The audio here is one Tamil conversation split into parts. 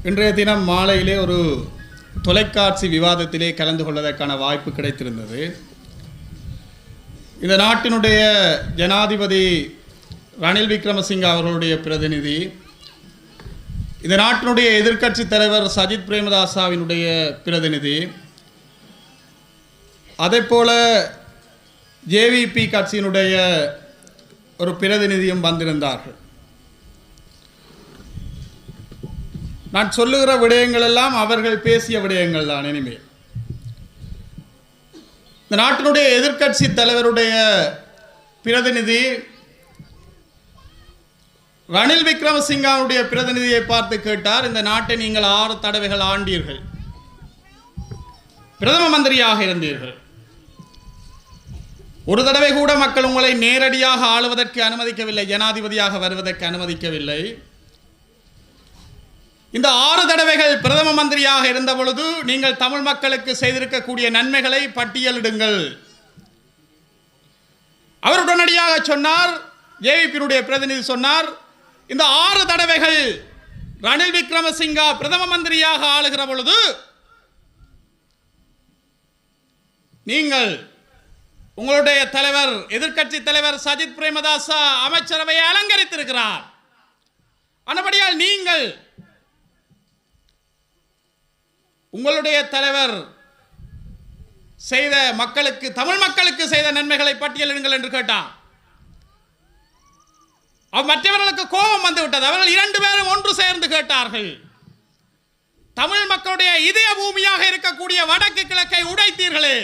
இன்றைய தினம் மாலையிலே ஒரு தொலைக்காட்சி விவாதத்திலே கலந்து கொள்வதற்கான வாய்ப்பு கிடைத்திருந்தது. இந்த நாட்டினுடைய ஜனாதிபதி ரணில் விக்ரமசிங்க அவர்களுடைய பிரதிநிதி, இந்த நாட்டினுடைய எதிர்க்கட்சி தலைவர் சஜித் பிரேமதாசவினுடைய பிரதிநிதி, அதேபோல ஜேவிபி கட்சியினுடைய ஒரு பிரதிநிதியும் வந்திருந்தார்கள். நான் சொல்லுகிற விடயங்கள் எல்லாம் அவர்கள் பேசிய விடயங்கள் தான். இனிமேல் இந்த நாட்டினுடைய எதிர்க்கட்சி தலைவருடைய பிரதிநிதி ரணில் விக்ரமசிங்காவுடைய பிரதிநிதியை பார்த்து கேட்டார், இந்த நாட்டை நீங்கள் 6 தடவைகள் ஆண்டீர்கள், பிரதம மந்திரியாக இருந்தீர்கள், ஒரு தடவை கூட மக்கள் உங்களை நேரடியாக ஆளுவதற்கு அனுமதிக்கவில்லை, ஜனாதிபதியாக வருவதற்கு அனுமதிக்கவில்லை. இந்த 6 தடவைகள் பிரதம மந்திரியாக இருந்த பொழுது நீங்கள் தமிழ் மக்களுக்கு செய்திருக்கக்கூடிய நன்மைகளை பட்டியலிடுங்கள். அவர் உடனடியாக சொன்னார், ஜேவிபியினுடைய பிரதிநிதி சொன்னார், இந்த 6 தடவைகள் ரணில் விக்ரமசிங்கா பிரதம மந்திரியாக ஆளுகிற பொழுது நீங்கள் உங்களுடைய தலைவர் எதிர்க்கட்சி தலைவர் சஜித் பிரேமதாசா அமைச்சரவையை அலங்கரித்திருக்கிறார். ஆனபடியால் நீங்கள் உங்களுடைய தலைவர் செய்த மக்களுக்கு, தமிழ் மக்களுக்கு செய்த நன்மைகளை பட்டியலிடுங்கள் என்று கேட்டார். மற்றவர்களுக்கு கோபம் வந்துவிட்டது. அவர்கள் 2 பேரும் ஒன்று சேர்ந்து கேட்டார்கள், தமிழ் மக்களுடைய இதய பூமியாக இருக்கக்கூடிய வடக்கு கிழக்கை உடைத்தீர்களே,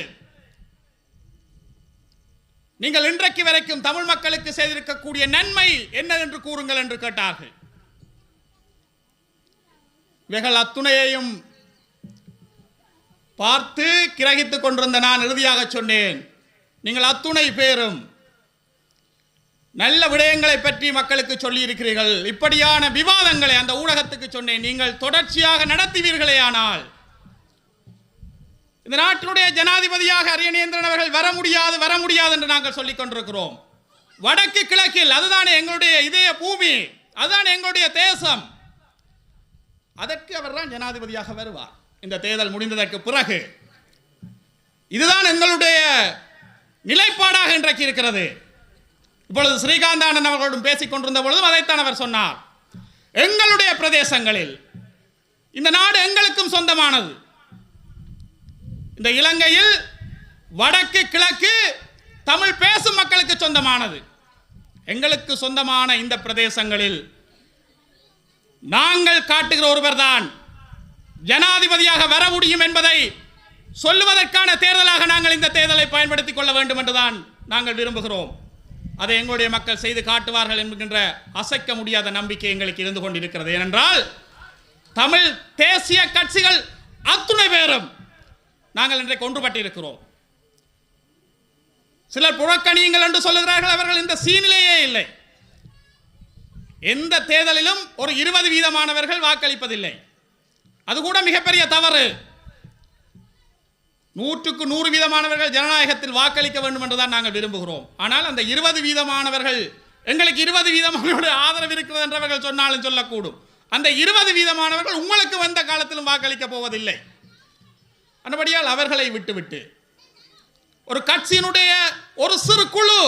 நீங்கள் இன்றைக்கு வரைக்கும் தமிழ் மக்களுக்கு செய்திருக்கக்கூடிய நன்மை என்ன என்று கூறுங்கள் என்று கேட்டார்கள். இவைகள் அத்துணையையும் பார்த்து கிரகித்துக் கொண்டிருந்த நான் இறுதியாக சொன்னேன், நீங்கள் அத்துணை பேரும் நல்ல விடயங்களை பற்றி மக்களுக்கு சொல்லி இருக்கிறீர்கள். இப்படியான விவாதங்களை அந்த ஊடகத்துக்கு சொன்னேன், நீங்கள் தொடர்ச்சியாக நடத்துவீர்களே ஆனால் இந்த நாட்டினுடைய ஜனாதிபதியாக அரியநேந்திரன் அவர்கள் வர முடியாது என்று நாங்கள் சொல்லிக் கொண்டிருக்கிறோம். வடக்கு கிழக்கில் அதுதானே எங்களுடைய இதய பூமி, அதுதான் எங்களுடைய தேசம், அதற்கு அவர் தான் ஜனாதிபதியாக வருவார் இந்த தேர்தல் முடிந்ததற்கு பிறகு. இதுதான் எங்களுடைய நிலைப்பாடாக இன்றைக்கு இருக்கிறது. இப்பொழுது ஸ்ரீகாந்தானன் அவர்களுடன் பேசிக் கொண்டிருந்த பொழுதும் அதைத்தான் அவர் சொன்னார். எங்களுடைய பிரதேசங்களில் இந்த நாடு எங்களுக்கும் சொந்தமானது. இந்த இலங்கையில் வடக்கு கிழக்கு தமிழ் பேசும் மக்களுக்கு சொந்தமானது. எங்களுக்கு சொந்தமான இந்த பிரதேசங்களில் நாங்கள் காட்டுகிற ஒருவர் தான் ஜனாதிபதியாக வர முடியும் என்பதை சொல்லுவதற்கான தேர்தலாக நாங்கள் இந்த தேர்தலை பயன்படுத்திக் கொள்ள வேண்டும் என்றுதான் நாங்கள் விரும்புகிறோம். அதை எங்களுடைய மக்கள் செய்து காட்டுவார்கள் என்கின்ற அசைக்க முடியாத நம்பிக்கை எங்களுக்கு இருந்து கொண்டிருக்கிறது. ஏனென்றால் தமிழ் தேசிய கட்சிகள் அத்துணை பேரும் நாங்கள் இன்றைக்கு ஒன்றுபட்டிருக்கிறோம். சிலர் புறக்கணியுங்கள் என்று சொல்லுகிறார்கள். அவர்கள் இந்த சீனிலேயே இல்லை. எந்த தேர்தலிலும் ஒரு 20% வாக்களிப்பதில்லை. அது கூட மிகப்பெரிய தவறு. 100க்கு 100% ஜனநாயகத்தில் வாக்களிக்க வேண்டும் என்றுதான் நாங்கள் விரும்புகிறோம். ஆனால் அந்த 20% எங்களுக்கு 20% ஆதரவு இருக்கிறது என்றவர்கள் சொன்னாலும் சொல்லக்கூடும். அந்த 20% உங்களுக்கு வந்த காலத்திலும் வாக்களிக்க போவதில்லை. அந்தபடியால் அவர்களை விட்டுவிட்டு ஒரு கட்சியினுடைய ஒரு சிறு குழு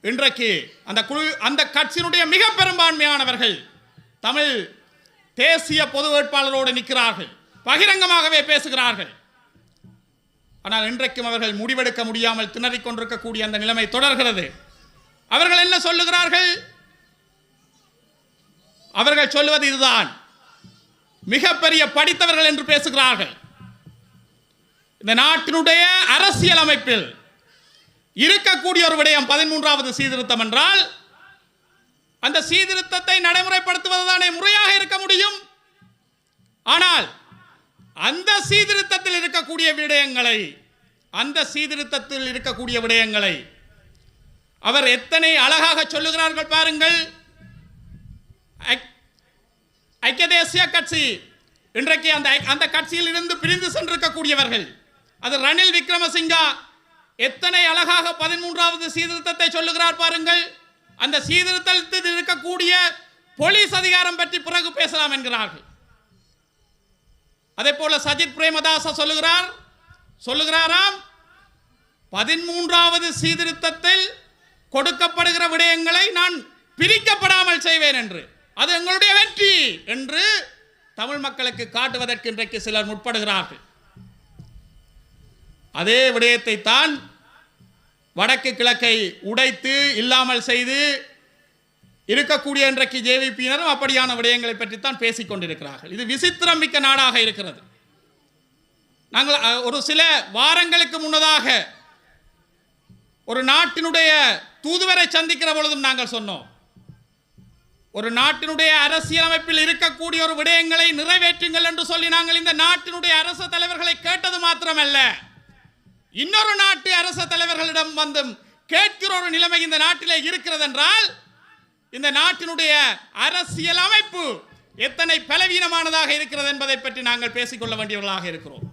இன்றைக்கு அந்த கட்சியினுடைய மிக பெரும்பான்மையானவர்கள் தமிழ் தேசிய பொது வேட்பாளரோடு நிற்கிறார்கள், பகிரங்கமாகவே பேசுகிறார்கள். ஆனால் இன்றைக்கும் அவர்கள் முடிவெடுக்க முடியாமல் திணறிக் கொண்டிருக்கக்கூடிய அந்த நிலைமை தொடர்கிறது. அவர்கள் என்ன சொல்லுகிறார்கள்? அவர்கள் சொல்லுவது இதுதான், மிகப்பெரிய படித்தவர்கள் என்று பேசுகிறார்கள். இந்த நாட்டினுடைய அரசியல் அமைப்பில் இருக்கக்கூடிய ஒரு விடயம் 13வது சீர்திருத்தம் என்றால், அந்த சீர்திருத்தத்தை நடைமுறைப்படுத்துவதுதானே முறையாக இருக்க முடியும். ஆனால் அந்த சீர்திருத்தத்தில் இருக்கக்கூடிய விடயங்களை அவர் எத்தனை அழகாக சொல்லுகிறார்கள் பாருங்கள். ஐக்கிய தேசிய கட்சி இன்றைக்கு அந்த கட்சியில் இருந்து பிரிந்து சென்றிருக்கக்கூடியவர்கள், அது ரணில் விக்ரமசிங்கா எத்தனை அழகாக 13வது சீர்திருத்தத்தை சொல்லுகிறார் பாருங்கள். அந்த சீர்திருத்தத்தில் இருக்கக்கூடிய போலீஸ் அதிகாரம் பற்றி பிறகு பேசலாம் என்கிறார்கள். அதே போல சஜித் பிரேமதாச சொல்லுகிறாராம் 13வது சீர்திருத்தத்தில் கொடுக்கப்படுகிற விடயங்களை நான் பிரிக்கப்படாமல் செய்வேன் என்று. அது எங்களுடைய வெற்றி என்று தமிழ் மக்களுக்கு காட்டுவதற்கு இன்றைக்கு சிலர் முற்படுகிறார்கள். அதே விடயத்தை தான் வடக்கு கிழக்கை உடைத்து இல்லாமல் செய்து இருக்கக்கூடிய இன்றைக்கு ஜேவிபியினரும் அப்படியான விடயங்களை பற்றித்தான் பேசிக் கொண்டிருக்கிறார்கள். இது விசித்திரம் மிக்க நாடாக இருக்கிறது. நாங்கள் ஒரு சில வாரங்களுக்கு முன்னதாக ஒரு நாட்டினுடைய தூதுவரை சந்திக்கிற பொழுதும் நாங்கள் சொன்னோம், ஒரு நாட்டினுடைய அரசியலமைப்பில் இருக்கக்கூடிய ஒரு விடயங்களை நிறைவேற்றுங்கள் என்று சொல்லி நாங்கள் இந்த நாட்டினுடைய அரசு தலைவர்களை கேட்டது மாத்திரமல்ல, இன்னொரு நாட்டு அரசு தலைவர்களிடம் வந்தும் கேட்கிற ஒரு நிலைமை இந்த நாட்டிலே இருக்கிறது என்றால் இந்த நாட்டினுடைய அரசியல் அமைப்பு எத்தனை பலவீனமானதாக இருக்கிறது என்பதை பற்றி நாங்கள் பேசிக்கொள்ள வேண்டியவர்களாக இருக்கிறோம்.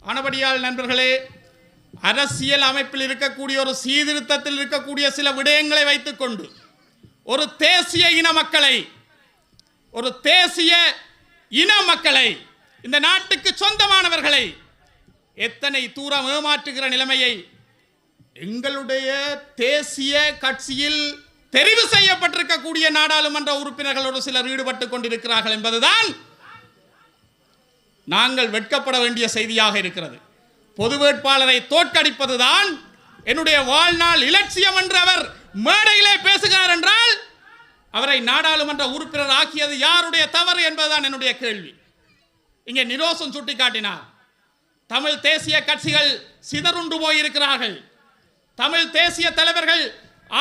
ஆனபடியால் நண்பர்களே, அரசியல் அமைப்பில் இருக்கக்கூடிய ஒரு சீர்திருத்தத்தில் இருக்கக்கூடிய சில விடயங்களை வைத்துக்கொண்டு ஒரு தேசிய இன மக்களை இந்த நாட்டுக்கு சொந்தமானவர்களை எத்தனை தூரம் ஏமாற்றுகிற நிலைமையை எங்களுடைய தேசிய கட்சியில் தெரிவு செய்யப்பட்டிருக்கக்கூடிய நாடாளுமன்ற உறுப்பினர்கள் ஒரு சிலர் ஈடுபட்டுக் கொண்டிருக்கிறார்கள் என்பதுதான் நாங்கள் வெட்கப்பட வேண்டிய செய்தியாக இருக்கிறது. பொது வேட்பாளரை தோற்கடிப்பதுதான் என்னுடைய வாழ்நாள் இலட்சியம் என்று அவர் மேடையிலே பேசுகிறார் என்றால் அவரை நாடாளுமன்ற உறுப்பினர் ஆக்கியது யாருடைய தவறு என்பதுதான் என்னுடைய கேள்வி. இங்கே நிரோசன் சுட்டிக்காட்டினார், தமிழ் தேசிய கட்சிகள் சிதறுண்டு போயிருக்கிறார்கள், தமிழ் தேசிய தலைவர்கள்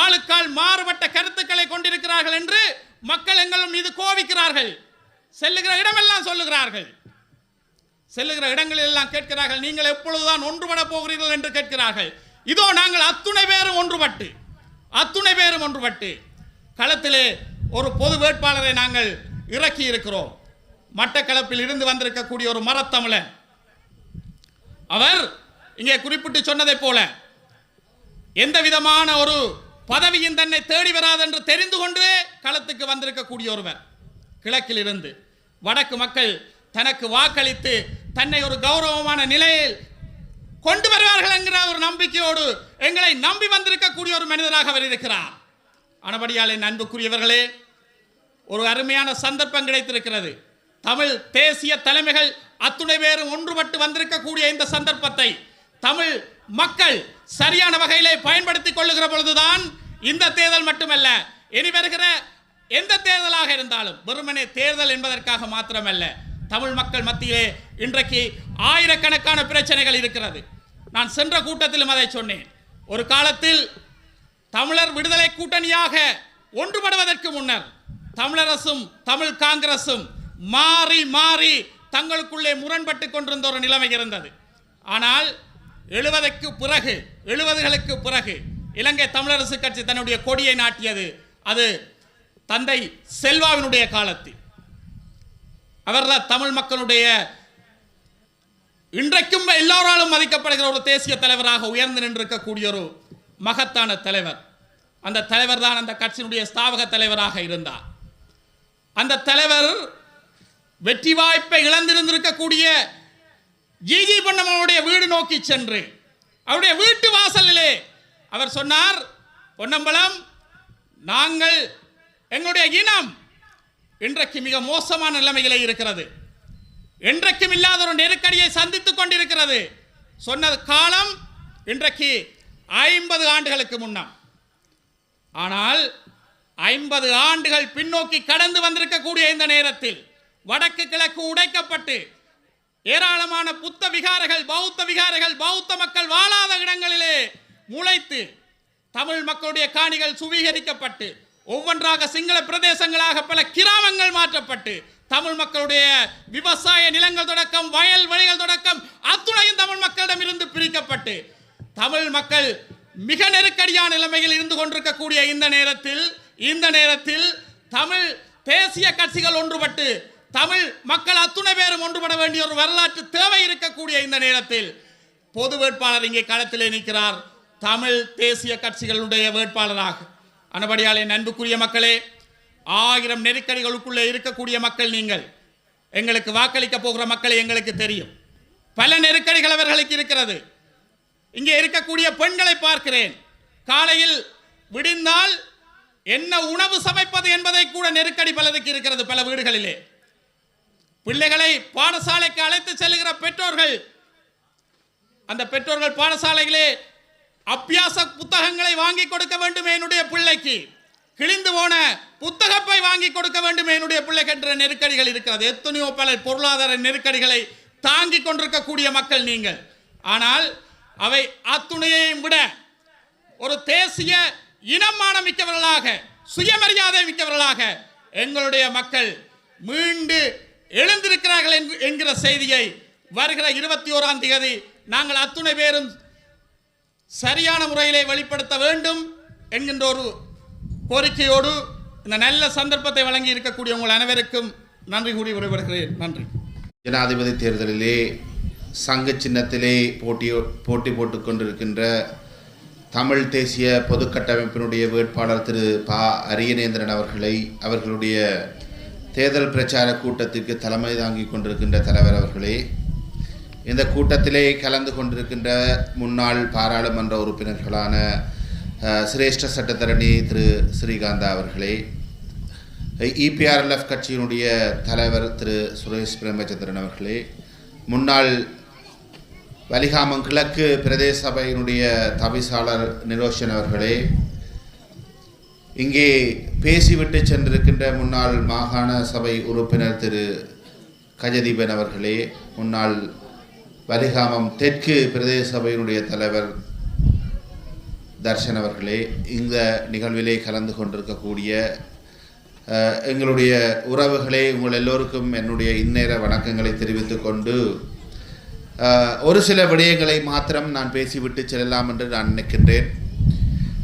ஆளுக்கால் மாறுபட்ட கருத்துக்களை கொண்டிருக்கிறார்கள் என்று மக்கள் எங்கள் மீது கோபிக்கிறார்கள். செல்லுகிற இடமெல்லாம் சொல்லுகிறார்கள், செல்லுகிற இடங்களில் எல்லாம் கேட்கிறார்கள், நீங்கள் எப்பொழுதுதான் ஒன்றுபட போகிறீர்கள் என்று கேட்கிறார்கள். இதோ நாங்கள் அத்துணை பேரும் ஒன்றுபட்டு களத்திலே ஒரு பொது வேட்பாளரை நாங்கள் இறக்கி இருக்கிறோம். மட்டக்களப்பில் இருந்து வந்திருக்கக்கூடிய ஒரு மரத்தமிழன், அவர் இங்கே குறிப்பிட்டு சொன்னதை போல எந்த விதமான ஒரு பதவியும் தன்னை தேடி வராது என்று தெரிந்து கொண்டு களத்துக்கு வந்திருக்கக்கூடிய ஒருவர், கிழக்கில் இருந்து வடக்கு மக்கள் தனக்கு வாக்களித்து தன்னை ஒரு கௌரவமான நிலையில் கொண்டு வருவார்கள் என்கிற ஒரு நம்பிக்கையோடு எங்களை நம்பி வந்திருக்கக்கூடிய ஒரு மனிதராக அவர் இருக்கிறார். ஆனபடியால் என் அன்புக்குரியவர்களே, ஒரு அருமையான சந்தர்ப்பம் கிடைத்திருக்கிறது. தமிழ் தேசிய தலைமைகள் அத்துணை பேரும் ஒன்றுபட்டு வந்திருக்கக்கூடிய இந்த சந்தர்ப்பத்தை தமிழ் மக்கள் சரியான வகையிலே பயன்படுத்திக் கொள்ளுகிற பொழுதுதான் இந்த தேர்தல் மட்டுமல்ல, இனி வருகிற எந்த தேர்தலாக இருந்தாலும் வெறுமனே தேர்தல் என்பதற்காக மாத்திரமல்ல, தமிழ் மக்கள் மத்தியிலே இன்றைக்கு ஆயிரக்கணக்கான பிரச்சனைகள் இருக்கிறது. நான் சென்ற கூட்டத்திலும் அதை சொன்னேன். ஒரு காலத்தில் தமிழர் விடுதலை கூட்டணியாக ஒன்றுபடுவதற்கு முன்னர் தமிழரசும் தமிழ் காங்கிரசும் மாறி மாறி தங்களுக்குள்ளே முரண்பட்டு கொண்டிருந்த ஒரு நிலைமை இருந்தது. ஆனால் 70களுக்கு பிறகு இலங்கை தமிழரசு கட்சி தன்னுடைய கொடியை நாட்டியது. அது தந்தை செல்வாவினுடைய காலத்தில். அவர்தான் தமிழ் மக்களுடைய இன்றைக்கும் எல்லோராலும் மதிக்கப்படுகிற ஒரு தேசிய தலைவராக உயர்ந்து நின்றிருக்கக்கூடிய ஒரு மகத்தான தலைவர். அந்த தலைவர் தான் அந்த கட்சியினுடைய ஸ்தாபக தலைவராக இருந்தார். அந்த தலைவர் வெற்றி வாய்ப்பை இழந்திருந்திருக்கக்கூடிய ஜிஜி பொன்னம்பலமுடைய வீடு நோக்கி சென்று அவருடைய வீட்டு வாசலிலே அவர் சொன்னார், பொன்னம்பலம், நாங்கள் எங்களுடைய இனம் இன்றைக்கு மிக மோசமான நிலைமையிலே இருக்கிறது, என்றைக்கும் இல்லாத ஒரு நெருக்கடியை சந்தித்துக் கொண்டிருக்கிறது. சொன்ன காலம் இன்றைக்கு 50 ஆண்டுகளுக்கு முன்னால். ஆனால் 50 ஆண்டுகள் பின்னோக்கி கடந்து வந்திருக்கக்கூடிய இந்த நேரத்தில் வடக்கு கிழக்கு உடைக்கப்பட்டு ஏராளமான புத்த விகாரைகள், பௌத்த மக்கள் வாழாத இடங்களிலே முளைத்து தமிழ் மக்களுடைய காணிகள் சுவீகரிக்கப்பட்டு ஒவ்வொன்றாக சிங்கள பிரதேசங்களாக பல கிராமங்கள் மாற்றப்பட்டு தமிழ் மக்களுடைய விவசாய நிலங்கள் தொடக்கம் வயல் வெளிகள் தொடக்கம் அத்துணையும் தமிழ் மக்களிடம் இருந்து பிரிக்கப்பட்டு தமிழ் மக்கள் மிக நெருக்கடியான நிலைமையில் இருந்து கொண்டிருக்கக்கூடிய இந்த நேரத்தில் தமிழ் தேசிய கட்சிகள் ஒன்றுபட்டு தமிழ் மக்கள் அத்துணை பேரும் ஒன்றுபட வேண்டிய ஒரு வரலாற்று தேவை இருக்கக்கூடிய இந்த நேரத்தில் பொது வேட்பாளர் இங்கே களத்திலே நிற்கிறார், தமிழ் தேசிய கட்சிகளுடைய வேட்பாளராக. அன்படியாலே அன்புக்குரிய மக்களே, 1000 நெருக்கடிகளுக்குள்ளே இருக்கக்கூடிய மக்கள் நீங்கள். எங்களுக்கு வாக்களிக்க போகிற மக்களை எங்களுக்கு தெரியும். பல நெருக்கடிகள் அவர்களுக்கு இருக்கிறது. இங்கே இருக்கக்கூடிய பெண்களை பார்க்கிறேன். காலையில் விடிந்தால் என்ன உணவு சமைப்பது என்பதை கூட நெருக்கடி பலருக்கு இருக்கிறது. பல வீடுகளிலே பிள்ளைகளை பாடசாலைக்கு அழைத்து செல்கிற பெற்றோர்கள், அந்த பெற்றோர்கள் பாடசாலைகளே அபியாச புத்தகங்களை வாங்கி கொடுக்க வேண்டும் என்னுடைய பிள்ளைக்கு, கிழிந்து போன புத்தகப்பை வாங்கி கொடுக்க வேண்டும் என்னுடைய பிள்ளைக்கு என்ற நெருக்கடிகள் இருக்கிறது. எத்தனையோ பல பொருளாதார நெருக்கடிகளை தாங்கிக் கொண்டிருக்கக்கூடிய மக்கள் நீங்கள். ஆனால் அவை அத்துணையையும் விட ஒரு தேசிய இனமானம் மிக்கவர்களாக, சுயமரியாதை மிக்கவர்களாக எங்களுடைய மக்கள் மீண்டு எழுந்திருக்கிறார்கள் என்கிற செய்தியை வருகிற 21ஆம் தேதி நாங்கள் அத்துணை பேரும் சரியான முறையிலே வெளிப்படுத்த வேண்டும் என்கின்ற ஒரு கோரிக்கையோடு இந்த நல்ல சந்தர்ப்பத்தை வழங்கி இருக்கக்கூடிய உங்கள் அனைவருக்கும் நன்றி கூறி விடைபெறுகிறேன். நன்றி. ஜனாதிபதி தேர்தலிலே சங்க சின்னத்திலே போட்டி போட்டுக் கொண்டிருக்கின்ற தமிழ் தேசிய பொதுக்கட்டமைப்பினுடைய வேட்பாளர் திரு ப. அரியநேந்திரன் அவர்களுடைய தேர்தல் பிரச்சார கூட்டத்திற்கு தலைமை தாங்கி கொண்டிருக்கின்ற தலைவர் அவர்களே, இந்த கூட்டத்திலே கலந்து கொண்டிருக்கின்ற முன்னாள் பாராளுமன்ற உறுப்பினர்களான சிரேஷ்ட சட்டத்தரணி திரு ஸ்ரீகாந்தா அவர்களே, EPRLF கட்சியினுடைய தலைவர் திரு சுரேஷ் பிரேமச்சந்திரன் அவர்களே, முன்னாள் வலிகாமம் கிழக்கு பிரதேச சபையினுடைய தவிசாளர் நிரோஷன் அவர்களே, இங்கே பேசிவிட்டு சென்றிருக்கின்ற முன்னாள் மாகாண சபை உறுப்பினர் திரு கஜதீபன் அவர்களே, முன்னாள் வலிகாமம் தெற்கு பிரதேச சபையினுடைய தலைவர் தர்ஷன் அவர்களே, இந்த நிகழ்விலே கலந்து கொண்டிருக்கக்கூடிய எங்களுடைய உறவுகளே, உங்கள் எல்லோருக்கும் என்னுடைய இந்நேர வணக்கங்களை தெரிவித்துக் கொண்டு ஒரு சில விடயங்களை மாத்திரம் நான் பேசிவிட்டு செல்லலாம் என்று நான் நினைக்கின்றேன்.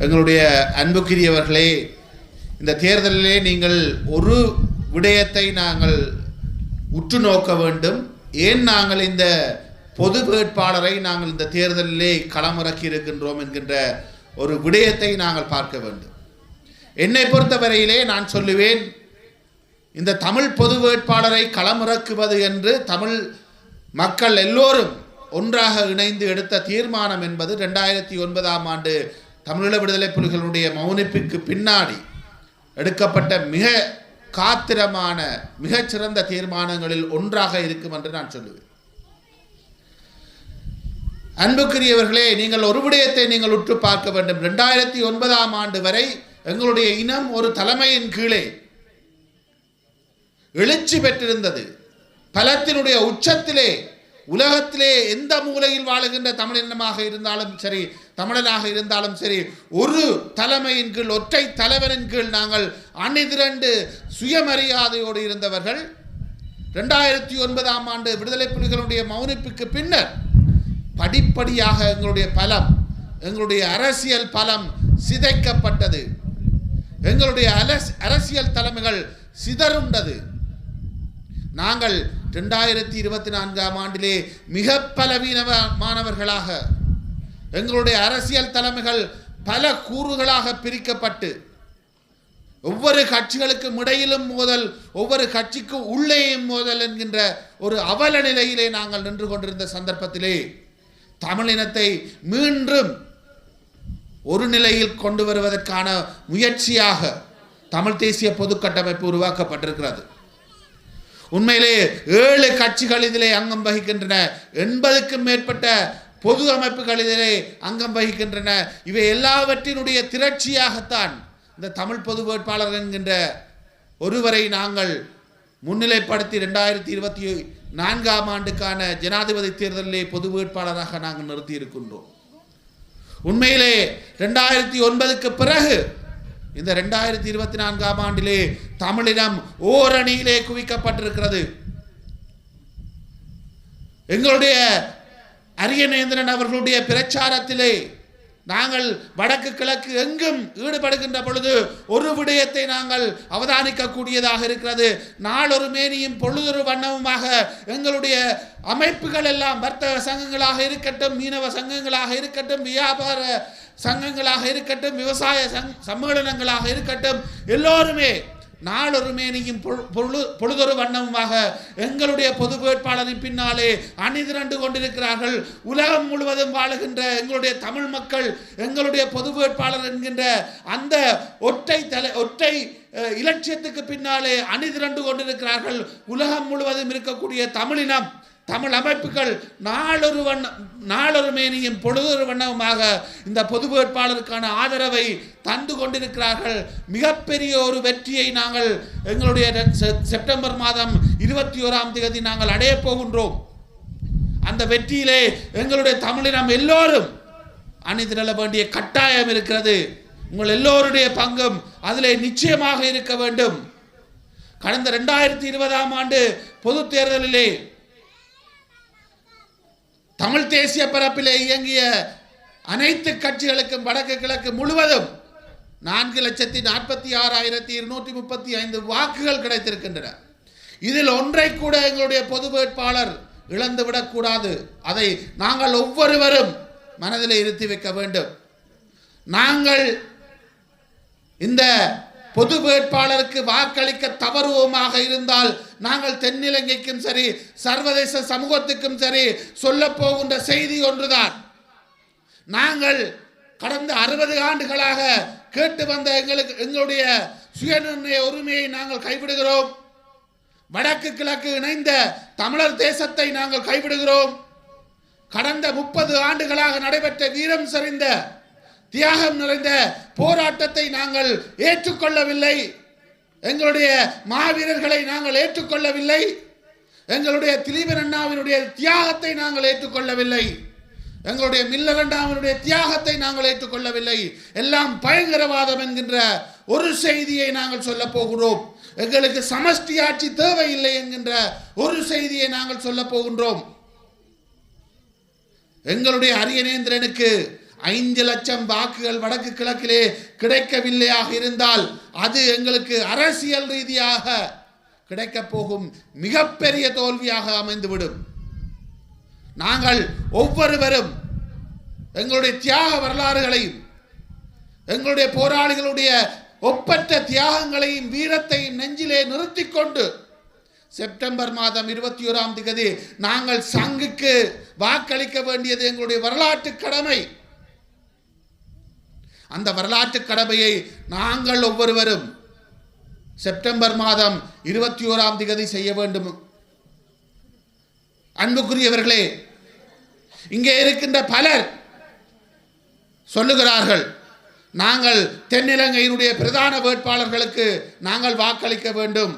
எங்களுடைய அன்புக்குரியவர்களே, இந்த தேர்தலிலே நீங்கள் ஒரு விடயத்தை நாங்கள் உற்று நோக்க வேண்டும். ஏன் நாங்கள் இந்த பொது வேட்பாளரை நாங்கள் இந்த தேர்தலிலே களமிறக்கி இருக்கின்றோம் என்கின்ற ஒரு விடயத்தை நாங்கள் பார்க்க வேண்டும். என்னை பொறுத்தவரையிலே நான் சொல்லுவேன், இந்த தமிழ் பொது வேட்பாளரை களமிறக்குவது என்று தமிழ் மக்கள் எல்லோரும் ஒன்றாக இணைந்து எடுத்த தீர்மானம் என்பது 2009ஆம் ஆண்டு தமிழீழ விடுதலை புலிகளுடைய மௌனிப்புக்கு பின்னாடி எடுக்கப்பட்ட மிக காத்திரமான மிகச்சிறந்த தீர்மானங்களில் ஒன்றாக இருக்கும் என்று நான் சொல்லுவேன். அன்புக்குரியவர்களே, நீங்கள் ஒரு விடயத்தை நீங்கள் உற்று பார்க்க வேண்டும். 2009ஆம் ஆண்டு வரை எங்களுடைய இனம் ஒரு தலைமையின் கீழே எழுச்சி பெற்றிருந்தது. பலத்தினுடைய உச்சத்திலே, உலகத்திலே எந்த மூலையில் வாழுகின்ற தமிழினமாக இருந்தாலும் சரி, தமிழனாக இருந்தாலும் சரி, ஒரு தலைமையின் கீழ், ஒற்றை தலைவரின் கீழ் நாங்கள் அணிதிரண்டு சுயமரியாதையோடு இருந்தவர்கள். 2009ஆம் ஆண்டு விடுதலை புலிகளுடைய மௌனிப்புக்கு பின்னர் படிப்படியாக எங்களுடைய பலம், எங்களுடைய அரசியல் பலம் சிதைக்கப்பட்டது. எங்களுடைய அரசியல் தலைமைகள் சிதறுண்டது. நாங்கள் 2024ஆம் ஆண்டிலே மிக பலவீனமானவர்களாக, எங்களுடைய அரசியல் தலைமைகள் பல கூறுகளாக பிரிக்கப்பட்டு, ஒவ்வொரு கட்சிகளுக்கும் இடையிலும் மோதல், ஒவ்வொரு கட்சிக்கும் உள்ளேயும் மோதல் என்கின்ற ஒரு அவல நிலையிலே நாங்கள் நின்று கொண்டிருந்த சந்தர்ப்பத்திலே தமிழினத்தை மீண்டும் ஒரு நிலையில் கொண்டு வருவதற்கான முயற்சியாக தமிழ் தேசிய பொது கட்டமைப்பு உருவாக்கப்பட்டிருக்கிறது. உண்மையிலே 7 கட்சிகள் இதிலே அங்கம் வகிக்கின்றன. 80க்கும் மேற்பட்ட பொது அமைப்புகள் இதிலே அங்கம் வகிக்கின்றன. இவை எல்லாவற்றினுடைய திரட்சியாகத்தான் இந்த தமிழ் பொது வேட்பாளர் என்கின்ற ஒருவரை நாங்கள் முன்னிலைப்படுத்தி 2024ஆம் ஆண்டுக்கான ஜனாதிபதி தேர்தலிலே பொது வேட்பாளராக நாங்கள் நிறுத்தி இருக்கின்றோம். உண்மையிலே 2009க்கு பிறகு இந்த 2024ஆம் ஆண்டிலே தமிழினம் ஓரணியிலே குவிக்கப்பட்டிருக்கிறது. எங்களுடைய அரியநேந்திரன் அவர்களுடைய பிரச்சாரத்திலே நாங்கள் வடக்கு கிழக்கு எங்கும் ஈடுபடுகின்ற பொழுது ஒரு விடயத்தை நாங்கள் அவதானிக்கக்கூடியதாக இருக்கிறது. நாளொரு மேனியும் பொழுதொரு வண்ணமுமாக எங்களுடைய அமைப்புகள் எல்லாம், வர்த்தக சங்கங்களாக இருக்கட்டும், மீனவ சங்கங்களாக இருக்கட்டும், வியாபார சங்கங்களாக இருக்கட்டும், விவசாய சம்மேளனங்களாக இருக்கட்டும், எல்லோருமே நாளொரு மேனியும் பொழுதொரு வண்ணமுமாக எங்களுடைய பொது வேட்பாளரின் பின்னாலே அணிதிரண்டு கொண்டிருக்கிறார்கள். உலகம் முழுவதும் வாழுகின்ற எங்களுடைய தமிழ் மக்கள் எங்களுடைய பொது வேட்பாளர் என்கின்ற அந்த ஒற்றை இலட்சியத்துக்கு பின்னாலே அணிதிரண்டு கொண்டிருக்கிறார்கள். உலகம் முழுவதும் இருக்கக்கூடிய தமிழினம், தமிழ் அமைப்புகள் நாளொரு மேனியும் பொழுதொரு வண்ணமாக இந்த பொது வேட்பாளருக்கான ஆதரவை தந்து கொண்டிருக்கிறார்கள். மிகப்பெரிய ஒரு வெற்றியை நாங்கள் எங்களுடைய செப்டம்பர் மாதம் 21ஆம் தேதி நாங்கள் அடையப் போகின்றோம். அந்த வெற்றியிலே எங்களுடைய தமிழினம் எல்லோரும் அணிதிரள வேண்டிய கட்டாயம் இருக்கிறது. உங்கள் எல்லோருடைய பங்கும் அதிலே நிச்சயமாக இருக்க வேண்டும். கடந்த 2020ஆம் ஆண்டு பொது தேர்தலிலே தமிழ் தேசிய பரப்பிலே இயங்கிய அனைத்து கட்சிகளுக்கும் வடக்கு கிழக்கு முழுவதும் 4,46,235 வாக்குகள் கிடைத்திருக்கின்றன. இதில் ஒன்றை கூட எங்களுடைய பொது வேட்பாளர் இழந்துவிடக்கூடாது. அதை நாங்கள் ஒவ்வொருவரும் மனதில் இருத்தி வைக்க வேண்டும். நாங்கள் இந்த பொது வேட்பாளருக்கு வாக்களிக்க தவறுவோமாக இருந்தால் நாங்கள் தென்னிலங்கைக்கும் சரி சர்வதேச சமூகத்துக்கும் சரி சொல்ல போகின்ற செய்தி ஒன்றுதான். நாங்கள் கடந்த 60 ஆண்டுகளாக கேட்டு வந்த எங்களுடைய சுயநிர்ணய உரிமையை நாங்கள் கைவிடுகிறோம். வடக்கு கிழக்கு இணைந்த தமிழர் தேசத்தை நாங்கள் கைவிடுகிறோம். கடந்த 30 ஆண்டுகளாக நடைபெற்ற வீரம் சரிந்த தியாகம் நிறைந்த போராட்டத்தை நாங்கள் ஏற்றுக்கொள்ளவில்லை. எங்களுடைய மாவீரர்களை நாங்கள் ஏற்றுக்கொள்ளவில்லை. எங்களுடைய திலீபன் அண்ணாவினுடைய தியாகத்தை நாங்கள் ஏற்றுக்கொள்ளவில்லை. எங்களுடைய மில்லர் அண்ணாவினுடைய தியாகத்தை நாங்கள் ஏற்றுக்கொள்ளவில்லை. எல்லாம் பயங்கரவாதம் என்கின்ற ஒரு செய்தியை நாங்கள் சொல்ல போகிறோம். எங்களுக்கு சமஷ்டி ஆட்சி தேவையில்லை என்கின்ற ஒரு செய்தியை நாங்கள் சொல்ல போகின்றோம். எங்களுடைய அரியநேந்திரனுக்கு 5 லட்சம் வாக்குகள் வடக்கு கிழக்கிலே கிடைக்கவில்லையாக இருந்தால் அது எங்களுக்கு அரசியல் ரீதியாக கிடைக்கப் போகும் மிகப்பெரிய தோல்வியாக அமைந்துவிடும். நாங்கள் ஒவ்வொருவரும் எங்களுடைய தியாக வரலாறுகளையும் எங்களுடைய போராளிகளுடைய ஒப்பற்ற தியாகங்களையும் வீரத்தையும் நெஞ்சிலே நிறுத்திக் கொண்டு செப்டம்பர் மாதம் 21ஆம் தேதி நாங்கள் சங்குக்கு வாக்களிக்க வேண்டியது எங்களுடைய வரலாற்று கடமை. அந்த வரலாற்று கடமையை நாங்கள் ஒவ்வொருவரும் செப்டம்பர் மாதம் 21ஆம் தேதி செய்ய வேண்டும். அன்புக்குரியவர்களே, இங்கே இருக்கின்ற பலர் சொல்லுகிறார்கள், நாங்கள் தென்னிலங்கையினுடைய பிரதான வேட்பாளர்களுக்கு நாங்கள் வாக்களிக்க வேண்டும்.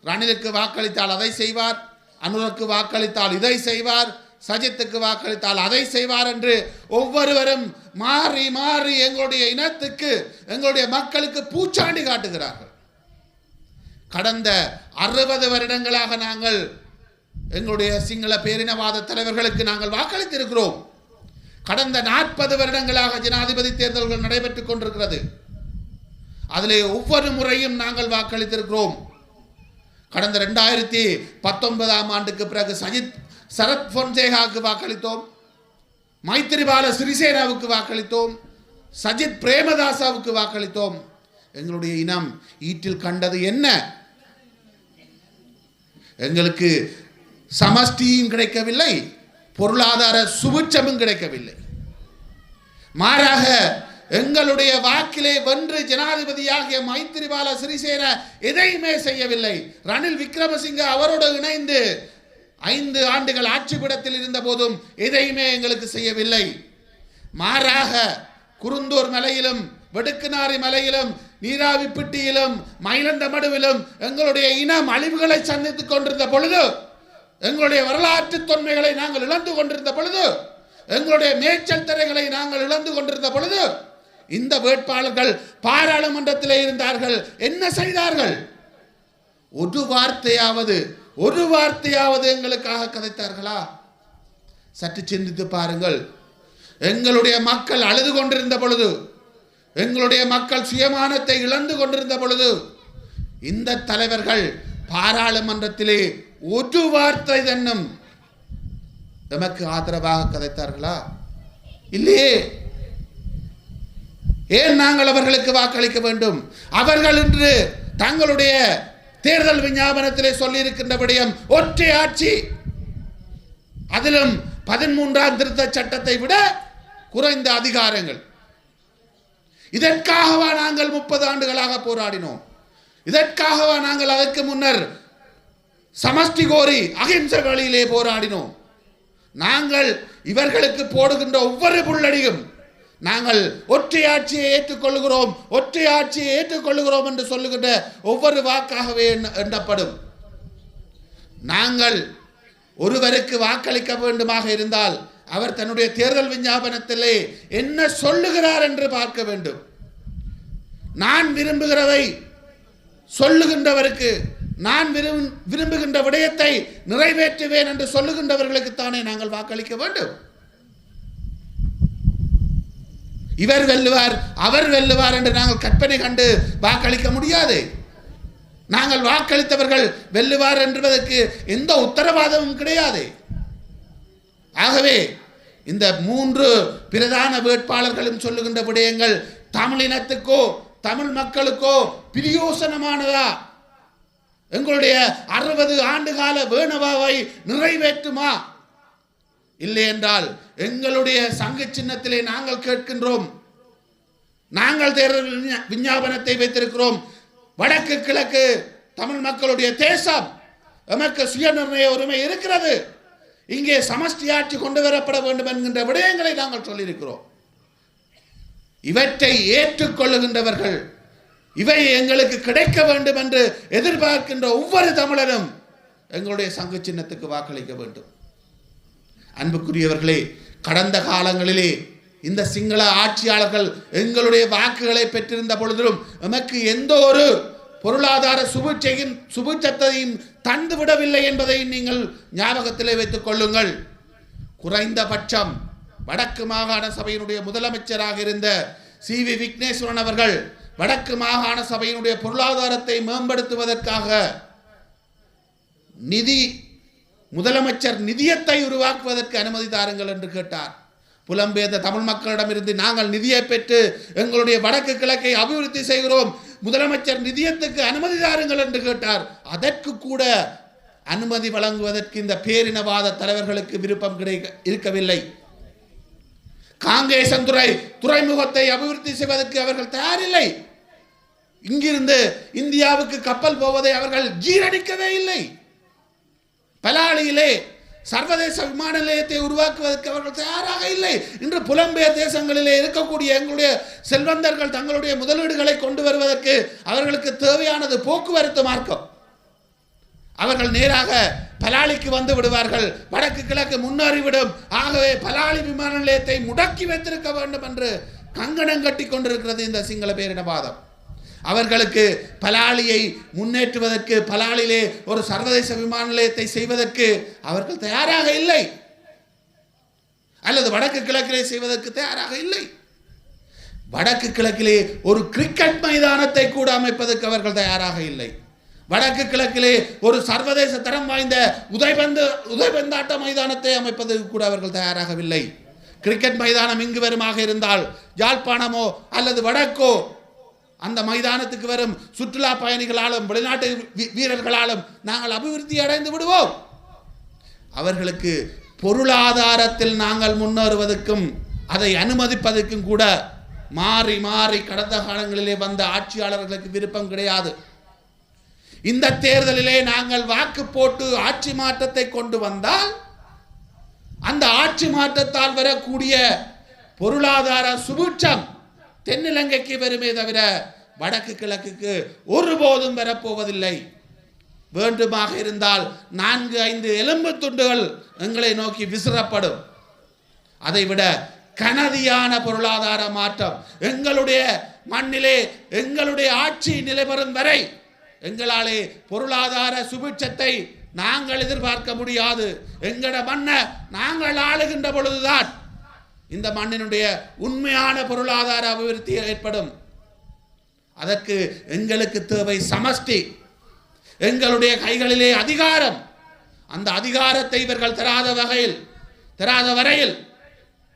ரணிலுக்கு வாக்களித்தால் அதை செய்வார், அனுருக்கு வாக்களித்தால் இதை செய்வார், சஜித்துக்கு வாக்களித்தால் அதை செய்வார் என்று ஒவ்வொருவரும் மாறி மாறி எங்களுடைய இனத்துக்கு எங்களுடைய மக்களுக்கு பூச்சாண்டி காட்டுகிறார்கள். கடந்த 60 வருடங்களாக நாங்கள் எங்களுடைய சிங்கள பேரினவாத தலைவர்களுக்கு நாங்கள் வாக்களித்திருக்கிறோம். கடந்த 40 வருடங்களாக ஜனாதிபதி தேர்தல்கள் நடைபெற்றுக் கொண்டிருக்கிறது. அதிலே ஒவ்வொரு முறையும் நாங்கள் வாக்களித்திருக்கிறோம். கடந்த 2019ஆம் ஆண்டுக்கு பிறகு சரத் பொன்சேகாவுக்கு வாக்களித்தோம், மைத்திரிபால சிறிசேனாவுக்கு வாக்களித்தோம், சஜித் பிரேமதாசாவுக்கு வாக்களித்தோம். எங்களுடைய இனம் ஈட்டில் கண்டது என்ன? எங்களுக்கு சமஷ்டியும் கிடைக்கவில்லை, பொருளாதார சுபிட்சமும் கிடைக்கவில்லை. மாறாக எங்களுடைய வாக்கிலே வென்று ஜனாதிபதியாகிய மைத்திரிபால சிறிசேன எதையுமே செய்யவில்லை. ரணில் விக்ரமசிங்க அவரோடு இணைந்து 5 ஆண்டுகள் ஆட்சிப்பிடத்தில் இருந்த போதும் எதையுமே எங்களுக்கு செய்யவில்லை. மாறாக குருந்தூர் மலையிலும் வெடுக்குநாரி மலையிலும் நீராவிப்பிட்டியிலும் மயிலந்தமடுவிலும் எங்களுடைய இனம் அழிவுகளை சந்தித்துக் கொண்டிருந்த பொழுது, எங்களுடைய வரலாற்று தொன்மைகளை நாங்கள் இழந்து கொண்டிருந்த பொழுது, எங்களுடைய மேய்ச்சல் திரைகளை நாங்கள் இழந்து கொண்டிருந்த பொழுது, இந்த வேட்பாளர்கள் பாராளுமன்றத்திலே இருந்தார்கள். என்ன செய்தார்கள்? ஒரு வார்த்தையாவது எங்களுக்காக கதைத்தார்களா? சற்று சிந்தித்து பாருங்கள். எங்களுடைய மக்கள் அழுது கொண்டிருந்த பொழுது, எங்களுடைய மக்கள் சுயமானத்தை இழந்து கொண்டிருந்த பொழுது, இந்த தலைவர்கள் பாராளுமன்றத்திலே ஒரு வார்த்தை தன்னும் நமக்கு ஆதரவாக கதைத்தார்களா? இல்லையே. ஏன் நாங்கள் அவர்களுக்கு வாக்களிக்க வேண்டும்? அவர்கள் இன்று தங்களுடைய தேர்தல் விஞ்ஞாபனத்திலே சொல்லியிருக்கின்ற விடயம் ஒற்றை ஆட்சி, அதிலும் 13ஆம் திருத்த சட்டத்தை விட குறைந்த அதிகாரங்கள். இதற்காகவா நாங்கள் 30 ஆண்டுகளாக போராடினோம்? இதற்காகவா நாங்கள் அதற்கு முன்னர் சமஷ்டி கோரி அகிம்சை வழியிலே போராடினோம்? நாங்கள் இவர்களுக்கு போடுகின்ற ஒவ்வொரு புள்ளடியும் நாங்கள் ஒற்றை ஆட்சியை ஏற்றுக்கொள்கிறோம், ஒற்றை ஆட்சியை ஏற்றுக்கொள்கிறோம் என்று சொல்லுகின்ற ஒவ்வொரு வாக்காகவே எண்ணப்படும். நாங்கள் ஒருவருக்கு வாக்களிக்க வேண்டுமாக இருந்தால் அவர் தன்னுடைய தேர்தல் விஞ்ஞாபனத்திலே என்ன சொல்லுகிறார் என்று பார்க்க வேண்டும். நான் விரும்புகிறதை சொல்லுகின்றவருக்கு, நான் விரும்புகின்ற விடயத்தை நிறைவேற்றுவேன் என்று சொல்லுகின்றவர்களுக்குத்தானே நாங்கள் வாக்களிக்க வேண்டும். இவர் வெல்லுவார் அவர் வெல்லுவார் என்று நாங்கள் கற்பனை கண்டு வாக்களிக்க முடியாது. நாங்கள் வாக்களித்தவர்கள் வெல்லுவார் என்பதற்கு எந்த உத்தரவாதமும் கிடையாது. ஆகவே இந்த 3 பிரதான வேட்பாளர்களும் சொல்லுகின்ற விடயங்கள் தமிழினத்துக்கோ தமிழ் மக்களுக்கோ பிரயோசனமானதா? எங்களுடைய 60 ஆண்டுகால வேணவாவை நிறைவேற்றுமா? இல்லை என்றால் எங்களுடைய சங்க சின்னத்திலே நாங்கள் கேட்கின்றோம், நாங்கள் தேர்தல் விஞ்ஞாபனத்தை வைத்திருக்கிறோம், வடக்கு கிழக்கு தமிழ் மக்களுடைய தேசம், எமக்கு சுயநிர்ணய உரிமை இருக்கிறது, இங்கே சமஷ்டி ஆட்சி கொண்டு வரப்பட வேண்டும் என்கின்ற விடயங்களை நாங்கள் சொல்லியிருக்கிறோம். இவற்றை ஏற்றுக்கொள்ளுகின்றவர்கள், இவை எங்களுக்கு கிடைக்க வேண்டும் என்று எதிர்பார்க்கின்ற ஒவ்வொரு தமிழரும் எங்களுடைய சங்க சின்னத்துக்கு வாக்களிக்க வேண்டும். அன்புக்குரியவர்களே, கடந்த காலங்களிலே இந்த சிங்கள ஆட்சியாளர்கள் எங்களுடைய வாக்குகளை பெற்றிருந்த பொழுதிலும் நமக்கு எந்த ஒரு பொருளாதார சுபீட்சத்தையும் தந்துவிடவில்லை என்பதை நீங்கள் ஞாபகத்திலே வைத்துக் கொள்ளுங்கள். குறைந்தபட்சம் வடக்கு மாகாண சபையினுடைய முதலமைச்சராக இருந்த CV விக்னேஸ்வரன் அவர்கள் வடக்கு மாகாண சபையினுடைய பொருளாதாரத்தை மேம்படுத்துவதற்காக முதலமைச்சர் நிதியத்தை உருவாக்குவதற்கு அனுமதி தாருங்கள் என்று கேட்டார். புலம்பெயர்ந்த தமிழ் மக்களிடமிருந்து நாங்கள் நிதியை பெற்று எங்களுடைய வடக்கு கிழக்கை அபிவிருத்தி செய்கிறோம், முதலமைச்சர் நிதியத்துக்கு அனுமதி தாருங்கள் என்று கேட்டார். அதற்கு கூட அனுமதி வழங்குவதற்கு இந்த பேரினவாத தலைவர்களுக்கு விருப்பம் இருக்கவில்லை. காங்கேசன் துறைமுகத்தை அபிவிருத்தி செய்வதற்கு அவர்கள் தயாரில்லை. இங்கிருந்து இந்தியாவுக்கு கப்பல் போவதை அவர்கள் ஜீரணிக்கவே இல்லை. பலாலியிலே சர்வதேச விமான நிலையத்தை உருவாக்குவதற்கு அவர்கள் தயாராக இல்லை. இன்று புலம்பெயர் தேசங்களிலே இருக்கக்கூடிய எங்களுடைய செல்வந்தர்கள் தங்களுடைய முதலீடுகளை கொண்டு வருவதற்கு அவர்களுக்கு தேவையானது போக்குவரத்து மார்க்கம். அவர்கள் நேராக பலாலிக்கு வந்து விடுவார்கள், வடக்கு கிழக்கு முன்னேறிவிடும். ஆகவே பலாலி விமான நிலையத்தை முடக்கி வைத்திருக்க வேண்டும் என்று கங்கணம் கட்டி கொண்டிருக்கிறது இந்த சிங்கள பேரினவாதம். அவர்களுக்கு பலாலியை முன்னேற்றுவதற்கு, பலாலிலே ஒரு சர்வதேச விமான நிலையத்தை செய்வதற்கு அவர்கள் தயாராக இல்லை, அல்லது வடக்கு கிழக்கிலே செய்வதற்கு தயாராக இல்லை. வடக்கு கிழக்கிலே ஒரு கிரிக்கெட் மைதானத்தை கூட அமைப்பதற்கு அவர்கள் தயாராக இல்லை. வடக்கு கிழக்கிலே ஒரு சர்வதேச தரம் வாய்ந்த உதைபந்தாட்ட மைதானத்தை அமைப்பதற்கு கூட அவர்கள் தயாராகவில்லை. கிரிக்கெட் மைதானம் இங்கு வருமாக இருந்தால் யாழ்ப்பாணமோ அல்லது வடக்கோ அந்த மைதானத்துக்கு வரும் சுற்றுலா பயணிகளாலும் வெளிநாட்டு வீரர்களாலும் நாங்கள் அபிவிருத்தி அடைந்து விடுவோம். அவர்களுக்கு பொருளாதாரத்தில் நாங்கள் முன்னேறுவதற்கும் அதை அனுமதிப்பதற்கும் கூட மாறி மாறி கடந்த காலங்களிலே வந்த ஆட்சியாளர்களுக்கு விருப்பம் கிடையாது. இந்த தேர்தலிலே நாங்கள் வாக்கு போட்டு ஆட்சி மாற்றத்தை கொண்டு வந்தால் அந்த ஆட்சி மாற்றத்தால் வரக்கூடிய பொருளாதார சுபீட்சம் தென்னிலங்கைக்கு வருமே தவிர வடக்கு கிழக்குக்கு ஒருபோதும் வரப்போவதில்லை. வேண்டுமாக இருந்தால் 4-5 எலும்பு துண்டுகள் எங்களை நோக்கி விசிறப்படும். அதைவிட கனதியான பொருளாதார மாற்றம் எங்களுடைய மண்ணிலே எங்களுடைய ஆட்சி நிலைபெறும் வரை எங்களாலே பொருளாதார சுபீட்சத்தை நாங்கள் எதிர்பார்க்க முடியாது. எங்களோட மண்ணை நாங்கள் ஆளுகின்ற பொழுதுதான் இந்த மண்ணினுடைய உண்மையான பொருளாதார அபிவிருத்தி ஏற்படும். அதற்கு எங்களுக்கு தேவை சமஷ்டி. எங்களுடைய கைகளிலே அதிகாரம். அந்த அதிகாரத்தை இவர்கள் தராத வரையில்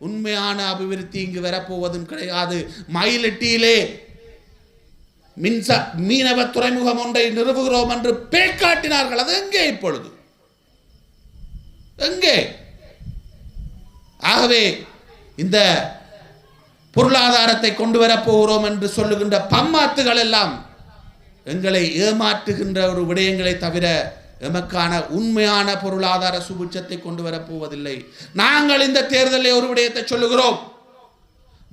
உண்மையான அபிவிருத்தி இங்கு வரப்போவதும் கிடையாது. மயிலிட்டியிலே மீனவ துறைமுகம் ஒன்றை நிறுவுகிறோம் என்று பேக்காட்டினார்கள். அது எங்கே இப்பொழுது? எங்கே? ஆகவே இந்த பொருளாதாரத்தை கொண்டு வரப்போகிறோம் என்று சொல்லுகின்ற பம்மாத்துகள் எல்லாம் எங்களை ஏமாற்றுகின்ற ஒரு விடயங்களை தவிர எமக்கான உண்மையான பொருளாதார சுபிட்சத்தை கொண்டு வரப்போவதில்லை. நாங்கள் இந்த தேர்தலில் ஒரு விடயத்தை சொல்லுகிறோம்.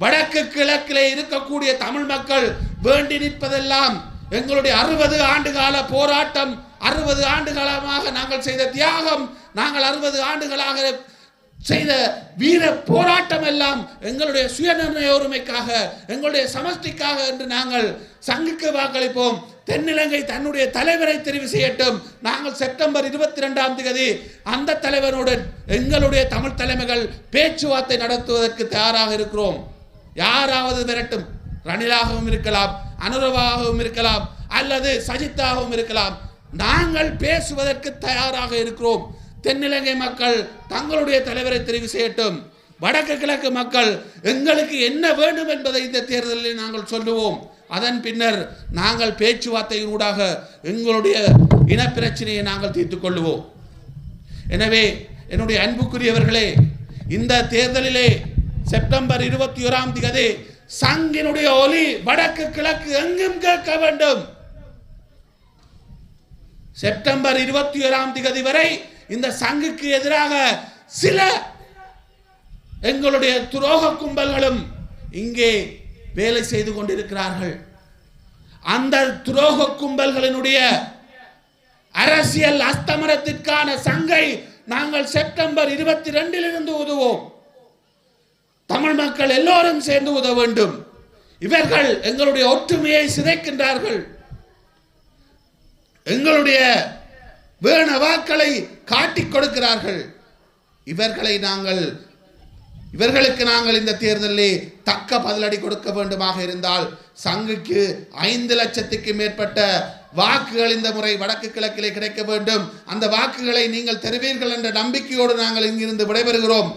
வடக்கு கிழக்கிலே இருக்கக்கூடிய தமிழ் மக்கள் வேண்டி நிற்பதெல்லாம் எங்களுடைய 60 ஆண்டுகால போராட்டம், 60 ஆண்டுகாலமாக நாங்கள் செய்த தியாகம், நாங்கள் 60 ஆண்டுகளாக செய்த வீர போராட்டம் எல்லாம் எங்களுடைய சுயநிர்ணய உரிமைக்காக, எங்களுடைய சமஷ்டிக்காக என்று நாங்கள் சங்குக்கு வாக்களிப்போம். தென்னிலங்கை தன்னுடைய தலைவரை தெரிவு செய்யட்டும். நாங்கள் செப்டம்பர் 22ஆம் தேதி அந்த தலைவருடன் எங்களுடைய தமிழ் தலைமைகள் பேச்சுவார்த்தை நடத்துவதற்கு தயாராக இருக்கிறோம். யாராவது விரட்டும், ரணிலாகவும் இருக்கலாம், அனுரவாகவும் இருக்கலாம், அல்லது சஜித்தாகவும் இருக்கலாம். நாங்கள் பேசுவதற்கு தயாராக இருக்கிறோம். தென்னிலங்கை மக்கள் தங்களுடைய தலைவரை தெரிவு செய்யட்டும். வடக்கு கிழக்கு மக்கள் எங்களுக்கு என்ன வேண்டும் என்பதை இந்த தேர்தலில் நாங்கள் சொல்லுவோம். அதன் பின்னர் நாங்கள் பேச்சுவார்த்தையினூடாக எங்களுடைய இனப்பிரச்சனையை நாங்கள் தீர்த்துக் கொள்ளுவோம். எனவே என்னுடைய அன்புக்குரியவர்களே, இந்த தேர்தலிலே செப்டம்பர் 21ஆம் தேதி சங்கினுடைய ஒலி வடக்கு கிழக்கு எங்கும் கேட்க வேண்டும். செப்டம்பர் 21ஆம் தேதி வரை இந்த சங்குக்கு எதிராக சில எங்களுடைய துரோக கும்பல்களும் இங்கே வேலை செய்து கொண்டிருக்கிறார்கள். அந்த துரோக கும்பல்களினுடைய அரசியல் அஸ்தமனத்திற்கான சங்கை நாங்கள் செப்டம்பர் 22 உதவுவோம். தமிழ் மக்கள் எல்லோரும் சேர்ந்து உதவ வேண்டும். இவர்கள் எங்களுடைய ஒற்றுமையை சிதைக்கின்றார்கள். எங்களுடைய வேண வாக்களை காட்டிக் கொடுக்கிறார்கள். இவர்களுக்கு நாங்கள் இந்த தேர்தலில் தக்க பதிலடி கொடுக்க வேண்டுமாக இருந்தால் சங்குக்கு 5 லட்சத்துக்கு மேற்பட்ட வாக்குகள் இந்த முறை வடக்கு கிழக்கிலே கிடைக்க வேண்டும். அந்த வாக்குகளை நீங்கள் தருவீர்கள் என்ற நம்பிக்கையோடு நாங்கள் இங்கிருந்து விடைபெறுகிறோம்.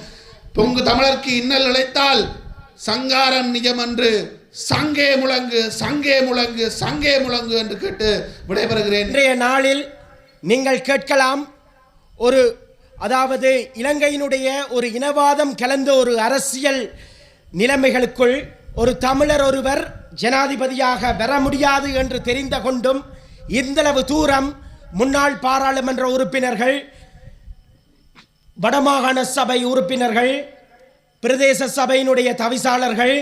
பொங்கு தமிழருக்கு இன்னல் இழைத்தால் சங்காரம் நிஜம் என்று சங்கே முழங்கு, சங்கே முழங்கு, சங்கே முழங்கு என்று கேட்டு விடைபெறுகிறேன். இன்றைய நாளில் நீங்கள் கேட்கலாம், அதாவது இலங்கையினுடைய ஒரு இனவாதம் கலந்த ஒரு அரசியல் நிலைமைகளுக்குள் ஒரு தமிழர் ஒருவர் ஜனாதிபதியாக வர முடியாது என்று தெரிந்த கொண்டும் இந்தளவு தூரம் முன்னாள் பாராளுமன்ற உறுப்பினர்கள், வடமாகாண சபை உறுப்பினர்கள், பிரதேச சபையினுடைய தவிசாளர்கள்,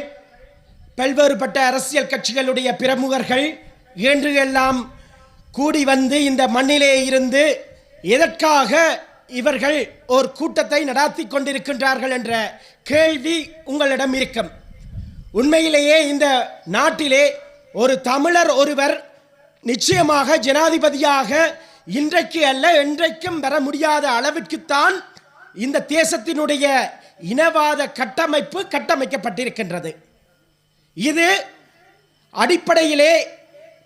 பல்வேறுபட்ட அரசியல் கட்சிகளுடைய பிரமுகர்கள் என்று எல்லாம் கூடி வந்து இந்த மண்ணிலே இருந்து எதற்காக இவர்கள் ஒரு கூட்டத்தை நடாத்தி கொண்டிருக்கின்றார்கள் என்ற கேள்வி உங்களிடம் இருக்கும். உண்மையிலேயே இந்த நாட்டிலே ஒரு தமிழர் ஒருவர் நிச்சயமாக ஜனாதிபதியாக இன்றைக்கு அல்ல என்றைக்கும் வர முடியாத அளவிற்குத்தான் இந்த தேசத்தினுடைய இனவாத கட்டமைப்பு கட்டமைக்கப்பட்டிருக்கின்றது. இது அடிப்படையிலே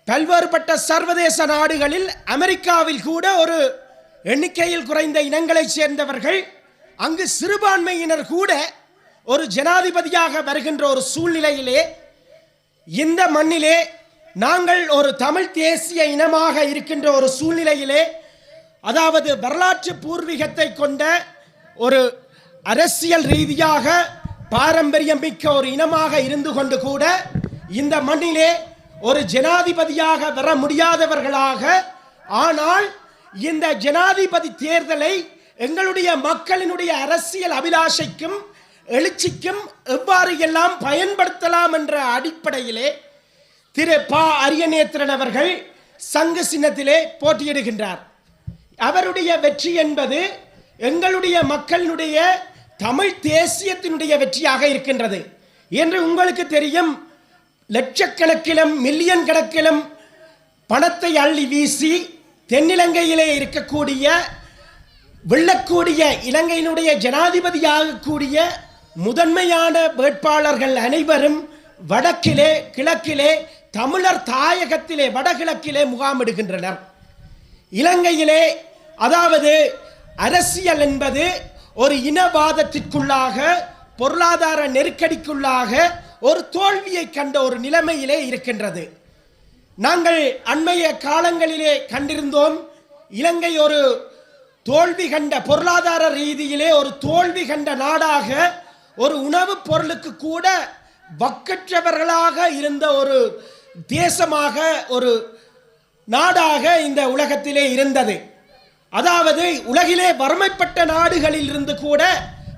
பல்வேறுபட்ட சர்வதேச நாடுகளில், அமெரிக்காவில் கூட ஒரு எண்ணிக்கையில் குறைந்த இனங்களைச் சேர்ந்தவர்கள், அங்கு சிறுபான்மையினர் கூட ஒரு ஜனாதிபதியாக வருகின்ற ஒரு சூழ்நிலையிலே இந்த மண்ணிலே நாங்கள் ஒரு தமிழ் தேசிய இனமாக இருக்கின்ற ஒரு சூழ்நிலையிலே, அதாவது வரலாற்று பூர்வீகத்தை கொண்ட ஒரு அரசியல் ரீதியாக பாரம்பரியம் மிக்க ஒரு இனமாக இருந்து கொண்டு கூட இந்த மண்ணிலே ஒரு ஜனாதிபதியாக வர முடியாதவர்களாக, ஆனால் இந்த ஜனாதிபதி தேர்தலை எங்களுடைய மக்களினுடைய அரசியல் அபிலாஷைக்கும் எழுச்சிக்கும் எவ்வாறு எல்லாம் பயன்படுத்தலாம் என்ற அடிப்படையிலே திரு ப. அரியநேத்திரன் அவர்கள் சங்கு சின்னத்திலே போட்டியிடுகின்றார். அவருடைய வெற்றி என்பது எங்களுடைய மக்களினுடைய தமிழ் தேசியத்தினுடைய வெற்றியாக இருக்கின்றது என்று உங்களுக்கு தெரியும். லட்சக்கணக்கிலும் மில்லியன் கணக்கிலும் பணத்தை அள்ளி வீசி தென்னிலங்கையிலே இருக்கக்கூடிய வெல்லக்கூடிய இலங்கையினுடைய ஜனாதிபதியாகக்கூடிய முதன்மையான வேட்பாளர்கள் அனைவரும் வடக்கிலே, கிழக்கிலே, தமிழர் தாயகத்திலே வடகிழக்கிலே முகாமிடுகின்றனர். இலங்கையிலே அதாவது அரசியல் என்பது ஒரு இனவாதத்திற்குள்ளாக, பொருளாதார நெருக்கடிக்குள்ளாக ஒரு தோல்வியை கண்ட ஒரு நிலைமையிலே இருக்கின்றது. நாங்கள் அண்மைய காலங்களிலே கண்டிருந்தோம், இலங்கை ஒரு தோல்வி கண்ட, பொருளாதார ரீதியிலே ஒரு தோல்வி கண்ட நாடாக, ஒரு உணவுப் பொருளுக்கு கூட வக்கற்றவர்களாக இருந்த ஒரு தேசமாக, ஒரு நாடாக இந்த உலகத்திலே இருந்தது. அதாவது உலகிலே வறுமைப்பட்ட நாடுகளில் இருந்து கூட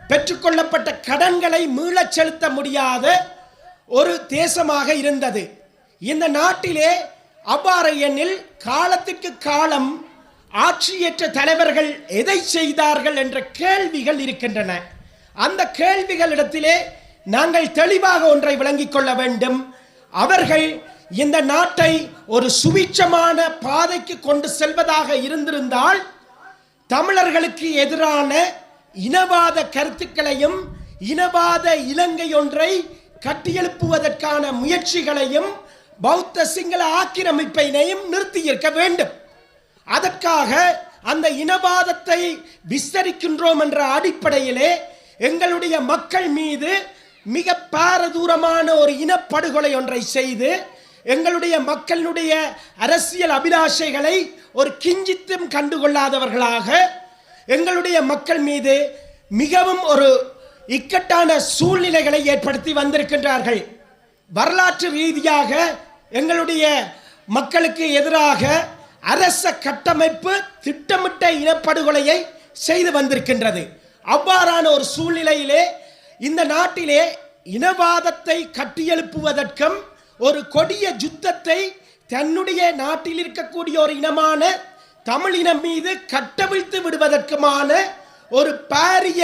பெற்றுக்கொள்ளப்பட்ட கடன்களை மீளச் செலுத்த முடியாத ஒரு தேசமாக இருந்தது. இந்த நாட்டிலே அவ்வாறு எனில் காலத்திற்கு காலம் ஆட்சியற்ற தலைவர்கள் எதை செய்தார்கள் என்ற கேள்விகள் இருக்கின்றன. அந்த கேள்விகளிடத்திலே நாங்கள் தெளிவாக ஒன்றை விளங்கிக் கொள்ள வேண்டும். அவர்கள் இந்த நாட்டை ஒரு சுபிட்சமான பாதைக்கு கொண்டு செல்வதாக இருந்திருந்தால் தமிழர்களுக்கு எதிரான இனவாத கருத்துக்களையும் இனவாத இலங்கை ஒன்றை கட்டியெழுப்புவதற்கான முயற்சிகளையும் பௌத்த சிங்கள ஆக்கிரமிப்பினையும் நிறுத்தியிருக்க வேண்டும். அதற்காக அந்த இனவாதத்தை விஸ்தரிக்கின்றோம் என்ற அடிப்படையிலே எங்களுடைய மக்கள் மீது மிக பாரதூரமான ஒரு இனப்படுகொலை ஒன்றை செய்து எங்களுடைய மக்களுடைய அரசியல் அபிலாஷைகளை ஒரு கிஞ்சித்தும் கண்டுகொள்ளாதவர்களாக எங்களுடைய மக்கள் மீது மிகவும் ஒரு இக்கட்டான சூழ்நிலைகளை ஏற்படுத்தி வந்திருக்கின்றார்கள். வரலாற்று ரீதியாக எங்களுடைய மக்களுக்கு எதிராக அரச கட்டமைப்பு திட்டமிட்ட இனப்படுகொலையை செய்து வந்திருக்கின்றது. அவ்வாறான ஒரு சூழ்நிலையிலே இந்த நாட்டிலே இனவாதத்தை கட்டியெழுப்புவதற்கும் ஒரு கொடிய யுத்தத்தை தன்னுடைய நாட்டில் இருக்கக்கூடிய ஒரு இனமான தமிழ் இனம் மீது கட்டவிழ்த்து விடுவதற்குமான ஒரு பாரிய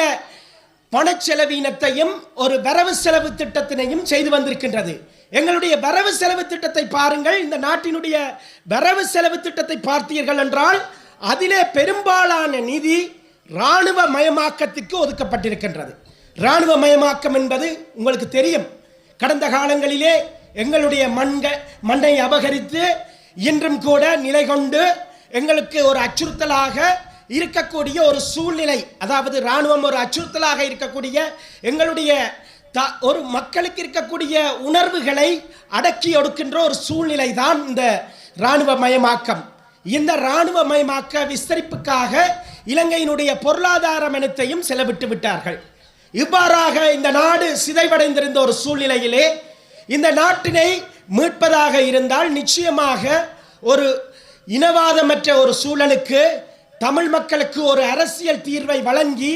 பணச்செலவினத்தையும் ஒரு வரவு செலவு திட்டத்தினையும் செய்து வந்திருக்கின்றது. எங்களுடைய வரவு செலவு திட்டத்தை பாருங்கள். இந்த நாட்டினுடைய வரவு செலவு திட்டத்தை பார்த்தீர்கள் என்றால் அதிலே பெரும்பாலான நிதி இராணுவ மயமாக்கத்திற்கு ஒதுக்கப்பட்டிருக்கின்றது. இராணுவ மயமாக்கம் என்பது உங்களுக்கு தெரியும். கடந்த காலங்களிலே எங்களுடைய மண்ணை அபகரித்து இன்றும் கூட நிலை கொண்டு எங்களுக்கு ஒரு அச்சுறுத்தலாக இருக்கக்கூடிய ஒரு சூழ்நிலை, அதாவது இராணுவம் ஒரு அச்சுறுத்தலாக இருக்கக்கூடிய எங்களுடைய ஒரு மக்களுக்கு இருக்கக்கூடிய உணர்வுகளை அடக்கி ஒடுக்கின்ற ஒரு சூழ்நிலை தான் இந்த இராணுவ மயமாக்கம். இந்த இராணுவ மயமாக்க விஸ்தரிப்புக்காக இலங்கையினுடைய பொருளாதார அனைத்தையும் செலவிட்டு விட்டார்கள். இவ்வாறாக இந்த நாடு சிதைவடைந்திருந்த ஒரு சூழ்நிலையிலே இந்த நாட்டினை மீட்பதாக இருந்தால் நிச்சயமாக ஒரு இனவாதமற்ற ஒரு சூழலுக்கு தமிழ் மக்களுக்கு ஒரு அரசியல் தீர்வை வழங்கி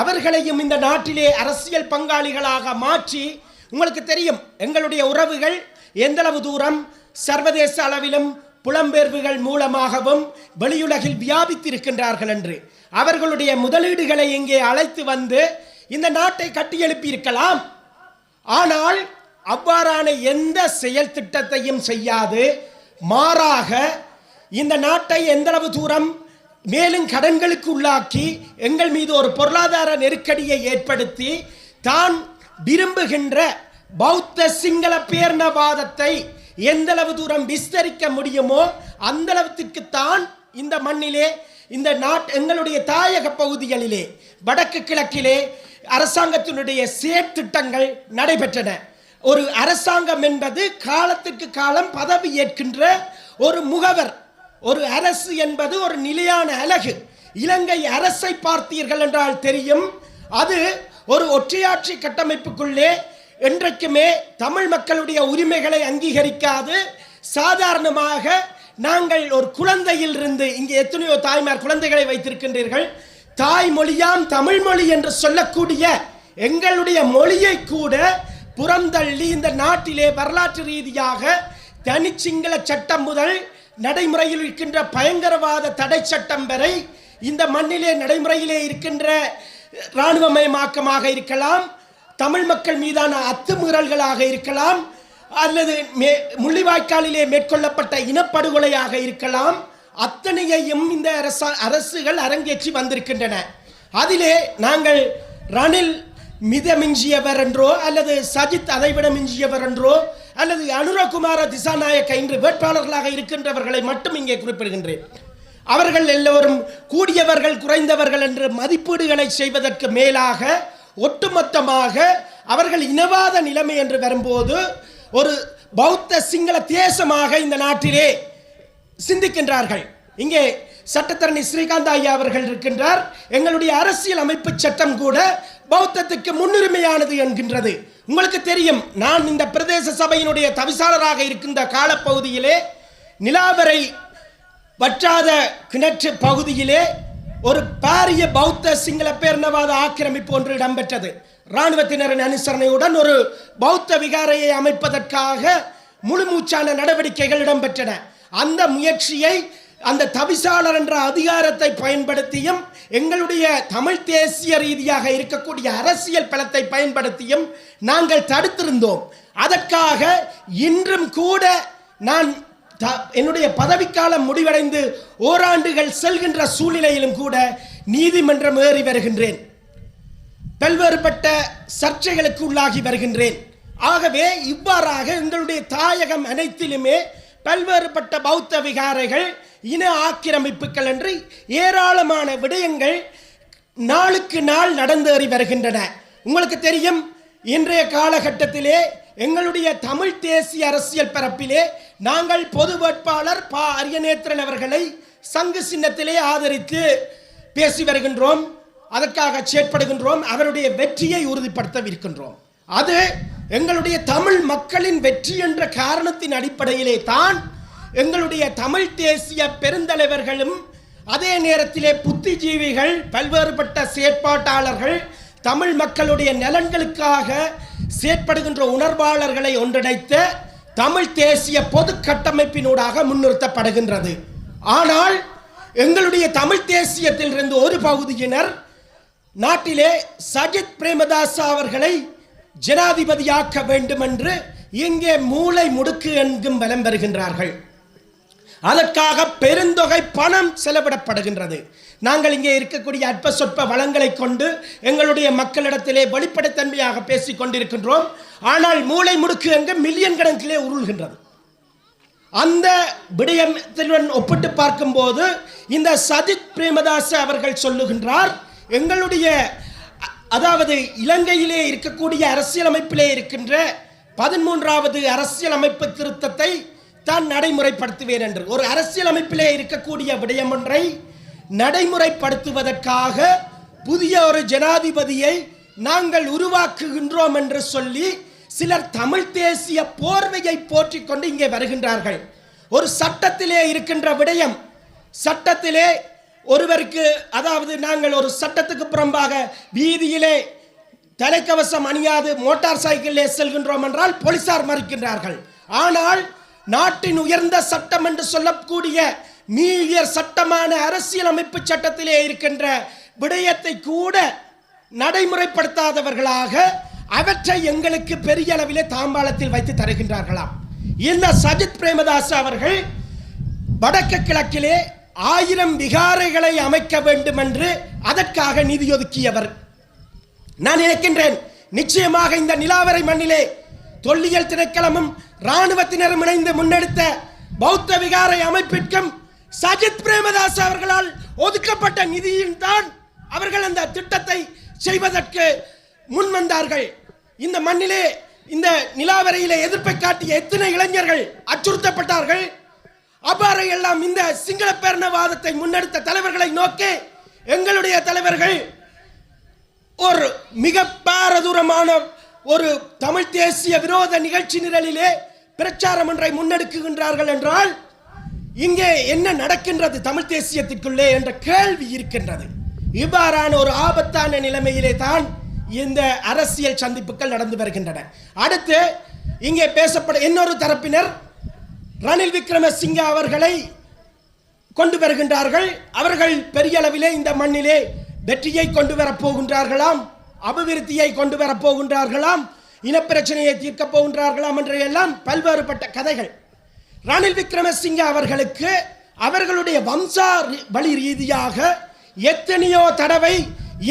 அவர்களையும் இந்த நாட்டிலே அரசியல் பங்காளிகளாக மாற்றி, உங்களுக்கு தெரியும் எங்களுடைய உறவுகள் எந்தளவு தூரம் சர்வதேச அளவிலும் புலம்பெயர்வுகள் மூலமாகவும் வெளியுலகில் வியாபித்திருக்கின்றார்கள் என்று. அவர்களுடைய முதலீடுகளை இங்கே அழைத்து வந்து இந்த நாட்டை கட்டியெழுப்பியிருக்கலாம். ஆனால் அவ்வாறான எந்த செயல் திட்டத்தையும் செய்யாது மாறாக இந்த நாட்டை எந்தளவு தூரம் மேலும் கடன்களுக்கு உள்ளாக்கி எங்கள் மீது ஒரு பொருளாதார நெருக்கடியை ஏற்படுத்தி தான் விரும்புகின்ற பௌத்த சிங்கள பேரினவாதத்தை எந்தளவு தூரம் விஸ்தரிக்க முடியுமோ அந்தளவுக்குத்தான் இந்த மண்ணிலே இந்த எங்களுடைய தாயக பகுதிகளிலே வடக்கு கிழக்கிலே அரசாங்கத்தினுடைய செயற்திட்டங்கள் நடைபெற்றன. ஒரு அரசாங்கம் என்பது காலத்திற்கு காலம் பதவி ஏற்கின்ற ஒரு முகவர். ஒரு அரசு என்பது ஒரு நிலையான அழகு. இலங்கை அரசை பார்த்தீர்கள் என்றால் தெரியும், அது ஒரு ஒற்றையாட்சி கட்டமைப்புக்குள்ளே என்றைக்குமே தமிழ் மக்களுடைய உரிமைகளை அங்கீகரிக்காது. சாதாரணமாக நாங்கள் ஒரு குழந்தையில் இருந்து, இங்கே எத்தனையோ தாய்மார் குழந்தைகளை வைத்திருக்கின்றீர்கள், தாய்மொழியாம் தமிழ் மொழி என்று சொல்லக்கூடிய எங்களுடைய மொழியை கூட புறந்தள்ளி இந்த நாட்டிலே வரலாற்று ரீதியாக தனிச்சிங்கள சட்டம் முதல் நடைமுறையில் இருக்கின்ற பயங்கரவாத தடை சட்டம் வரை இந்த மண்ணிலே நடைமுறையிலே இருக்கின்ற இராணுவமயமாக்கமாக இருக்கலாம், தமிழ் மக்கள் மீதான அத்துமீறல்களாக இருக்கலாம், அல்லது முள்ளிவாய்க்காலிலே மேற்கொள்ளப்பட்ட இனப்படுகொலையாக இருக்கலாம், அத்தனையையும் இந்த அரசுகள் அரங்கேற்றி வந்திருக்கின்றன. அதிலே நாங்கள் ரணில் மிதமிஞ்சியவர் என்றோ அல்லது சஜித் அதைவிட மிஞ்சியவர் என்றோ அல்லது அனுரகுமார திசாநாயக்க இன்று வேட்பாளர்களாக இருக்கின்றவர்களை மட்டும் இங்கே குறிப்பிடுகின்றேன். அவர்கள் எல்லோரும் கூடியவர்கள் குறைந்தவர்கள் என்று மதிப்பீடுகளை செய்வதற்கு மேலாக ஒட்டுமொத்தமாக அவர்கள் இனவாத நிலைமை என்று வரும்போது ஒரு பௌத்த சிங்கள தேசமாக இந்த நாட்டிலே சிந்திக்கின்றார்கள். இங்கே சட்டத்தரணி ஸ்ரீகாந்த் ஐயா அவர்கள் இருக்கின்றார். எங்களுடைய அரசியல் அமைப்பு சட்டம் கூட பௌத்தத்துக்கு முன்னுரிமையானது என்கின்றது. உங்களுக்கு தெரியும், நான் இந்த பிரதேச சபையினுடைய தவிசாளராக இருக்கின்ற காலப்பகுதியிலே நிலாவரை வற்றாத கிணற்று பகுதியிலே ஒரு பாரிய பௌத்த சிங்கள பேரினவாத ஆக்கிரமிப்பு ஒன்று இடம்பெற்றது. இராணுவத்தினரின் அனுசரணையுடன் ஒரு பௌத்த விகாரையை அமைப்பதற்காக முழுமூச்சான நடவடிக்கைகள் இடம்பெற்றன. அந்த முயற்சியை அந்த தவிசாளர் என்ற அதிகாரத்தை பயன்படுத்தியும் எங்களுடைய தமிழ் தேசிய ரீதியாக இருக்கக்கூடிய அரசியல் பலத்தை பயன்படுத்தியும் நாங்கள் தடுத்திருந்தோம். அதற்காக இன்றும் கூட நான் என்னுடைய பதவிக்காலம் முடிவடைந்து ஓராண்டுகள் செல்கின்ற சூழ்நிலையிலும் கூட நீதிமன்றம் ஏறி வருகின்றேன். பல்வேறுபட்ட சர்ச்சைகளுக்கு உள்ளாகி வருகின்றேன். ஆகவே இவ்வாறாக எங்களுடைய தாயகம் அனைத்திலுமே பல்வேறுபட்ட பௌத்த விகாரைகள், இன ஆக்கிரமிப்புகள் என்று ஏராளமான விடயங்கள் நாளுக்கு நாள் நடந்தேறி வருகின்றன. உங்களுக்கு தெரியும், இன்றைய காலகட்டத்திலே எங்களுடைய தமிழ் தேசிய அரசியல் பரப்பிலே நாங்கள் பொது வேட்பாளர் ப. அரியநேத்திரன் அவர்களை சங்கு சின்னத்திலே ஆதரித்து பேசி வருகின்றோம். அதற்காக செயற்படுகின்றோம். அவருடைய வெற்றியை உறுதிப்படுத்தவிருக்கின்றோம். அது எங்களுடைய தமிழ் மக்களின் வெற்றி என்ற காரணத்தின் அடிப்படையிலே தான் எங்களுடைய தமிழ் தேசிய பெருந்தலைவர்களும் அதே நேரத்திலே புத்திஜீவிகள், பல்வேறுபட்ட செயற்பாட்டாளர்கள், தமிழ் மக்களுடைய நலன்களுக்காக செயற்படுகின்ற உணர்வாளர்களை ஒன்றிணைத்த தமிழ் தேசிய பொது கட்டமைப்பினூடாக முன்னிறுத்தப்படுகின்றது. ஆனால் எங்களுடைய தமிழ் தேசியத்திலிருந்து ஒரு பகுதியினர் நாட்டிலே சஜித் பிரேமதாச அவர்களை ஜனாதிபதியாக்க வேண்டும் என்று இங்கே மூளை முடுக்கு என்கும் வலம் பெறுகின்றார்கள். அதற்காக பெருந்தொகை பணம் செலவிடப்படுகின்றது. நாங்கள் இங்கே இருக்கக்கூடிய அற்ப சொற்ப வளங்களை கொண்டு எங்களுடைய மக்களிடத்திலே வெளிப்படைத்தன்மையாக பேசிக் கொண்டிருக்கின்றோம். ஆனால் மூளை முடுக்கு எங்கு மில்லியன் கணக்கிலே உருள்கின்றது. அந்த விடயத்துடன் ஒப்பிட்டு பார்க்கும்போது இந்த சஜித் பிரேமதாச அவர்கள் சொல்லுகின்றார், எங்களுடைய அதாவது இலங்கையிலே இருக்கக்கூடிய அரசியலமைப்பிலே இருக்கின்ற 13வது அரசியலமைப்பு திருத்தத்தை தான் நடைமுறைப்படுத்துவேன் என்று. ஒரு அரசியலமைப்பிலே இருக்கக்கூடிய விடயம் ஒன்றை நடைமுறைப்படுத்துவதற்காக புதிய ஒரு ஜனாதிபதியை நாங்கள் உருவாக்குகின்றோம் என்று சொல்லி சிலர் தமிழ் தேசிய போர்வையை போற்றிக் கொண்டு இங்கே வருகின்றார்கள். ஒரு சட்டத்திலே இருக்கின்ற விடயம், சட்டத்திலே ஒருவருக்கு, அதாவது நாங்கள் ஒரு சட்டத்துக்கு புறம்பாக வீதியிலே தலைக்கவசம் அணியாது மோட்டார் சைக்கிளிலே செல்கின்றோம் என்றால் போலீசார் மறுக்கின்றார்கள். ஆனால் நாட்டின் உயர்ந்த சட்டம் என்று சொல்லக்கூடிய மீயர் சட்டமான அரசியலமைப்பு சட்டத்திலே இருக்கின்ற விடயத்தை கூட நடைமுறைப்படுத்தாதவர்களாக அவற்றை எங்களுக்கு பெரிய அளவிலே தாம்பாளத்தில் வைத்து தருகின்றார்களாம். இந்த சஜித் பிரேமதாச அவர்கள் வடக்கு கிழக்கிலே 1000 விகாரைகளை அமைக்க வேண்டும் என்று அதற்காக நிதி ஒதுக்கியவர். நான் நினைக்கின்றேன், நிச்சயமாக இந்த நிலாவரை மண்ணிலே தொல்லியல் திணைக்களமும் இராணுவத்தினரும் இணைந்து முன்னெடுத்த பௌத்த விகாரை அமைப்பிற்கும் சஜித் பிரேமதாஸ் அவர்களால் ஒதுக்கப்பட்ட நிதியில் தான் அவர்கள் அந்த திட்டத்தை செய்வதற்கு முன்வந்தார்கள். இந்த மண்ணிலே, இந்த நிலாவரையிலே எதிர்ப்பை காட்டிய எத்தனை இளைஞர்கள் அச்சுறுத்தப்பட்டார்கள். அவ்வாறு எல்லாம் இந்த சிங்கள பேரினவாதத்தை முன்னெடுத்த தலைவர்களை நோக்கி எங்களுடைய தலைவர்கள் ஒரு மிக பாரதூரமான ஒரு தமிழ் தேசிய விரோத நிகழ்ச்சி நிரலிலே பிரச்சாரம் ஒன்றை முன்னெடுக்குகின்றார்கள் என்றால் இங்கே என்ன நடக்கின்றது தமிழ் தேசியத்திற்குள்ளே என்ற கேள்வி இருக்கின்றது. இவ்வாறான ஒரு ஆபத்தான நிலைமையிலே தான் இந்த அரசியல் சந்திப்புகள் நடந்து வருகின்றன. அடுத்து இங்கே பேசப்பட இன்னொரு தரப்பினர் ரணில் விக்ரமசிங்க அவர்களை கொண்டு வருகின்றார்கள். அவர்கள் பெரிய அளவிலே இந்த மண்ணிலே வெற்றியை கொண்டு வரப்போகின்றார்களாம், அபிவிருத்தியை கொண்டு வரப்போகின்றார்களாம், இனப்பிரச்சனையை தீர்க்கப் போகின்றார்களாம் என்ற எல்லாம் பல்வேறுபட்ட கதைகள். ரணில் விக்ரமசிங்க அவர்களுக்கு அவர்களுடைய வம்சா வழி ரீதியாக எத்தனையோ தடவை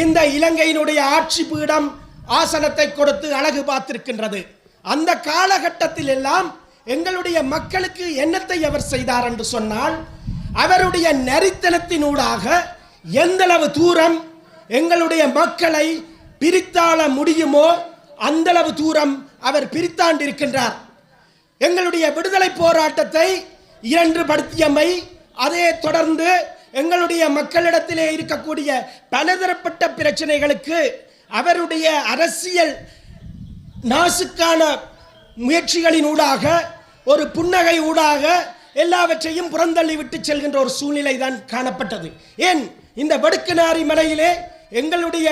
இந்த இலங்கையினுடைய ஆட்சி பீடம் ஆசனத்தை கொடுத்து அழகு பார்த்திருக்கின்றது. அந்த காலகட்டத்தில் எல்லாம் எங்களுடைய மக்களுக்கு என்னத்தை அவர் செய்தார் என்று சொன்னால், அவருடைய நரித்தனத்தினூடாக எந்தளவு தூரம் எங்களுடைய மக்களை பிரித்தாள முடியுமோ அந்தளவு தூரம் அவர் பிரித்தாண்டிருக்கின்றார். எங்களுடைய விடுதலை போராட்டத்தை இரண்டுபடுத்தியமை, அதே தொடர்ந்து எங்களுடைய மக்களிடத்திலே இருக்கக்கூடிய பலதரப்பட்ட பிரச்சனைகளுக்கு அவருடைய அரசியல் நாசுக்கான முயற்சிகளின் ஊடாக, ஒரு புன்னகை ஊடாக எல்லாவற்றையும் புறந்தள்ளி விட்டு செல்கின்ற ஒரு சூழ்நிலை தான் காணப்பட்டது. ஏன் இந்த வடுக்குநாரி மலையிலே எங்களுடைய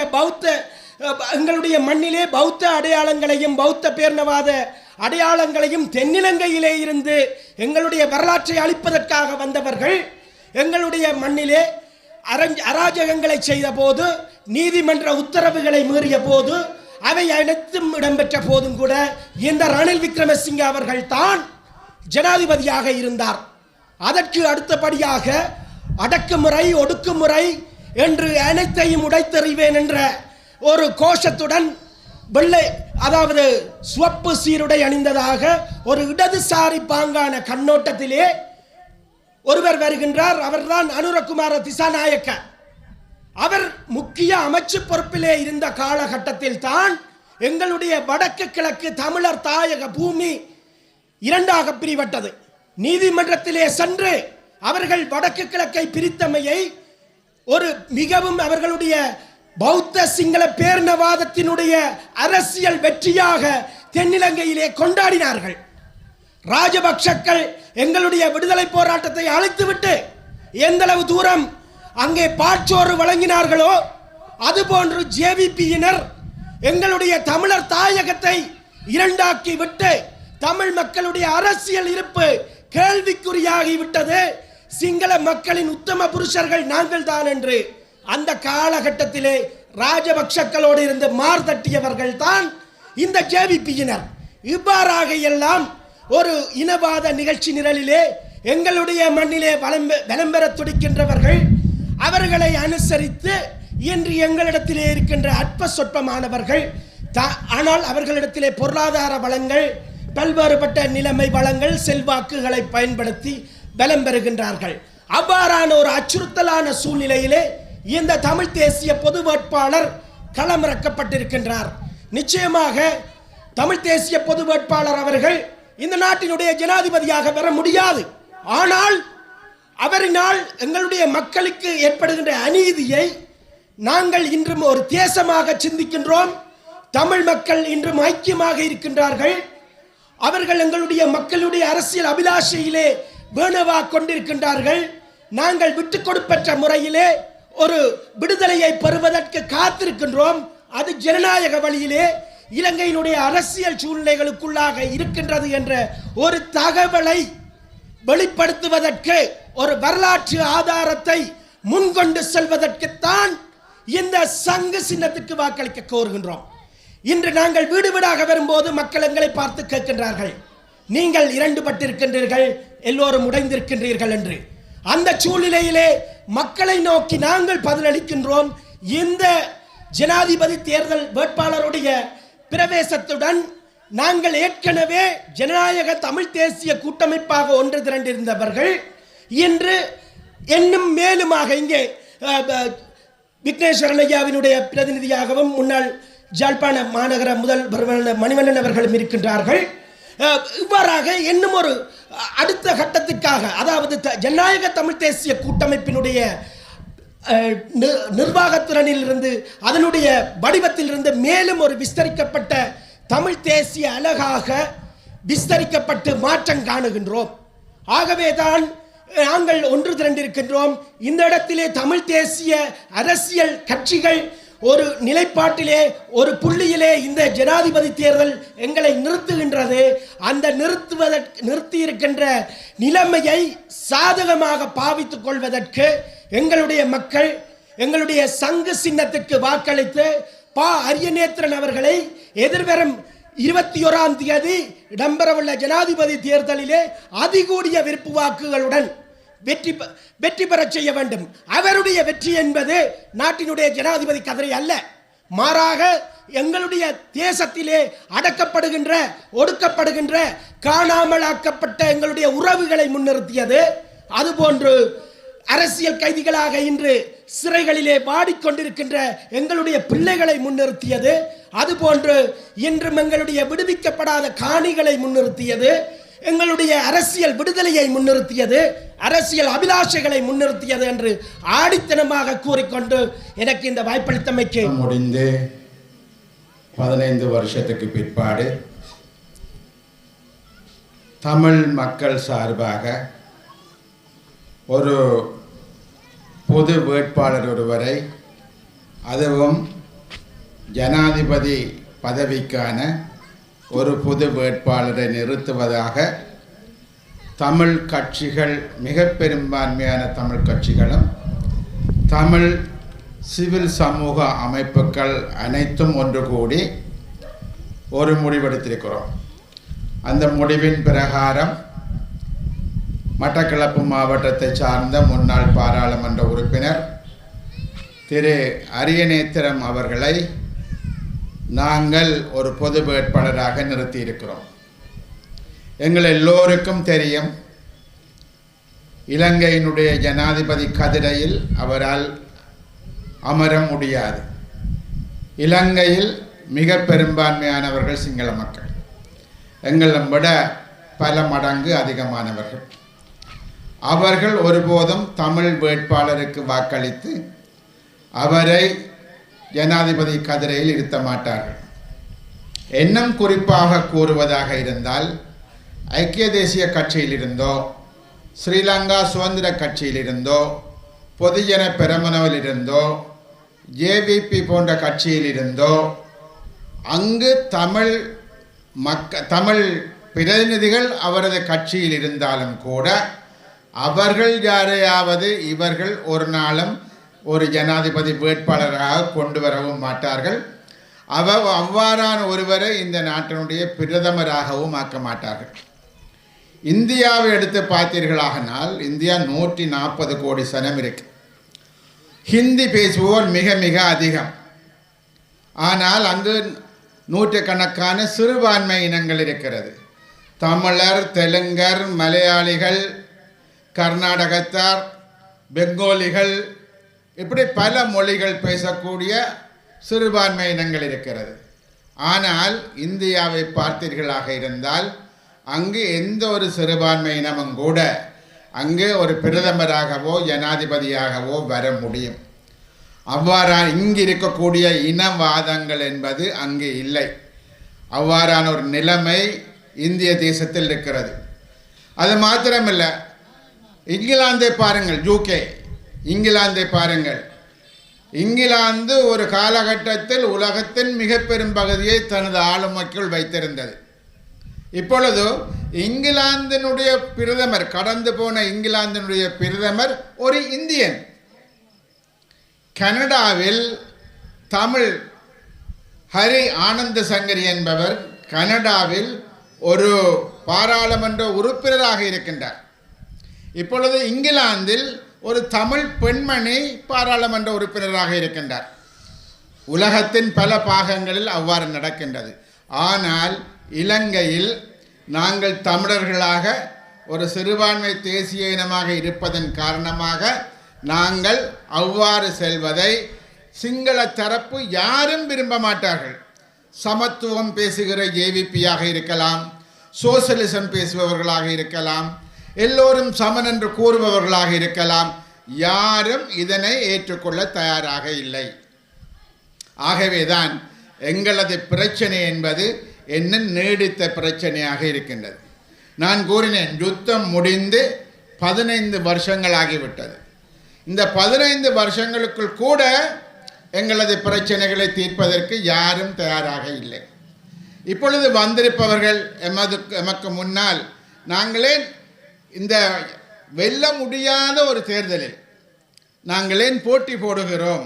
மண்ணிலே பௌத்த அடையாளங்களையும் பௌத்த பேர்ணவாத அடையாளங்களையும் தென்னிலங்கையிலே இருந்து எங்களுடைய வரலாற்றை அழிப்பதற்காக வந்தவர்கள் எங்களுடைய மண்ணிலே அராஜகங்களை செய்த போது, நீதிமன்ற உத்தரவுகளை மீறிய போது, அவை அனைத்தும் இடம்பெற்ற போதும் கூட இந்த ரணில் விக்ரமசிங்க அவர்கள் தான் ஜனாதிபதியாக இருந்தார். அதற்கு அடுத்தபடியாக அடக்குமுறை, ஒடுக்குமுறை என்று அனைத்தையும் உடைத்தெறிவேன் என்ற ஒரு கோஷத்துடன் வெள்ளை, அதாவது சிவப்பு சீருடை அணிந்ததாக ஒரு இடதுசாரி பாங்கான கண்ணோட்டத்திலே ஒருவர் வருகின்றார். அவர்தான் அனுரகுமார திசாநாயக்க. அவர் முக்கிய அமைச்சு பொறுப்பிலே இருந்த காலகட்டத்தில் தான் எங்களுடைய வடக்கு கிழக்கு தமிழர் தாயக பூமி இரண்டாக பிரிவட்டது. நீதிமன்றத்திலே சென்று அவர்கள் வடக்கு கிழக்கை பிரித்தமையை ஒரு மிகவும் அவர்களுடைய பௌத்த சிங்கள பேரினவாதத்தினுடைய அரசியல் வெற்றியாக தென்னிலங்கையிலே கொண்டாடினார்கள். ராஜபக்ஷக்கள் எங்களுடைய விடுதலை போராட்டத்தை அழைத்துவிட்டு எந்தளவு தூரம் அங்கே பாற்றோறு வழங்கினார்களோ அதுபோன்று ஜேவிபியினர் எங்களுடைய தமிழர் தாயகத்தை இரண்டாக்கி விட்டு தமிழ் மக்களுடைய அரசியல் இருப்பு கேள்விக்குறியாகிவிட்டது. சிங்கள மக்களின் உத்தம புருஷர்கள் நாங்கள் தான் என்று அந்த காலகட்டத்திலே ராஜபக்ஷக்களோடு இருந்து மார்தட்டியவர்கள் தான் இந்த ஜேவிபியினர். இவ்வாறாக எல்லாம் ஒரு இனவாத நிகழ்ச்சி நிரலிலே எங்களுடைய மண்ணிலே வலம் பெற துடிக்கின்றவர்கள், அவர்களை அனுசரித்து இன்று எங்களிடத்திலே இருக்கின்ற அற்ப சொற்பமானவர்கள், ஆனால் அவர்களிடத்திலே பொருளாதார வளங்கள், பல்வேறுபட்ட நிலைமை வளங்கள், செல்வாக்குகளை பயன்படுத்தி பலம் பெறுகின்றார்கள். அவ்வாறான ஒரு அச்சுறுத்தலான சூழ்நிலையிலே இந்த தமிழ் தேசிய பொது வேட்பாளர் களமிறக்கப்பட்டிருக்கின்றார். நிச்சயமாக தமிழ் தேசிய பொது வேட்பாளர் அவர்கள் இந்த நாட்டினுடைய ஜனாதிபதியாக பெற முடியாது. ஆனால் அவரினால் எங்களுடைய மக்களுக்கு ஏற்படுகின்ற அநீதியை நாங்கள் இன்றும் ஒரு தேசமாக சிந்திக்கின்றோம். தமிழ் மக்கள் இன்றும் ஐக்கியமாக இருக்கின்றார்கள். அவர்கள் எங்களுடைய மக்களுடைய அரசியல் அபிலாஷையிலே வேணவா கொண்டிருக்கின்றார்கள். நாங்கள் விட்டுக் கொடுப்பற்ற முறையிலே ஒரு விடுதலையை பெறுவதற்கு காத்திருக்கின்றோம். அது ஜனநாயக வழியிலே இலங்கையினுடைய அரசியல் சூழ்நிலைகளுக்குள்ளாக இருக்கின்றது என்ற ஒரு தகவலை வெளிப்படுத்துவதற்கு, ஒரு வரலாற்று ஆதாரத்தை முன்கொண்டு செல்வதற்குத்தான் இந்த சங்கு சின்னத்துக்கு வாக்களிக்க கோருகின்றோம். இன்று நாங்கள் வீடு வீடாக வரும்போது மக்கள் எங்களை பார்த்து கேட்கின்றார்கள், நீங்கள் இரண்டுபட்டிருக்கின்றீர்கள், எல்லோரும் உடைந்திருக்கின்றீர்கள் என்று. அந்த சூழ்நிலையிலே மக்களை நோக்கி நாங்கள் பதிலளிக்கின்றோம். இந்த ஜனாதிபதி தேர்தல் வேட்பாளருடைய பிரவேசத்துடன் நாங்கள் ஏற்கனவே ஜனநாயக தமிழ் தேசிய கூட்டமைப்பாக ஒன்று திரண்டிருந்தவர்கள் இன்று இன்னும் மேலுமாக இங்கே விக்னேஸ்வரன் ஐயாவினுடைய பிரதிநிதியாகவும் முன்னாள் ஜாழ்ப்பாண மாநகர முதல்வர் மணிவண்ணன் அவர்களும் இருக்கின்றார்கள். இவ்வாறாக இன்னும் ஒரு அடுத்த கட்டத்திற்காக, அதாவது ஜனநாயக தமிழ் தேசிய கூட்டமைப்பினுடைய நிர்வாகத்திறனில் இருந்து, அதனுடைய வடிவத்திலிருந்து மேலும் ஒரு விஸ்தரிக்கப்பட்ட தமிழ் தேசிய அழகாக விஸ்தரிக்கப்பட்டு மாற்றம் காணுகின்றோம். ஆகவேதான் நாங்கள் ஒன்று திரண்டிருக்கின்றோம். இந்த இடத்திலே தமிழ் தேசிய அரசியல் கட்சிகள் ஒரு நிலைப்பாட்டிலே, ஒரு புள்ளியிலே இந்த ஜனாதிபதி தேர்தல் எங்களை நிறுத்துகின்றது. அந்த நிறுத்தியிருக்கின்ற நிலைமையை சாதகமாக பாவித்துக் கொள்வதற்கு எங்களுடைய மக்கள் எங்களுடைய சங்கு சின்னத்திற்கு வாக்களித்து அரியநேத்திரன் அவர்களை எதிர்வரும் 21ஆம் தேதி இடம்பெறவுள்ள ஜனாதிபதி தேர்தலிலே அதிகூடிய விருப்பு வாக்குகளுடன் வெற்றி பெற செய்ய வேண்டும். அவருடைய வெற்றி என்பது நாட்டினுடைய ஜனாதிபதி கதிரை அல்ல, மாறாக எங்களுடைய தேசத்திலே அடக்கப்படுகின்ற, ஒடுக்கப்படுகின்ற, காணாமலாக்கப்பட்ட எங்களுடைய உறவுகளை முன்னிறுத்தியது. அதுபோன்று அரசியல் கைதிகளாக இன்று சிறைகளிலே வாடிக்கொண்டிருக்கின்ற எங்களுடைய பிள்ளைகளை முன்னிறுத்தியது. அதுபோன்று இன்றும் எங்களுடைய விடுவிக்கப்படாத காணிகளை முன்னிறுத்தியது. எங்களுடைய அரசியல் விடுதலையை முன்னிறுத்தியது, அரசியல் அபிலாஷைகளை முன்னிறுத்தியது என்று ஆடித்தனமாக கூறிக்கொண்டு எனக்கு இந்த வாய்ப்பளித்தமைக்கு முடிந்து 15 வருஷத்துக்கு பிற்பாடு தமிழ் மக்கள் சார்பாக ஒரு பொது வேட்பாளர் ஒருவரை, அதுவும் ஜனாதிபதி பதவிக்கான ஒரு பொது வேட்பாளரை நிறுத்துவதாக தமிழ் கட்சிகள், மிக பெரும்பான்மையான தமிழ் கட்சிகளும் தமிழ் சிவில் சமூக அமைப்புகள் அனைத்தும் ஒன்று கூடி ஒரு முடிவெடுத்திருக்கிறோம். அந்த முடிவின் பிரகாரம் மட்டக்களப்பு மாவட்டத்தை சார்ந்த முன்னாள் பாராளுமன்ற உறுப்பினர் திரு அரியநேத்திரம் அவர்களை நாங்கள் ஒரு பொது வேட்பாளராக நிறுத்தியிருக்கிறோம். எங்கள் எல்லோருக்கும் தெரியும், இலங்கையினுடைய ஜனாதிபதி கதிரையில் அவரால் அமர முடியாது. இலங்கையில் மிக பெரும்பான்மையானவர்கள் சிங்கள மக்கள், எங்களை விட பல மடங்கு அதிகமானவர்கள். அவர்கள் ஒருபோதும் தமிழ் வேட்பாளருக்கு வாக்களித்து அவரை ஜனாதிபதி கதிரையில் இருத்த மாட்டார்கள். இன்னும் குறிப்பாக கூறுவதாக இருந்தால், ஐக்கிய தேசிய கட்சியிலிருந்தோ, ஸ்ரீலங்கா சுதந்திர கட்சியிலிருந்தோ, பொதுஜன பெரமுனவிலிருந்தோ, ஜேவிபி போன்ற கட்சியிலிருந்தோ அங்கு தமிழ் பிரதிநிதிகள் அவரது கட்சியில் இருந்தாலும் கூட அவர்கள் யாரையாவது இவர்கள் ஒரு நாளும் ஒரு ஜனாதிபதி வேட்பாளராக கொண்டு வரவும் மாட்டார்கள். அவ்வாறான ஒருவரை இந்த நாட்டினுடைய பிரதமராகவும் ஆக்க மாட்டார்கள். இந்தியாவை எடுத்து பார்த்தீர்களாகனால், இந்தியா 140 கோடி சனம் இருக்கு. ஹிந்தி பேசுவோர் மிக மிக அதிகம். ஆனால் அங்கு நூற்றுக்கணக்கான சிறுபான்மை இனங்கள் இருக்கிறது. தமிழர், தெலுங்கர், மலையாளிகள், கர்நாடகத்தார், பெங்கோலிகள், இப்படி பல மொழிகள் பேசக்கூடிய சிறுபான்மை இனங்கள் இருக்கிறது. ஆனால் இந்தியாவை பார்த்தீர்களாக இருந்தால் அங்கு எந்த ஒரு சிறுபான்மை இனமும் கூட அங்கே ஒரு பிரதமராகவோ ஜனாதிபதியாகவோ வர முடியும். அவ்வாறான இங்கு இருக்கக்கூடிய இனவாதங்கள் என்பது அங்கு இல்லை. அவ்வாறான ஒரு நிலைமை இந்திய தேசத்தில் இருக்கிறது. அது மாத்திரமில்லை, இங்கிலாந்தை பாருங்கள், UK இங்கிலாந்தை பாருங்கள். இங்கிலாந்து ஒரு காலகட்டத்தில் உலகத்தின் மிக பெரும் பகுதியை தனது ஆளுமைக்குள் வைத்திருந்தது. இப்பொழுது இங்கிலாந்தினுடைய பிரதமர், கடந்து போன இங்கிலாந்தினுடைய பிரதமர் ஒரு இந்தியன். கனடாவில் தமிழ் ஹரி ஆனந்த சங்கரி என்பவர் கனடாவில் ஒரு பாராளுமன்ற உறுப்பினராக இருக்கின்றார். இப்பொழுது இங்கிலாந்தில் ஒரு தமிழ் பெண்மணி பாராளுமன்ற உறுப்பினராக இருக்கின்றார். உலகத்தின் பல பாகங்களில் அவ்வாறு நடக்கின்றது. ஆனால் இலங்கையில் நாங்கள் தமிழர்களாக ஒரு சிறுபான்மை தேசிய இனமாக இருப்பதன் காரணமாக நாங்கள் அவ்வாறு செல்வதை சிங்கள தரப்பு யாரும் விரும்ப மாட்டார்கள். சமத்துவம் பேசுகிற JVPயாக இருக்கலாம், சோசலிசம் பேசுபவர்களாக இருக்கலாம், எல்லோரும் சமன் என்று கூறுபவர்களாக இருக்கலாம், யாரும் இதனை ஏற்றுக்கொள்ள தயாராக இல்லை. ஆகவேதான் எங்களது பிரச்சனை என்பது என்ன நீடித்த பிரச்சனையாக இருக்கின்றது. நான் கூறினேன், யுத்தம் முடிந்து 15 வருஷங்களாகிவிட்டது. இந்த 15 வருஷங்களுக்குள் கூட எங்களது பிரச்சனைகளை தீர்ப்பதற்கு யாரும் தயாராக இல்லை. இப்பொழுது வந்திருப்பவர்கள் எமக்கு முன்னால் நாங்களே இந்த வெல்ல முடியாத ஒரு தேர்தலில் நாங்களே போட்டி போடுகிறோம்.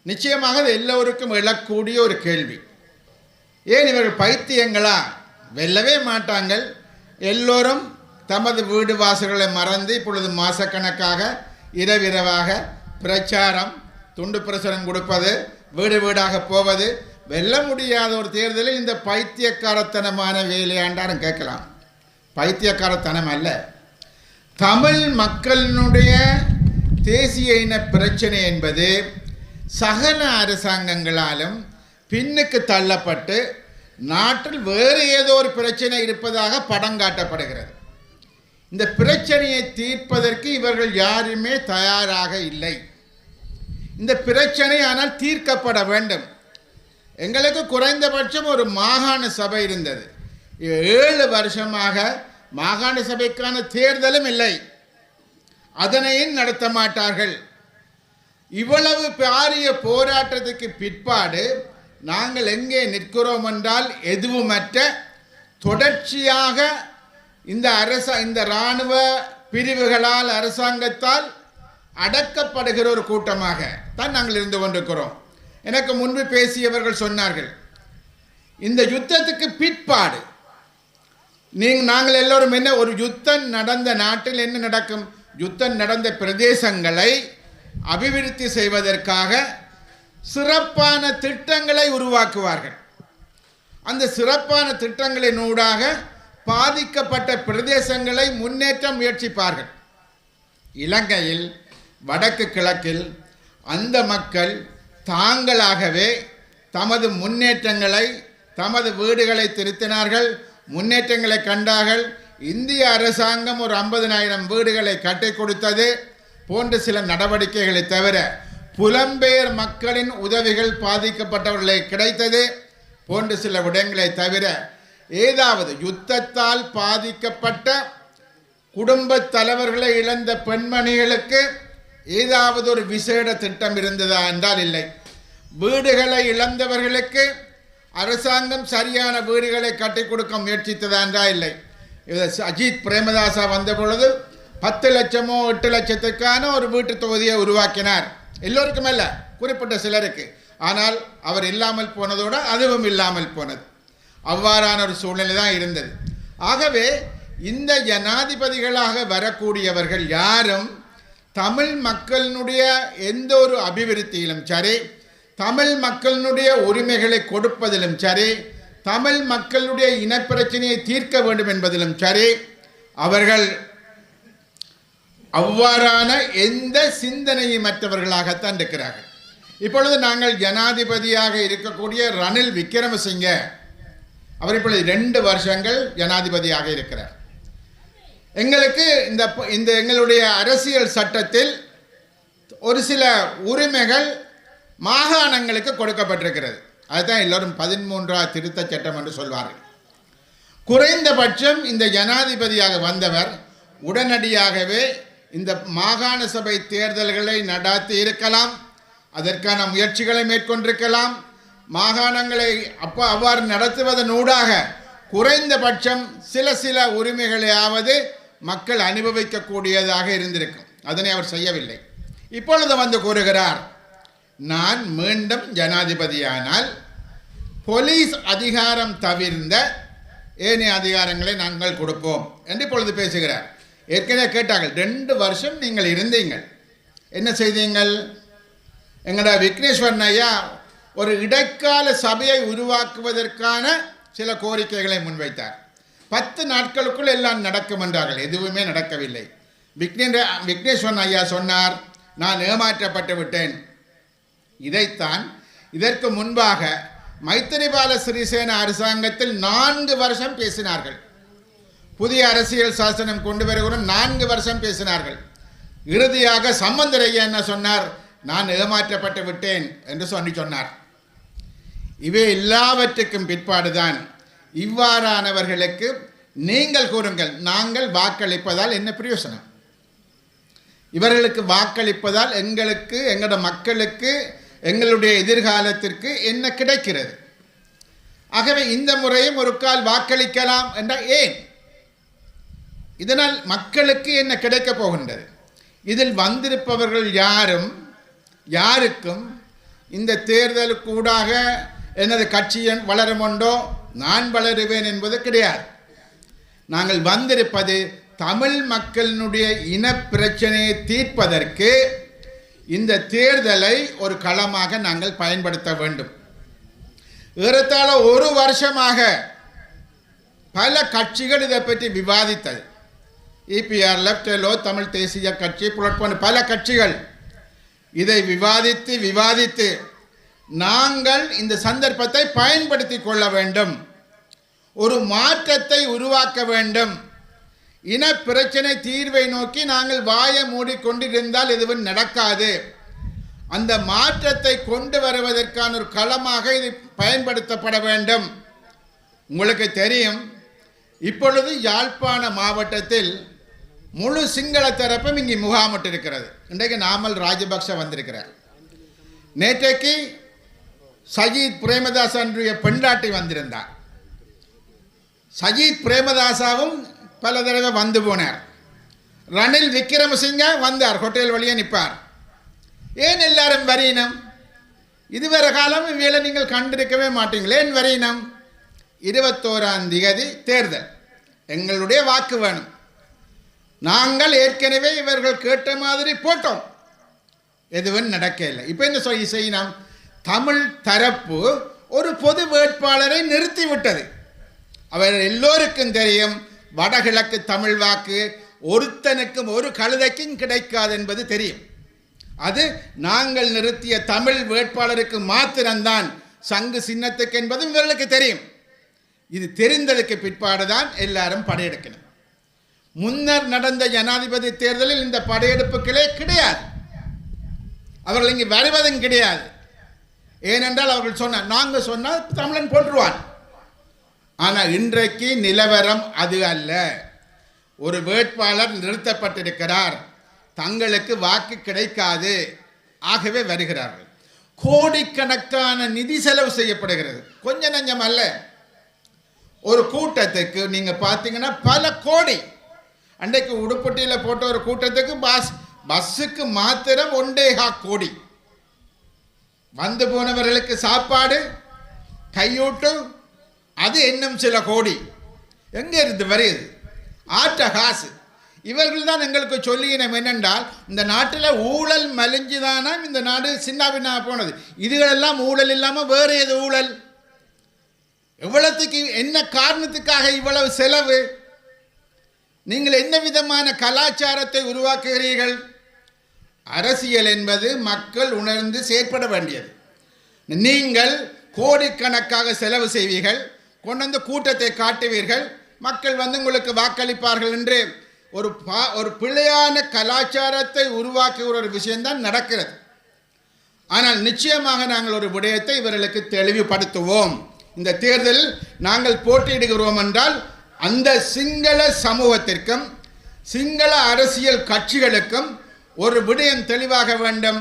நிச்சயமாக அது எல்லோருக்கும் எழக்கூடிய ஒரு கேள்வி. ஏன் இவர்கள் பைத்தியங்களா? வெல்லவே மாட்டாங்கள். எல்லோரும் தமது வீடு வாசல்களை மறந்து இப்பொழுது மாசக்கணக்காக இரவிரவாக பிரச்சாரம், துண்டு பிரசுரம் கொடுப்பது, வீடு வீடாக போவது, வெல்ல முடியாத ஒரு தேர்தலில் இந்த பைத்தியக்காரத்தனமான வேலையாண்டாரும் கேட்கலாம். பைத்தியக்காரத்தனம் அல்ல. தமிழ் மக்களினுடைய தேசிய இன பிரச்சனை என்பது சகல அரசாங்கங்களாலும் பின்னுக்கு தள்ளப்பட்டு நாட்டில் வேறு ஏதோ ஒரு பிரச்சனை இருப்பதாக படம் காட்டப்படுகிறது. இந்த பிரச்சனையை தீர்ப்பதற்கு இவர்கள் யாருமே தயாராக இல்லை. இந்த பிரச்சனை ஆனால் தீர்க்கப்பட வேண்டும். எங்களுக்கு குறைந்தபட்சம் ஒரு மாகாண சபை இருந்தது. 7 வருஷமாக மாகாண சபைக்கான தேர்தலும் இல்லை, அதனையும் நடத்த மாட்டார்கள். இவ்வளவு பாரிய போராட்டத்துக்கு பிற்பாடு நாங்கள் எங்கே நிற்கிறோம் என்றால் எதுவுமற்ற தொடர்ச்சியாக இந்த இராணுவ பிரிவுகளால் அரசாங்கத்தால் அடக்கப்படுகிற ஒரு கூட்டமாக தான் நாங்கள் இருந்து கொண்டிருக்கிறோம். எனக்கு முன்பு பேசியவர்கள் சொன்னார்கள், இந்த யுத்தத்துக்கு பிற்பாடு நாங்கள் எல்லோரும் என்ன, ஒரு யுத்தம் நடந்த நாட்டில் என்ன நடக்கும்? யுத்தம் நடந்த பிரதேசங்களை அபிவிருத்தி செய்வதற்காக சிறப்பான திட்டங்களை உருவாக்குவார்கள். அந்த சிறப்பான திட்டங்களின் ஊடாக பாதிக்கப்பட்ட பிரதேசங்களை முன்னேற்ற முயற்சிப்பார்கள். இலங்கையில் வடக்கு கிழக்கில் அந்த மக்கள் தாங்களாகவே தமது முன்னேற்றங்களை, தமது வீடுகளை திருத்தினார்கள், முன்னேற்றங்களை கண்டார்கள். இந்திய அரசாங்கம் ஒரு 50,000 வீடுகளை கட்டி கொடுத்தது போன்ற சில நடவடிக்கைகளை தவிர, புலம்பெயர் மக்களின் உதவிகள் பாதிக்கப்பட்டவர்களை கிடைத்தது போன்ற சில விடயங்களை தவிர, ஏதாவது யுத்தத்தால் பாதிக்கப்பட்ட குடும்ப தலைவர்களை இழந்த பெண்மணிகளுக்கு ஏதாவது ஒரு விசேட திட்டம் இருந்ததா என்றால் இல்லை. வீடுகளை இழந்தவர்களுக்கு அரசாங்கம் சரியான வீடுகளை கட்டி கொடுக்க முயற்சித்ததா என்றால் இல்லை. அஜித் பிரேமதாசா வந்த பொழுது 10 லட்சமோ 8 லட்சத்துக்கான ஒரு வீட்டு தொகுதியை உருவாக்கினார். எல்லோருக்கும் அல்ல, குறிப்பிட்ட சிலருக்கு. ஆனால் அவர் இல்லாமல் போனதோடு அதுவும் இல்லாமல் போனது. அவ்வாறான ஒரு சூழ்நிலை தான் இருந்தது. ஆகவே இந்த ஜனாதிபதிகளாக வரக்கூடியவர்கள் யாரும் தமிழ் மக்களினுடைய எந்த ஒரு அபிவிருத்தியிலும் சரி, தமிழ் மக்களினுடைய உரிமைகளை கொடுப்பதிலும் சரி, தமிழ் மக்களுடைய இனப்பிரச்சனையை தீர்க்க வேண்டும் என்பதிலும் சரி, அவர்கள் அவ்வாறான எந்த சிந்தனையும் மற்றவர்களாகத்தான் இருக்கிறார்கள். இப்பொழுது நாங்கள் ஜனாதிபதியாக இருக்கக்கூடிய ரணில் விக்ரமசிங்க அவர் இப்பொழுது 2 வருஷங்கள் ஜனாதிபதியாக இருக்கிறார். எங்களுக்கு இந்த எங்களுடைய அரசியல் சட்டத்தில் ஒரு சில உரிமைகள் மாகாணங்களுக்கு கொடுக்கப்பட்டிருக்கிறது. அதுதான் எல்லோரும் 13ஆம் திருத்தச் சட்டம் என்று சொல்வார்கள். குறைந்தபட்சம் இந்த ஜனாதிபதியாக வந்தவர் உடனடியாகவே இந்த மாகாண சபை தேர்தல்களை நடாத்தி இருக்கலாம், அதற்கான முயற்சிகளை மேற்கொண்டிருக்கலாம். மாகாணங்களை அவ்வாறு நடத்துவதனூடாக குறைந்தபட்சம் சில உரிமைகளையாவது மக்கள் அனுபவிக்கக்கூடியதாக இருந்திருக்கும். அதனை அவர் செய்யவில்லை. இப்பொழுது வந்து கூறுகிறார், நான் மீண்டும் ஜனாதிபதியானால் போலீஸ் அதிகாரம் தவிர்ந்த ஏனைய அதிகாரங்களை நாங்கள் கொடுப்போம் என்று இப்பொழுது பேசுகிறார். ஏற்கனவே கேட்டார்கள், 2 வருஷம் நீங்கள் இருந்தீங்கள், என்ன செய்தீங்கள்? எங்களோட விக்னேஸ்வரன் ஐயா ஒரு இடைக்கால சபையை உருவாக்குவதற்கான சில கோரிக்கைகளை முன்வைத்தார். 10 நாட்களுக்குள் எல்லாம் நடக்கும் என்றார்கள். எதுவுமே நடக்கவில்லை. விக்னேஸ்வரன் ஐயா சொன்னார், நான் ஏமாற்றப்பட்டு விட்டேன். இதைத்தான் இதற்கு முன்பாக மைத்திரிபால சிறிசேன அரசாங்கத்தில் 4 வருஷம் பேசினார்கள். புதிய அரசியல் சாசனம் கொண்டு வருகிறோம் 4 வருஷம் பேசினார்கள். இறுதியாக சம்பந்தரையா என்ன சொன்னார்? நான் ஏமாற்றப்பட்டு விட்டேன் என்று சொன்னார். இவை எல்லாவற்றுக்கும் பிற்பாடுதான் இவ்வாறானவர்களுக்கு நீங்கள் கூறுங்கள், நாங்கள் வாக்களிப்பதால் என்ன பிரயோசனம்? இவர்களுக்கு வாக்களிப்பதால் எங்களுக்கு, எங்களோட மக்களுக்கு, எங்களுடைய எதிர்காலத்திற்கு என்ன கிடைக்கிறது? ஆகவே இந்த முறையும் ஒரு கால் வாக்களிக்கலாம் என்றால் ஏன்? இதனால் மக்களுக்கு என்ன கிடைக்கப் போகின்றது? இதில் வந்திருப்பவர்கள் யாருக்கும் இந்த தேர்தலுக்கூடாக எனது கட்சியன் வளருமொண்டோ நான் வளருவேன் என்பது கிடையாது. நாங்கள் வந்திருப்பது தமிழ் மக்களினுடைய இனப்பிரச்சனையை தீர்ப்பதற்கு இந்த தேர்தலை ஒரு களமாக நாங்கள் பயன்படுத்த வேண்டும். ஏறத்தாழ 1 வருஷமாக பல கட்சிகள் இதை பற்றி விவாதித்தது. EPR, லெஃப்ட் எல்லோ, தமிழ் தேசிய கட்சி, புலட்போன பல கட்சிகள் இதை விவாதித்து நாங்கள் இந்த சந்தர்ப்பத்தை பயன்படுத்தி கொள்ள வேண்டும். ஒரு மாற்றத்தை உருவாக்க வேண்டும். இன பிரச்சனை தீர்வை நோக்கி நாங்கள் வாயை மூடிக்கொண்டிருந்தால் எதுவும் நடக்காது. அந்த மாற்றத்தை கொண்டு வருவதற்கான ஒரு களமாக இது பயன்படுத்தப்பட வேண்டும். உங்களுக்கு தெரியும், இப்பொழுது யாழ்ப்பாண மாவட்டத்தில் முழு சிங்கள தரப்பும் இங்கே முகாமிட்டிருக்கிறது. இன்றைக்கு நாமல் ராஜபக்ஷ வந்திருக்கிறார். நேற்றைக்கு சஜித் பிரேமதாசனுடைய பெண்டாட்டி வந்திருந்தார். சஜித் பிரேமதாசாவும் பல தடவை வந்து போனார். ரணில் விக்ரமசிங்க வந்தார், ஹோட்டல் வழியே நிற்பார். ஏன் எல்லாரும் வரையினம்? இதுவரை காலம் இவையில நீங்கள் கண்டிருக்கவே மாட்டீங்களே. ஏன் வரையினம்? 21ஆம் தேதி தேர்தல், எங்களுடைய வாக்கு வேணும். நாங்கள் ஏற்கனவே இவர்கள் கேட்ட மாதிரி போட்டோம், எதுவும் நடக்கவில்லை. இப்போ என்ன செய்யணும்? தமிழ் தரப்பு ஒரு பொது வேட்பாளரை நிறுத்திவிட்டது. அவர் எல்லோருக்கும் தெரியும், வடகிழக்கு தமிழ் வாக்கு ஒருத்தனுக்கும் ஒரு கழுதைக்கும் கிடைக்காது என்பது தெரியும். அது நாங்கள் நிறுத்திய தமிழ் வேட்பாளருக்கு மாத்திரம்தான் சங்கு சின்னத்துக்கு என்பதும் இவர்களுக்கு தெரியும். இது தெரிந்ததுக்கு பிற்பாடுதான் எல்லாரும் படையெடுக்கணும். முன்னர் நடந்த ஜனாதிபதி தேர்தலில் இந்த படையெடுப்புகளே கிடையாது. அவர்கள் இங்கு வருவதும் கிடையாது. ஏனென்றால் அவர்கள் சொன்னார், நாங்கள் சொன்னால் தமிழன் போட்டுருவான். ஆனால் இன்றைக்கு நிலவரம் அது அல்ல. ஒரு வேட்பாளர் நிறுத்தப்பட்டிருக்கிறார், தங்களுக்கு வாக்கு கிடைக்காது, ஆகவே வருகிறார்கள். கோடிக்கணக்கான நிதி செலவு செய்யப்படுகிறது, கொஞ்ச நஞ்சம் அல்ல. ஒரு கூட்டத்துக்கு நீங்கள் பார்த்தீங்கன்னா பல கோடி. அன்றைக்கு உடுப்பட்டியில் போட்ட ஒரு கூட்டத்துக்கு பஸ்ஸுக்கு மாத்திரம் 1.5 கோடி. வந்து போனவர்களுக்கு சாப்பாடு, கையூட்டு, அது இன்னும் சில கோடி. எங்கே இருந்து வருது? ஆற்ற காசு. இவர்கள் தான் எங்களுக்கு சொல்லினோம் என்னென்றால், இந்த நாட்டில் ஊழல் மலிஞ்சுதானா இந்த நாடு சின்னாபின்னா போனது. இதுகளெல்லாம் ஊழல் இல்லாமல் வேறு எது ஊழல்? எவ்வளவுக்கு, என்ன காரணத்துக்காக இவ்வளவு செலவு? நீங்கள் என்ன விதமான கலாச்சாரத்தை உருவாக்குகிறீர்கள்? அரசியல் என்பது மக்கள் உணர்ந்து செயற்பட வேண்டியது. நீங்கள் கோடிக்கணக்காக செலவு செய்வீர்கள், கொண்டு வந்து கூட்டத்தை காட்டுவீர்கள், மக்கள் வந்து உங்களுக்கு வாக்களிப்பார்கள் என்று ஒரு பிழையான கலாச்சாரத்தை உருவாக்குகிற ஒரு விஷயம்தான் நடக்கிறது. ஆனால் நிச்சயமாக நாங்கள் ஒரு விடயத்தை இவர்களுக்கு தெளிவுபடுத்துவோம். இந்த தேர்தலில் நாங்கள் போட்டியிடுகிறோம் என்றால் அந்த சிங்கள சமூகத்திற்கும் சிங்கள அரசியல் கட்சிகளுக்கும் ஒரு விடயம் தெளிவாக வேண்டும்.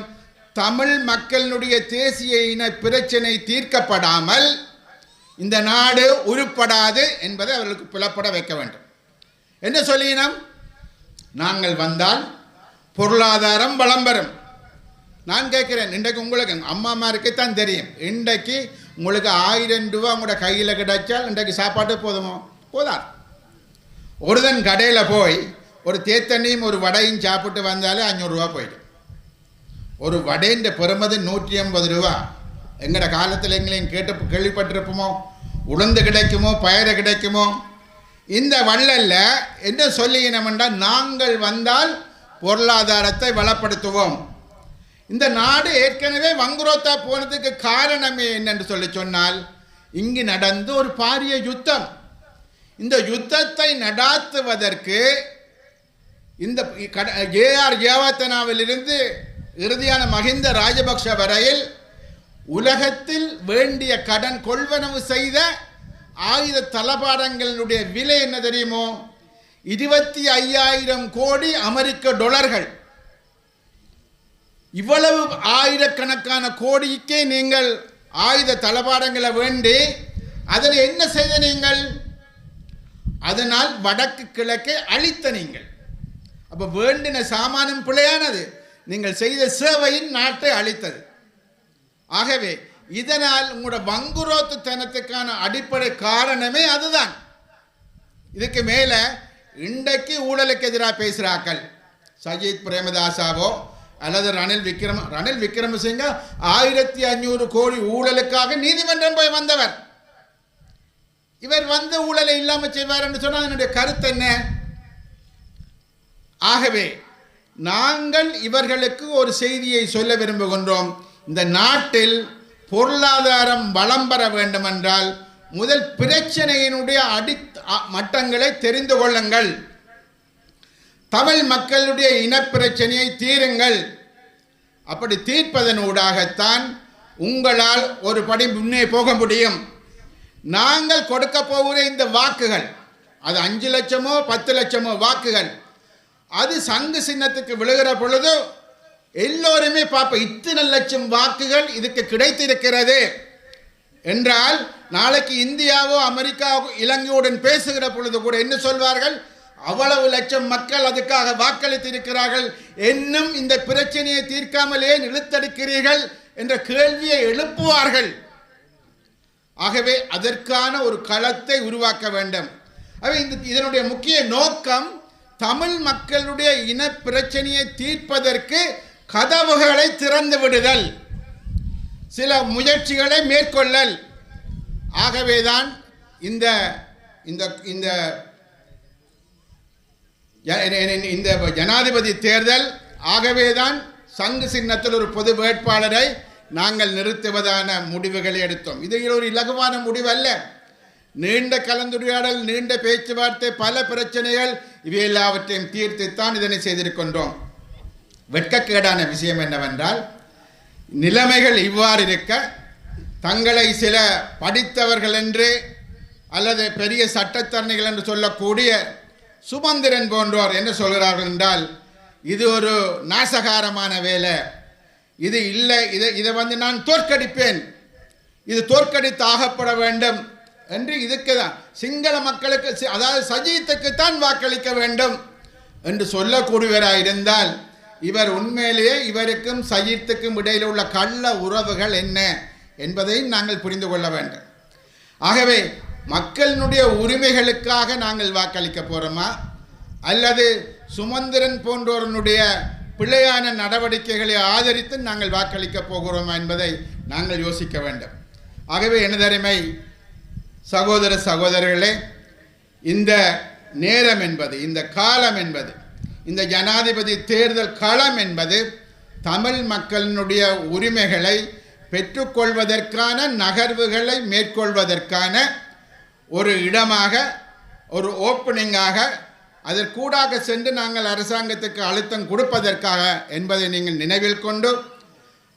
தமிழ் மக்களுடைய தேசிய இன பிரச்சனை தீர்க்கப்படாமல் இந்த நாடு உருப்படாது என்பதை அவர்களுக்கு புலப்பட வைக்க வேண்டும். என்ன சொல்லினோம்? நாங்கள் வந்தால் பொருளாதாரம் வளம் பெறும். நான் கேட்குறேன், இன்றைக்கு உங்களுக்கு அம்மாமாருக்குத்தான் தெரியும், இன்றைக்கு உங்களுக்கு 1000 ரூபா உங்களோட கையில் கிடைச்சால் இன்றைக்கு சாப்பாட்டு போதுமோ? போதாது. ஒருதன் கடையில் போய் ஒரு தேத்தண்ணியும் ஒரு வடையும் சாப்பிட்டு வந்தாலே 500 ரூபா போயிடும். ஒரு வடைன்ற பெறுமதி 180 ரூபா. எங்களோட காலத்தில் எங்களையும் கேள்விப்பட்டிருப்போமோ? உளுந்து கிடைக்குமோ, பயிறு கிடைக்குமோ? இந்த வள்ளல்ல என்ன சொல்லினோம்னா, நாங்கள் வந்தால் பொருளாதாரத்தை வளப்படுத்துவோம். இந்த நாடு ஏற்கனவே வங்குரோத்தா போனதுக்கு காரணமே என்னென்று சொன்னால், இங்கு நடந்து ஒரு பாரிய யுத்தம். இந்த யுத்தத்தை நடாத்துவதற்கு இந்த ஏஆர் ஜெயவர்தனாவிலிருந்து இறுதியான மஹிந்த ராஜபக்ஷ வரையில் உலகத்தில் வேண்டிய கடன் கொள்வனவு செய்த ஆயுத தளபாடங்களுடைய விலை என்ன தெரியுமோ? 25,000 கோடி அமெரிக்க டாலர்கள். இவ்வளவு ஆயிரக்கணக்கான கோடிக்கே நீங்கள் ஆயுத தளபாடங்களை வேண்டி அதில் என்ன செய்த நீங்கள்? அதனால் வடக்கு கிழக்கை அழித்த நீங்கள். அப்போ வேண்டின சாமானும் பிழையானது, நீங்கள் செய்த சேவையின் நாட்டை அழித்தது. ஆகவே இதனால் உங்களோட வங்குரோத்துத்தனத்துக்கான அடிப்படை காரணமே அதுதான். இதுக்கு மேலே இன்றைக்கு ஊழலுக்கு எதிராக பேசுகிறார்கள் சஜித் பிரேமதாசாவோ அல்லது ரணில் விக்ரமசிங்க 1500 கோடி ஊழலுக்காக நீதிமன்றம் போய் வந்தவர். இவர் வந்து ஊழலை இல்லாமல் செய்வார் என்று சொன்னால் என்னுடைய கருத்து என்ன? ஆகவே நாங்கள் இவர்களுக்கு ஒரு செய்தியை சொல்ல விரும்புகின்றோம். இந்த நாட்டில் பொருளாதாரம் வளம் பெற வேண்டுமென்றால் முதல் பிரச்சனையினுடைய மட்டங்களை தெரிந்து கொள்ளுங்கள். தமிழ் மக்களுடைய இனப்பிரச்சனையை தீருங்கள். அப்படி தீர்ப்பதனூடாகத்தான் உங்களால் ஒரு படி முன்னே போக முடியும். நாங்கள் கொடுக்க போகிற இந்த வாக்குகள், அது 5 லட்சமோ 10 லட்சமோ வாக்குகள், அது சங்கு சின்னத்துக்கு விழுகிற பொழுது எல்லோருமே பார்ப்போம், இத்தனை லட்சம் வாக்குகள் இதுக்கு கிடைத்திருக்கிறது என்றால் நாளைக்கு இந்தியாவோ அமெரிக்காவோ இலங்கையுடன் பேசுகிற பொழுது கூட என்ன சொல்வார்கள்? அவ்வளவு லட்சம் மக்கள் அதுக்காக வாக்களித்திருக்கிறார்கள், இன்னும் இந்த பிரச்சனையை தீர்க்காமல் ஏன் இழுத்தடிக்கிறீர்கள் என்ற கேள்வியை எழுப்புவார்கள். ஆகவே அதற்கான ஒரு களத்தை உருவாக்க வேண்டும். இதனுடைய முக்கிய நோக்கம் தமிழ் மக்களுடைய இன பிரச்சனையை தீர்ப்பதற்கு கதவுகளை திறந்து விடுதல், சில முயற்சிகளை மேற்கொள்ளல். ஆகவேதான் இந்த இந்த இந்த ஜனாதிபதி தேர்தல், ஆகவேதான் சங்கு சின்னத்தில் ஒரு பொது வேட்பாளரை நாங்கள் நிறுத்துவதான முடிவுகளை எடுத்தோம். இது ஒரு இலகுவான முடிவு அல்ல. நீண்ட கலந்துரையாடல், நீண்ட பேச்சுவார்த்தை, பல பிரச்சனைகள், இவை எல்லாவற்றையும் தீர்த்துத்தான் இதனை செய்திருக்கின்றோம். வெட்கக்கேடான விஷயம் என்னவென்றால், நிலைமைகள் இவ்வாறு இருக்க தங்களை சில படித்தவர்கள் என்று அல்லது பெரிய சட்டத்தரணிகள் என்று சொல்லக்கூடிய சுமந்திரன் போன்றோர் என்ன சொல்கிறார்கள் என்றால், இது ஒரு நாசகாரமான வேலை, இது இல்லை, இதை நான் தோற்கடிப்பேன், இது தோற்கடித்தாகப்பட வேண்டும் என்று, இதுக்கு தான் சிங்கள மக்களுக்கு, அதாவது சஜித்துக்குத்தான் வாக்களிக்க வேண்டும் என்று சொல்லக்கூடியவராக இருந்தால், இவர் உண்மையிலேயே இவருக்கும் சஜித்துக்கும் இடையில் உள்ள கள்ள உறவுகள் என்ன என்பதையும் நாங்கள் புரிந்து கொள்ள வேண்டும். ஆகவே மக்களினுடைய உரிமைகளுக்காக நாங்கள் வாக்களிக்க போகிறோமா, அல்லது சுமந்திரன் போன்றோருடைய பிழையான நடவடிக்கைகளை ஆதரித்து நாங்கள் வாக்களிக்க போகிறோமா என்பதை நாங்கள் யோசிக்க வேண்டும். ஆகவே எனதருமை சகோதர சகோதரர்களே, இந்த நேரம் என்பது, இந்த காலம் என்பது, இந்த ஜனாதிபதி தேர்தல் களம் என்பது தமிழ் மக்களினுடைய உரிமைகளை பெற்றுக்கொள்வதற்கான நகர்வுகளை மேற்கொள்வதற்கான ஒரு இடமாக, ஒரு ஓப்பனிங்காக, அதற்கூடாக சென்று நாங்கள் அரசாங்கத்துக்கு அழுத்தம் கொடுப்பதற்காக என்பதை நீங்கள் நினைவில் கொண்டு,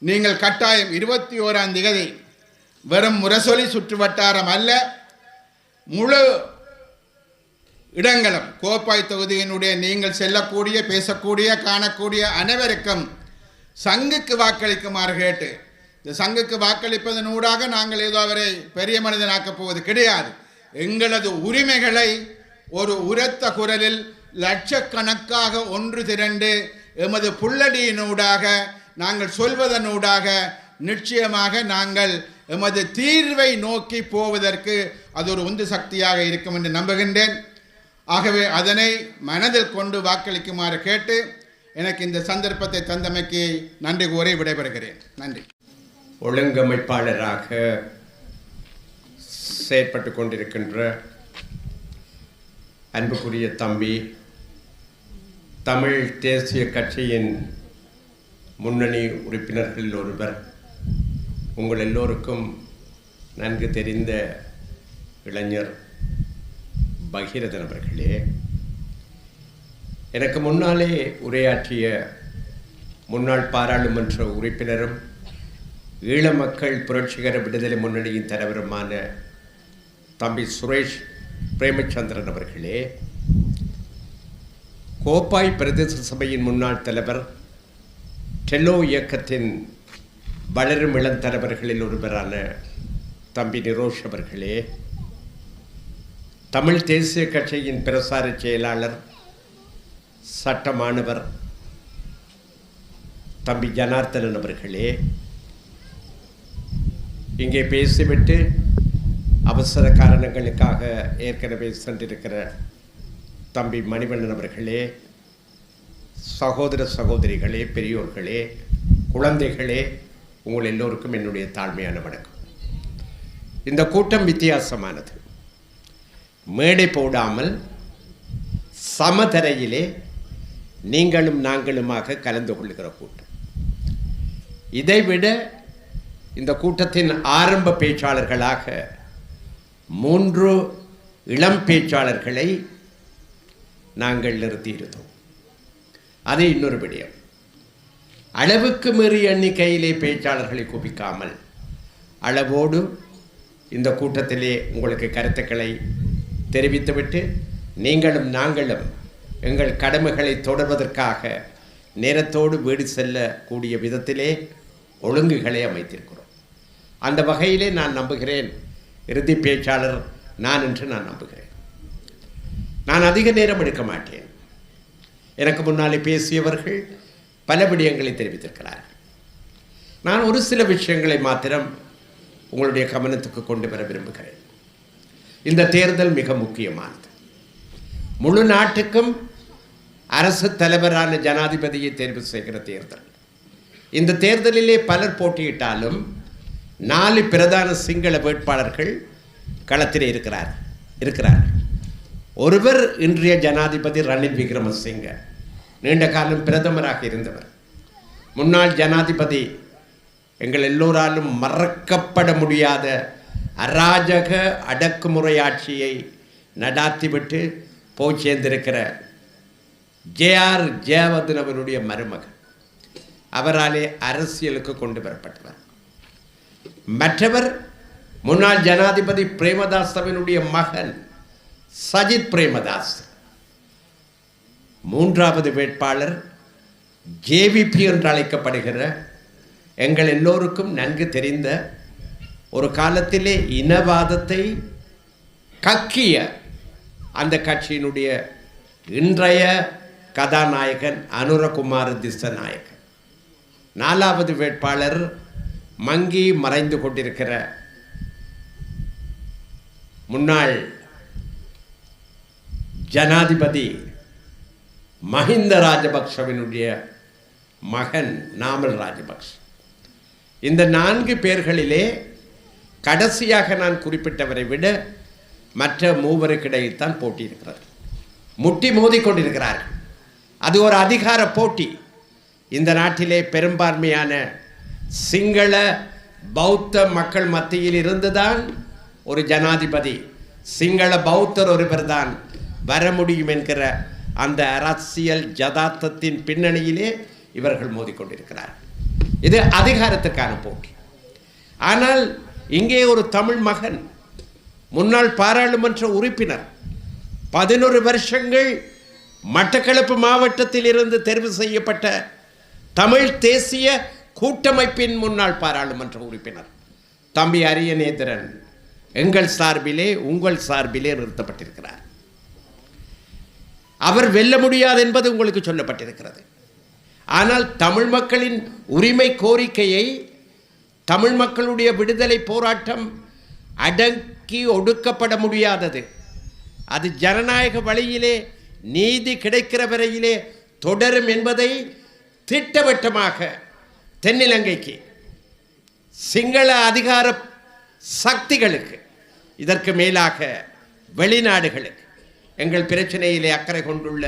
நீங்கள் கட்டாயம் 21ஆம் தேதி வெறும் முரசொலி சுற்று வட்டாரம் அல்ல, முழு இடங்களும் கோப்பாய் தொகுதியினுடைய நீங்கள் செல்லக்கூடிய, பேசக்கூடிய, காணக்கூடிய அனைவருக்கும் சங்குக்கு வாக்களிக்குமாறு கேட்டு, இந்த சங்குக்கு வாக்களிப்பதனூடாக நாங்கள் ஏதோ அவரை பெரிய மனிதனாக்கப் போவது கிடையாது. எங்களது உரிமைகளை ஒரு உரத்த குரலில் லட்சக்கணக்காக ஒன்று திரண்டு எமது புல்லடியினூடாக நாங்கள் சொல்வதனூடாக நிச்சயமாக நாங்கள் எமது தீர்வை நோக்கி போவதற்கு அது ஒரு உந்து சக்தியாக இருக்கும் என்று நம்புகின்றேன். ஆகவே அதனை மனதில் கொண்டு வாக்களிக்குமாறு கேட்டு எனக்கு இந்த சந்தர்ப்பத்தை தந்தமைக்கு நன்றி கூறி விடைபெறுகிறேன். நன்றி. ஒழுங்கமைப்பாளராக செயற்பட்டு கொண்டிருக்கின்ற அன்புக்குரிய தம்பி, தமிழ் தேசிய கட்சியின் முன்னணி உறுப்பினர்களில் ஒருவர், உங்கள் எல்லோருக்கும் நன்கு தெரிந்த இளைஞர் பகீரதன் அவர்களே, எனக்கு முன்னாலே உரையாற்றிய முன்னாள் பாராளுமன்ற உறுப்பினரும் ஈழ மக்கள் புரட்சிகர விடுதலை முன்னணியின் தலைவருமான தம்பி சுரேஷ் பிரேமச்சந்திரன் அவர்களே, கோப்பாய் பிரதேச சபையின் முன்னாள் தலைவர், டெல்லோ இயக்கத்தின் வளரும் இளம் தலைவர்களில் ஒருவரான தம்பி நிரோஷ் அவர்களே, தமிழ் தேசிய கட்சியின் பிரசார செயலாளர், சட்ட மாணவர் தம்பி ஜனார்த்தனன் அவர்களே, இங்கே பேசிவிட்டு அவசர காரணங்களுக்காக ஏற்கனவே சென்றிருக்கிற தம்பி மணிவண்ணன் அவர்களே, சகோதர சகோதரிகளே, பெரியோர்களே, குழந்தைகளே, உங்கள் எல்லோருக்கும் என்னுடைய தாழ்மையான வணக்கம். இந்த கூட்டம் வித்தியாசமானது. மேடை போடாமல் சமதரையிலே நீங்களும் நாங்களுமாக கலந்து கொள்ளுகிற கூட்டம். இதைவிட இந்த கூட்டத்தின் ஆரம்ப பேச்சாளர்களாக 3 இளம் பேச்சாளர்களை நாங்கள் நிறுத்தியிருந்தோம். அது இன்னொரு விடயம். அளவுக்கு மீறிய எண்ணிக்கையிலே பேச்சாளர்களை குவிக்காமல் அளவோடு இந்த கூட்டத்திலே உங்களுக்கு கருத்துக்களை தெரிவித்துவிட்டு நீங்களும் நாங்களும் எங்கள் கடமைகளை தொடர்வதற்காக நேரத்தோடு வீடு செல்லக்கூடிய விதத்திலே ஒழுங்குகளை அமைத்திருக்கிறோம். அந்த வகையிலே நான் நம்புகிறேன், இறுதி பேச்சாளர் நான் என்று நான் நம்புகிறேன். நான் அதிக நேரம் எடுக்க மாட்டேன். எனக்கு முன்னாலே பேசியவர்கள் பல விடயங்களை தெரிவித்திருக்கிறார்கள். நான் ஒரு சில விஷயங்களை மாத்திரம் உங்களுடைய கவனத்துக்கு கொண்டு வர விரும்புகிறேன். இந்த தேர்தல் மிக முக்கியமானது. முழு நாட்டுக்கும் அரசு தலைவரான ஜனாதிபதியை தேர்வு செய்கிற தேர்தல். இந்த தேர்தலிலே பலர் போட்டியிட்டாலும் 4 பிரதான சிங்கள வேட்பாளர்கள் களத்திலே இருக்கிறார். ஒருவர் இன்றைய ஜனாதிபதி ரணில் விக்ரமசிங்க, நீண்ட காலம் பிரதமராக இருந்தவர். முன்னாள் ஜனாதிபதி, எங்கள் எல்லோராலும் மறக்கப்பட முடியாத அராஜக அடக்குமுறை ஆட்சியை நடாத்திவிட்டு போய் சேர்ந்திருக்கிற JR ஜெயவர்தன அவருடைய மருமகன். அவராலே அரசியலுக்கு கொண்டு வரப்பட்டவர். மற்றவர் முன்னாள் ஜனாதிபதி பிரேமதாசவினுடைய மகன் சஜித் பிரேமதாஸ். 3வது வேட்பாளர் JVP என்று அழைக்கப்படுகிற எங்கள் எல்லோருக்கும் நன்கு தெரிந்த, ஒரு காலத்திலே இனவாதத்தை கக்கிய அந்த கட்சியினுடைய இன்றைய கதாநாயகன் அனுரகுமார் திஸ்ஸநாயக்கன். 4வது வேட்பாளர் மங்கி மறைந்து கொண்டிருக்கிற முன்னாள் ஜனாதிபதி மஹிந்த ராஜபக்ஷவினுடைய மகன் நாமல் ராஜபக்ஷ. இந்த 4 பேர்களிலே கடைசியாக நான் குறிப்பிட்டவரை விட மற்ற 3 தான் போட்டி இருக்கிறது. முட்டி மோதி கொண்டிருக்கிறார்கள். அது ஒரு அதிகார போட்டி. இந்த நாட்டிலே பெரும்பான்மையான சிங்கள பௌத்த மக்கள் மத்தியில் இருந்துதான் ஒரு ஜனாதிபதி, சிங்கள பௌத்தர் ஒருவர் தான் வர முடியும் என்கிற அந்த அரசியல் ஜதார்த்தத்தின் பின்னணியிலே இவர்கள் மோதிக்கொண்டிருக்கிறார்கள். இது அதிகாரத்துக்கான போட்டி. ஆனால் இங்கே ஒரு தமிழ் மகன், முன்னாள் பாராளுமன்ற உறுப்பினர், 11 வருஷங்கள் மட்டக்களப்பு மாவட்டத்தில் இருந்து தேர்வு செய்யப்பட்ட தமிழ் தேசிய கூட்டமைப்பின் முன்னாள் பாராளுமன்ற உறுப்பினர் தம்பி அரியநேந்திரன் எங்கள் சார்பிலே, உங்கள் சார்பிலே நிறுத்தப்பட்டிருக்கிறார். அவர் வெல்ல முடியாது என்பது உங்களுக்கு சொல்லப்பட்டிருக்கிறது. ஆனால் தமிழ் மக்களின் உரிமை கோரிக்கையை, தமிழ் மக்களுடைய விடுதலை போராட்டம் அடக்கி ஒடுக்கப்பட முடியாதது. அது ஜனநாயக வழியிலே நீதி கிடைக்கிற வரையிலே தொடரும் என்பதை திட்டவட்டமாக தென்னிலங்கைக்கு, சிங்கள அதிகார சக்திகளுக்கு, இதற்கு மேலாக வெளிநாடுகளுக்கு, எங்கள் பிரச்சனையிலே அக்கறை கொண்டுள்ள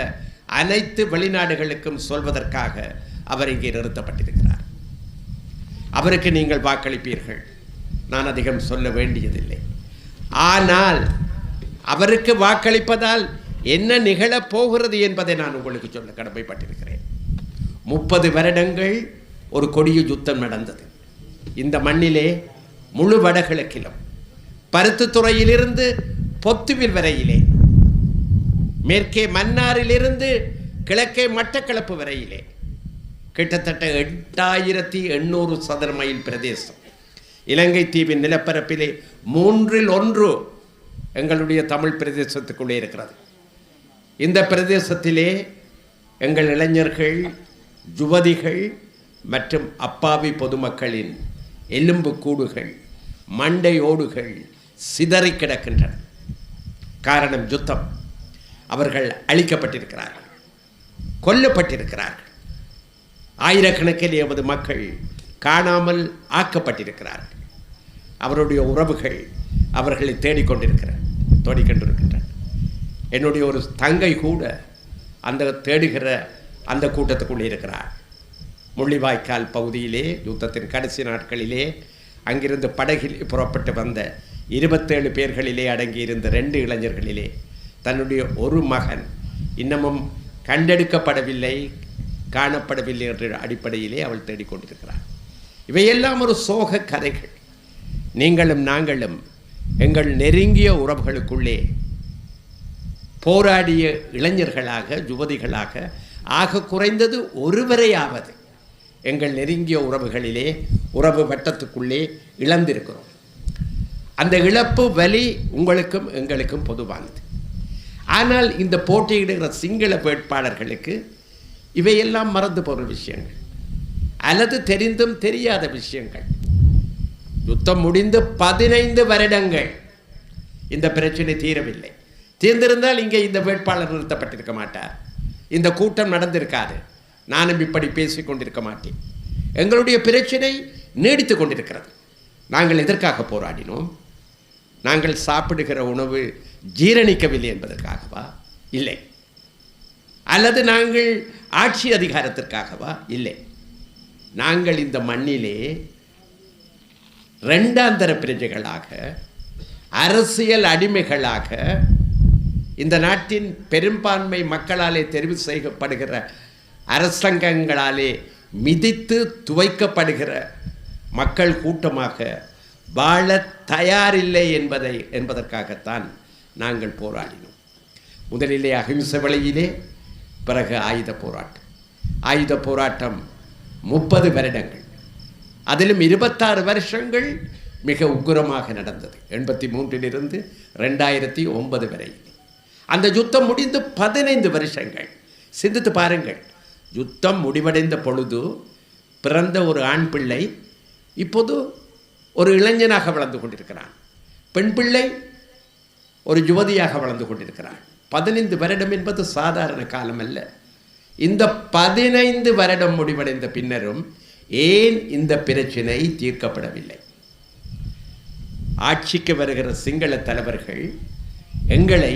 அனைத்து வெளிநாடுகளுக்கும் சொல்வதற்காக அவர் இங்கே நிறுத்தப்பட்டிருக்கிறார். அவருக்கு நீங்கள் வாக்களிப்பீர்கள், நான் அதிகம் சொல்ல வேண்டியதில்லை. ஆனால் அவருக்கு வாக்களிப்பதால் என்ன நிகழப் போகிறது என்பதை நான் உங்களுக்கு சொல்ல கடமைப்பட்டிருக்கிறேன். 30 வருடங்கள் ஒரு கொடிய யுத்தம் நடந்தது இந்த மண்ணிலே. முழு வடகிழக்கிலும், பருத்தித்துறையிலிருந்து பொத்துவில் வரையிலே, மேற்கே மன்னாரிலிருந்து கிழக்கே மட்டக்களப்பு வரையிலே கிட்டத்தட்ட 8800 சதுர மைல் பிரதேசம். இலங்கை தீவின் நிலப்பரப்பிலே 1/3 எங்களுடைய தமிழ் பிரதேசத்துக்குள்ளே இருக்கிறது. இந்த பிரதேசத்திலே எங்கள் இளைஞர்கள், யுவதிகள் மற்றும் அப்பாவி பொதுமக்களின் எலும்பு கூடுகள், மண்டை ஓடுகள் சிதறி கிடக்கின்றன. காரணம் யுத்தம். அவர்கள் அழிக்கப்பட்டிருக்கிறார்கள், கொல்லப்பட்டிருக்கிறார்கள். ஆயிரக்கணக்கில் எமது மக்கள் காணாமல் ஆக்கப்பட்டிருக்கிறார்கள். அவருடைய உறவுகள் அவர்களை தேடிக்கொண்டிருக்கின்றன. என்னுடைய ஒரு தங்கை கூட அந்த தேடுகிற அந்த கூட்டத்துக்குள்ளே இருக்கிறார். முள்ளிவாய்க்கால் பகுதியிலே யுத்தத்தின் கடைசி நாட்களிலே அங்கிருந்து படகில் புறப்பட்டு வந்த 27 பேர்களிலே அடங்கியிருந்த 2 இளைஞர்களிலே தன்னுடைய ஒரு மகன் இன்னமும் கண்டெடுக்கப்படவில்லை, காணப்படவில்லை என்ற அடிப்படையிலே அவள் தேடிக்கொண்டிருக்கிறாள். இவையெல்லாம் ஒரு சோக கதைகள். நீங்களும் நாங்களும் எங்கள் நெருங்கிய உறவுகளுக்குள்ளே போராடிய இளைஞர்களாக, யுவதிகளாக, ஆக குறைந்தது ஒருவரையாவது எங்கள் நெருங்கிய உறவுகளிலே, உறவு வட்டத்துக்குள்ளே இழந்திருக்கிறோம். அந்த இழப்பு வலி உங்களுக்கும் எங்களுக்கும் பொதுவானது. ஆனால் இந்த போட்டியிடுகிற சிங்கள வேட்பாளர்களுக்கு இவையெல்லாம் மறந்து போகிற விஷயங்கள் அல்லது தெரிந்தும் தெரியாத விஷயங்கள். யுத்தம் முடிந்து 15 வருடங்கள் இந்த பிரச்சனை தீரவில்லை. தீர்ந்திருந்தால் இங்கே இந்த வேட்பாளர் நிறுத்தப்பட்டிருக்க மாட்டார், இந்த கூட்டம் நடந்திருக்காது, நானும் இப்படி பேசிக் கொண்டிருக்க மாட்டேன். எங்களுடைய பிரச்சனை நீடித்து கொண்டிருக்கிறது. நாங்கள் எதற்காக போராடினோம்? நாங்கள் சாப்பிடுகிற உணவு ஜீரணிக்கவில்லை என்பதற்காகவா? இல்லை. அல்லது நாங்கள் ஆட்சி அதிகாரத்திற்காகவா? இல்லை. நாங்கள் இந்த மண்ணிலே இரண்டாந்தர பிரஜைகளாக, அரசியல் அடிமைகளாக, இந்த நாட்டின் பெரும்பான்மை மக்களாலே தெரிவு செய்யப்படுகிற அரசாங்கங்களாலே மிதித்து துவைக்கப்படுகிற மக்கள் கூட்டமாக வாழ தயாரில்லை என்பதற்காகத்தான் நாங்கள் போராடினோம். முதலிலே அகிம்சை வழியிலே, பிறகு ஆயுத போராட்டம். ஆயுத போராட்டம் 30 வருடங்கள், அதிலும் 26 வருஷங்கள் மிக உக்கிரமாக நடந்தது. 83 2009 வரை. அந்த யுத்தம் முடிந்து 15 வருஷங்கள். சிந்தித்து பாருங்கள், யுத்தம் முடிவடைந்த பொழுது பிறந்த ஒரு ஆண் பிள்ளை இப்போது ஒரு இளைஞனாக வளர்ந்து கொண்டிருக்கிறான். பெண் பிள்ளை ஒரு யுவதியாக வளர்ந்து கொண்டிருக்கிறான். 15 வருடம் என்பது சாதாரண காலம் அல்ல. இந்த 15 வருடம் முடிவடைந்த பின்னரும் ஏன் இந்த பிரச்சனை தீர்க்கப்படவில்லை? ஆட்சிக்கு வருகிற சிங்கள தலைவர்கள் எங்களை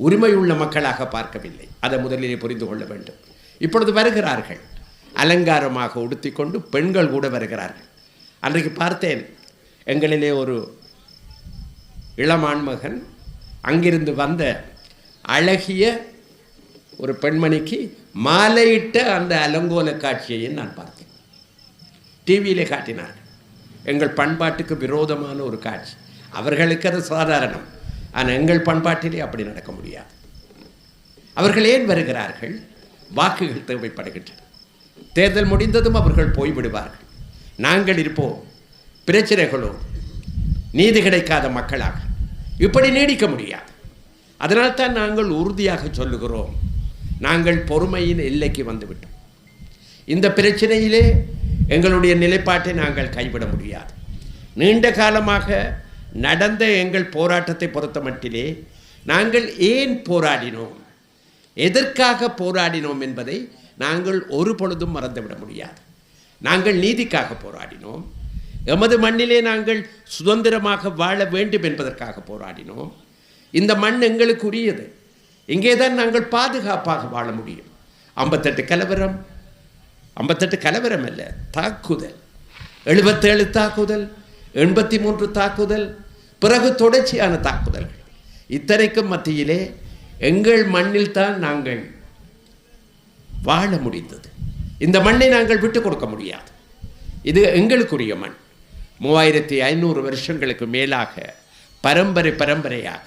உரிமையுள்ள மக்களாக பார்க்கவில்லை. அதை முதலிலே புரிந்து கொள்ள வேண்டும். இப்பொழுது வருகிறார்கள், அலங்காரமாக உடுத்திக்கொண்டு பெண்கள் கூட வருகிறார்கள். அன்றைக்கு பார்த்தேன், எங்களிலே ஒரு இளமான்மகன் அங்கிருந்து வந்த அழகிய ஒரு பெண்மணிக்கு மாலையிட்ட அந்த அலங்கோல காட்சியை நான் பார்த்தேன். டிவியிலே காட்டினார்கள். எங்கள் பண்பாட்டுக்கு விரோதமான ஒரு காட்சி. அவர்களுக்கு அது சாதாரணம். ஆனால் எங்கள் பண்பாட்டிலே அப்படி நடக்க முடியாது. அவர்கள் ஏன் வருகிறார்கள்? வாக்குகள் தேவைப்படுகின்றன. தேர்தல் முடிந்ததும் அவர்கள் போய்விடுவார்கள். நாங்கள் இருப்போம் பிரச்சனைகளோ, நீதி கிடைக்காத மக்களாக. இப்படி நீடிக்க முடியாது. அதனால்தான் நாங்கள் உறுதியாக சொல்லுகிறோம், நாங்கள் பொறுமையின் எல்லைக்கு வந்துவிட்டோம். இந்த பிரச்சனையிலே எங்களுடைய நிலைப்பாட்டை நாங்கள் கைவிட முடியாது. நீண்ட காலமாக நடந்த எங்கள் போராட்டத்தை பொறுத்த மட்டிலே நாங்கள் ஏன் போராடினோம், எதற்காக போராடினோம் என்பதை நாங்கள் ஒரு பொழுதும் மறந்துவிட முடியாது. நாங்கள் நீதிக்காக போராடினோம். எமது மண்ணிலே நாங்கள் சுதந்திரமாக வாழ வேண்டும் என்பதற்காக போராடினோம். இந்த மண் எங்களுக்கு உரியது. இங்கே தான் நாங்கள் பாதுகாப்பாக வாழ முடியும். 58 கலவரம், 58 கலவரம் அல்ல, தாக்குதல், 77 தாக்குதல், 83 தாக்குதல், பிறகு தொடர்ச்சியான தாக்குதல்கள். இத்தனைக்கும் மத்தியிலே எங்கள் மண்ணில் தான் நாங்கள் வாழ முடிந்தது. இந்த மண்ணை நாங்கள் விட்டு கொடுக்க முடியாது. இது எங்களுக்குரிய மண். 3500 வருஷங்களுக்கு மேலாக பரம்பரையாக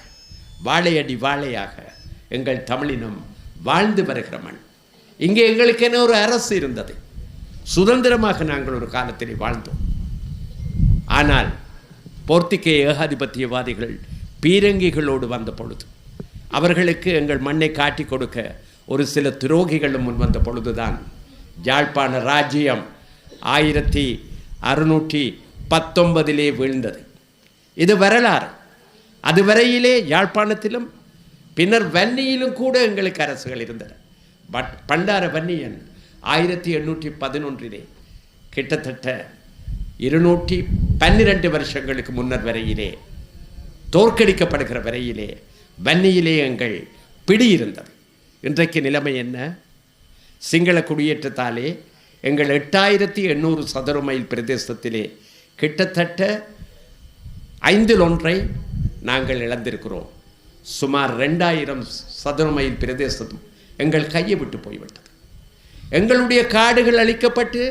வாழையடி வாழையாக எங்கள் தமிழினம் வாழ்ந்து வருகிற மண். இங்கே எங்களுக்கென ஒரு அரசு இருந்தது. சுதந்திரமாக நாங்கள் ஒரு காலத்தில் வாழ்ந்தோம். ஆனால் போர்த்துகேய ஏகாதிபத்தியவாதிகள் பீரங்கிகளோடு வந்த பொழுது, அவர்களுக்கு எங்கள் மண்ணை காட்டி கொடுக்க ஒரு சில துரோகிகளும் முன் வந்த பொழுதுதான் யாழ்ப்பாண ராஜ்யம் 1619 வீழ்ந்தது. இது வரலாறு. அதுவரையிலே யாழ்ப்பாணத்திலும் பின்னர் வன்னியிலும் கூட எங்களுக்கு அரசுகள் இருந்தன. பண்டார வன்னியன் 1811 கிட்டத்தட்ட 212 வருஷங்களுக்கு முன்னர் வரையிலே தோற்கடிக்கப்படுகிற வரையிலே வன்னியிலே எங்கள் பிடி இருந்தது. இன்றைக்கு நிலைமை என்ன? சிங்கள குடியேற்றத்தாலே எங்கள் 8800 சதுர மைல் பிரதேசத்திலே கிட்டத்தட்ட 1/5 நாங்கள் இழந்திருக்கிறோம். சுமார் 2000 சதுர மைல் பிரதேசம் எங்கள் கையை விட்டு போய்விட்டது. எங்களுடைய காடுகள் அழிக்கப்பட்டு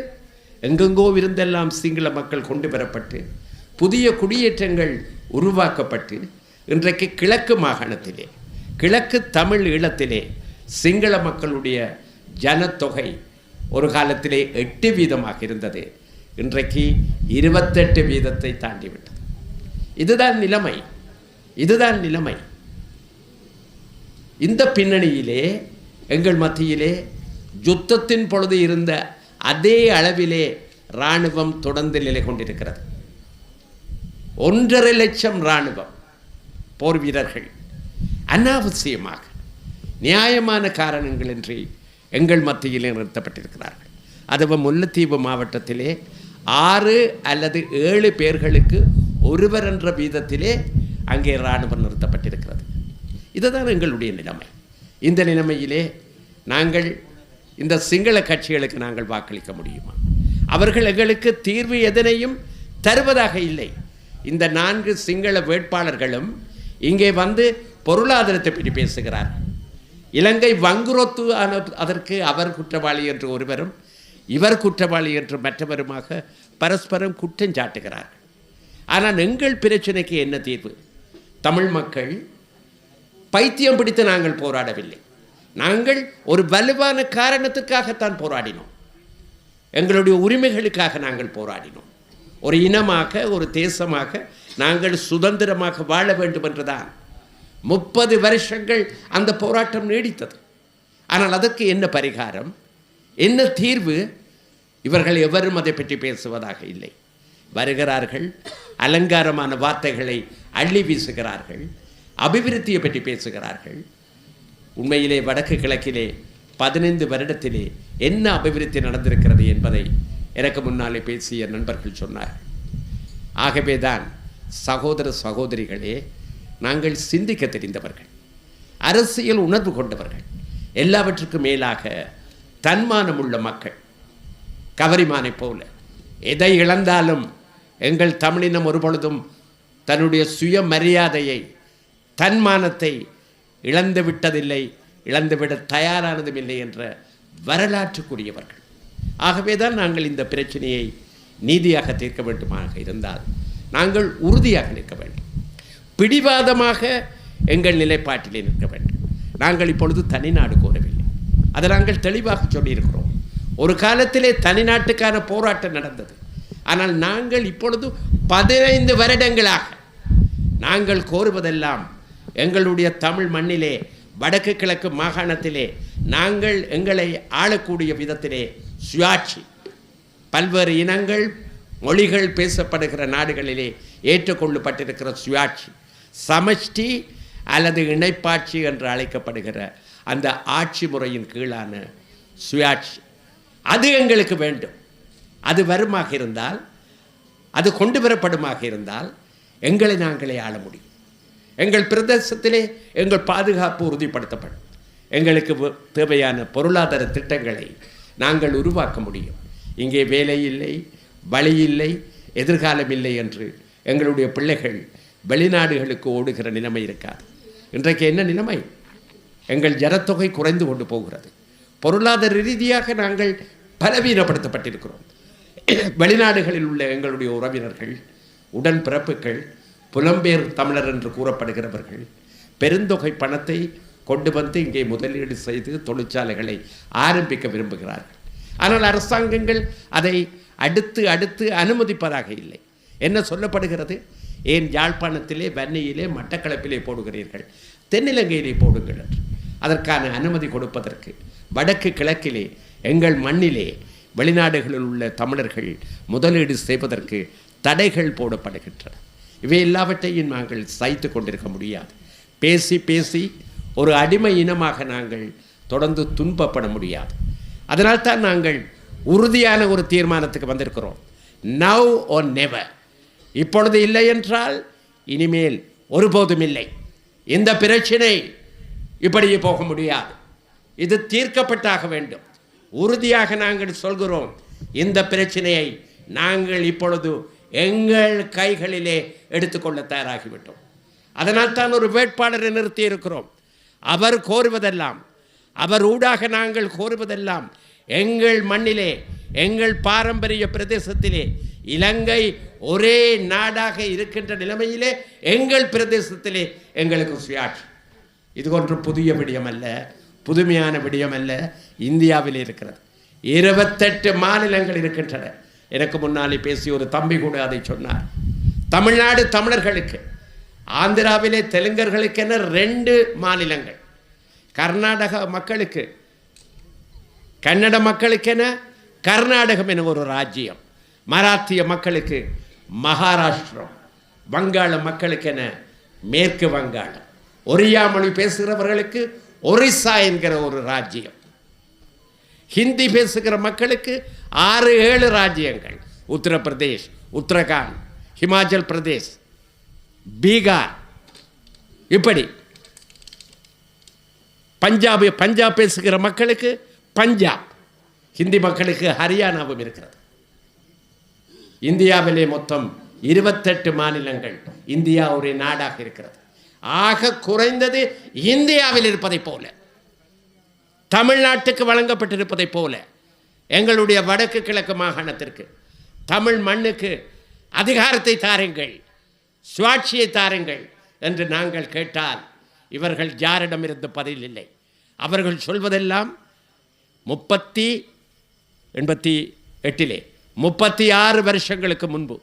எங்கெங்கோ இருந்தெல்லாம் சிங்கள மக்கள் கொண்டு வரப்பட்டு புதிய குடியேற்றங்கள் உருவாக்கப்பட்டு இன்றைக்கு கிழக்கு மாகாணத்திலே, கிழக்கு தமிழ் ஈழத்திலே சிங்கள மக்களுடைய ஜனத்தொகை ஒரு காலத்திலே 8% இருந்தது. இன்றைக்கு 28% தாண்டிவிட்டது. இதுதான் நிலைமை, இதுதான் நிலைமை. இந்த பின்னணியிலே எங்கள் மத்தியிலே யுத்தத்தின் பொழுது இருந்த அதே அளவிலே இராணுவம் தொடர்ந்து நிலை கொண்டிருக்கிறது. 1.5 லட்சம் இராணுவம் போர் வீரர்கள் அனாவசியமாக நியாயமான காரணங்களின்றி எங்கள் மத்தியிலே நிறுத்தப்பட்டிருக்கிறார்கள். அதுவும் முல்லைத்தீவு மாவட்டத்திலே 6 அல்லது 7 பேர்களுக்கு ஒருவர் என்ற வீதத்திலே அங்கே இராணுவம் நிறுத்தப்பட்டிருக்கிறது. இதுதான் எங்களுடைய நிலைமை. இந்த நிலைமையிலே நாங்கள் இந்த சிங்கள கட்சிகளுக்கு நாங்கள் வாக்களிக்க முடியுமா? அவர்கள் எங்களுக்கு தீர்வு எதனையும் தருவதாக இல்லை. இந்த 4 சிங்கள வேட்பாளர்களும் இங்கே வந்து பொருளாதாரத்தை பற்றி பேசுகிறார்கள். இலங்கை வங்குரோத்து அதற்கு அவர் குற்றவாளி என்று ஒருவரும் இவர் குற்றவாளி என்று மற்றவருமாக பரஸ்பரம் குற்றம் சாட்டுகிறார்கள். ஆனால் எங்கள் பிரச்சனைக்கு என்ன தீர்வு? தமிழ் மக்கள் பைத்தியம் பிடித்து நாங்கள் போராடவில்லை. நாங்கள் ஒரு வலுவான காரணத்துக்காகத்தான் போராடினோம். எங்களுடைய உரிமைகளுக்காக நாங்கள் போராடினோம். ஒரு இனமாக, ஒரு தேசமாக நாங்கள் சுதந்திரமாக வாழ வேண்டும் என்றுதான் 30 வருஷங்கள் அந்த போராட்டம் நீடித்தது. ஆனால் அதற்கு என்ன பரிகாரம், என்ன தீர்வு? இவர்கள் எவரும் அதை பற்றி பேசுவதாக இல்லை. வருகிறார்கள், அலங்காரமான வார்த்தைகளை அள்ளி வீசுகிறார்கள், அபிவிருத்தியை பற்றி பேசுகிறார்கள். உண்மையிலே வடக்கு கிழக்கிலே 15 வருடத்திலே என்ன அபிவிருத்தி நடந்திருக்கிறது என்பதை எனக்கு முன்னாலே பேசிய நண்பர்கள் சொன்னார்கள். ஆகவே தான் சகோதர சகோதரிகளே, நாங்கள் சிந்திக்க தெரிந்தவர்கள், அரசியல் உணர்வு கொண்டவர்கள், எல்லாவற்றுக்கும் மேலாக தன்மானமுள்ள மக்கள். கவரிமானை போல எதை இழந்தாலும் எங்கள் தமிழினம் ஒருபொழுதும் தன்னுடைய சுயமரியாதையை, தன்மானத்தை இழந்து விட்டதில்லை, இழந்துவிட தயாரானதும் இல்லை என்ற வரலாற்றுக்குரியவர்கள். ஆகவே தான் நாங்கள் இந்த பிரச்சனையை நீதியாக தீர்க்க வேண்டுமாக இருந்தால் நாங்கள் உறுதியாக நிற்க வேண்டும், பிடிவாதமாக எங்கள் நிலைப்பாட்டிலே நிற்க வேண்டும். நாங்கள் இப்பொழுது தனிநாடு கோரவில்லை, அதை நாங்கள் தெளிவாக சொல்லியிருக்கிறோம். ஒரு காலத்திலே தனிநாட்டுக்கான போராட்டம் நடந்தது. ஆனால் நாங்கள் இப்பொழுது 15 வருடங்களாக நாங்கள் கோருவதெல்லாம் எங்களுடைய தமிழ் மண்ணிலே, வடக்கு கிழக்கு மாகாணத்திலே நாங்கள் எங்களை ஆளக்கூடிய விதத்திலே சுயாட்சி, பல்வேறு இனங்கள் மொழிகள் பேசப்படுகிற நாடுகளிலே ஏற்றுக்கொள்ளப்பட்டிருக்கிற சுயாட்சி, சமஷ்டி அல்லது இணைப்பாட்சி என்று அழைக்கப்படுகிற அந்த ஆட்சி முறையின் கீழான சுயாட்சி, அது எங்களுக்கு வேண்டும். அது வருமாக இருந்தால், அது கொண்டு வரப்படுமாக இருந்தால் எங்களை நாங்களே ஆள முடியும். எங்கள் பிரதேசத்திலே எங்கள் பாதுகாப்பு உறுதிப்படுத்தப்படும். எங்களுக்கு தேவையான பொருளாதார திட்டங்களை நாங்கள் உருவாக்க முடியும். இங்கே வேலை இல்லை, வழி இல்லை, எதிர்காலம் இல்லை என்று எங்களுடைய பிள்ளைகள் வெளிநாடுகளுக்கு ஓடுகிற நிலைமை இருக்காது. இன்றைக்கு என்ன நிலைமை? எங்கள் ஜனத்தொகை குறைந்து கொண்டு போகிறது. பொருளாதார ரீதியாக நாங்கள் பலவீனப்படுத்தப்பட்டிருக்கிறோம். வெளிநாடுகளில் உள்ள எங்களுடைய உறவினர்கள், உடன்பிறப்புகள், புலம்பெயர் தமிழர் என்று கூறப்படுகிறவர்கள் பெருந்தொகை பணத்தை கொண்டு வந்து இங்கே முதலீடு செய்து தொழிற்சாலைகளை ஆரம்பிக்க விரும்புகிறார்கள். ஆனால் அரசாங்கங்கள் அதை அடுத்து அனுமதிப்பதாக இல்லை. என்ன சொல்லப்படுகிறது? ஏன் யாழ்ப்பாணத்திலே, வன்னியிலே, மட்டக்களப்பிலே போடுகிறீர்கள், தென்னிலங்கையிலே போடுங்கள் என்று. அதற்கான அனுமதி கொடுப்பதற்கு வடக்கு கிழக்கிலே எங்கள் மண்ணிலே வெளிநாடுகளில் உள்ள தமிழர்கள் முதலீடு செய்வதற்கு தடைகள் போடப்படுகின்றன. இவை எல்லாவற்றையும் நாங்கள் சகித்து கொண்டிருக்க முடியாது. பேசி பேசி ஒரு அடிமை இனமாக நாங்கள் தொடர்ந்து துன்பப்பட முடியாது. அதனால்தான் நாங்கள் உறுதியான ஒரு தீர்மானத்துக்கு வந்திருக்கிறோம். Now or never. இப்பொழுது இல்லை என்றால் இனிமேல் ஒருபோதும் இல்லை. இந்த பிரச்சனை இப்படியே போக முடியாது. இது தீர்க்கப்பட்டாக வேண்டும். உறுதியாக நாங்கள் சொல்கிறோம், இந்த பிரச்சனையை நாங்கள் இப்பொழுது எங்கள் கைகளிலே எடுத்துக்கொள்ள தயாராகிவிட்டோம். அதனால் தான் ஒரு வேட்பாளரை நிறுத்தி இருக்கிறோம். அவர் கோருவதெல்லாம், அவர் ஊடாக நாங்கள் கோருவதெல்லாம் எங்கள் மண்ணிலே, எங்கள் பாரம்பரிய பிரதேசத்திலே, இலங்கை ஒரே நாடாக இருக்கின்ற நிலைமையிலே எங்கள் பிரதேசத்திலே எங்களுக்கு சுயாட்சி. இது ஒன்று புதிய விடயம் அல்ல, புதுமையான விடயம் அல்ல, இந்தியாவில் இருக்கிறது. 28 மாநிலங்கள் இருக்கின்றன. எனக்கு முன்னாலே பேசிய ஒரு தம்பி கூட அதை சொன்னார். தமிழ்நாடு தமிழர்களுக்கு, ஆந்திராவிலே தெலுங்கர்களுக்கென 2 மாநிலங்கள், கர்நாடக மக்களுக்கு, கன்னட மக்களுக்கென கர்நாடகம் என ஒரு ராஜ்யம், மராத்திய மக்களுக்கு மகாராஷ்டிரம், வங்காள மக்களுக்கென மேற்கு வங்காளம், ஒரியா மொழி பேசுகிறவர்களுக்கு ஒரிசா என்கிற ஒரு ராஜ்யம், ஹிந்தி பேசுகிற மக்களுக்கு 6-7 ராஜ்யங்கள், உத்தரப்பிரதேஷ், உத்தரகாண்ட், ஹிமாச்சல் பிரதேஷ், பீகார், இப்படி பஞ்சாப் பேசுகிற மக்களுக்கு பஞ்சாப், ஹிந்தி மக்களுக்கு ஹரியானாவும் இருக்கிறது. இந்தியாவிலே மொத்தம் 28 மாநிலங்கள், இந்தியா ஒரு நாடாக இருக்கிறது. ஆக குறைந்தது இந்தியாவில் இருப்பதை போல, தமிழ்நாட்டுக்கு வழங்கப்பட்டிருப்பதை போல, எங்களுடைய வடக்கு கிழக்கு மாகாணத்திற்கு, தமிழ் மண்ணுக்கு அதிகாரத்தை தாருங்கள், சுவாட்சியை தாருங்கள் என்று நாங்கள் கேட்டால் இவர்கள் யாரிடமிருந்து பதில் இல்லை. அவர்கள் சொல்வதெல்லாம் 1988 36 வருஷங்களுக்கு முன்பு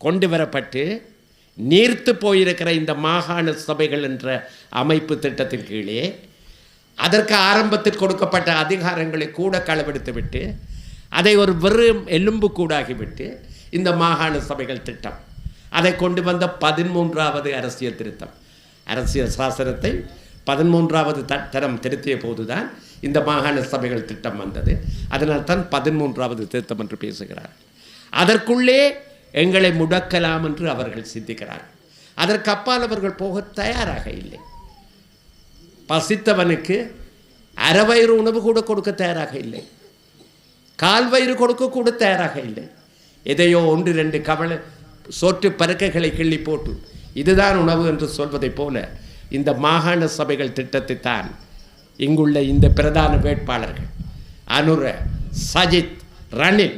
கொண்டு வரப்பட்டு நீர்த்து போயிருக்கிற இந்த மாகாண சபைகள் என்ற அமைப்பு திட்டத்தின் கீழே அதற்கு ஆரம்பத்தில் கொடுக்கப்பட்ட அதிகாரங்களை கூட களவெடுத்து விட்டு அதை ஒரு வெறும் எலும்பு கூடாகிவிட்டு இந்த மாகாண சபைகள் திட்டம், அதை கொண்டு வந்த 13வது அரசியல் திருத்தம், அரசியல் சாசனத்தை 13வது தரம் திருத்திய போதுதான் இந்த மாகாண சபைகள் திட்டம் வந்தது. அதனால் தான் 13வது திருத்தம் என்று பேசுகிறார். அதற்குள்ளே எங்களை முடக்கலாம் என்று அவர்கள் சிந்திக்கிறார்கள். அதற்கு அப்பால் அவர்கள் போக தயாராக இல்லை. பசித்தவனுக்கு அரைவயிறு உணவு கூட கொடுக்க தயாராக இல்லை, கால்வயிறு கொடுக்க கூட தயாராக இல்லை. எதையோ 1-2 கவலை சோற்று பருக்கைகளை கிள்ளி போட்டு இதுதான் உணவு என்று சொல்வதைப் போல இந்த மாகாண சபைகள் திட்டத்தை தான் இங்குள்ள இந்த பிரதான வேட்பாளர்கள் அனுர, சஜித், ரணில்,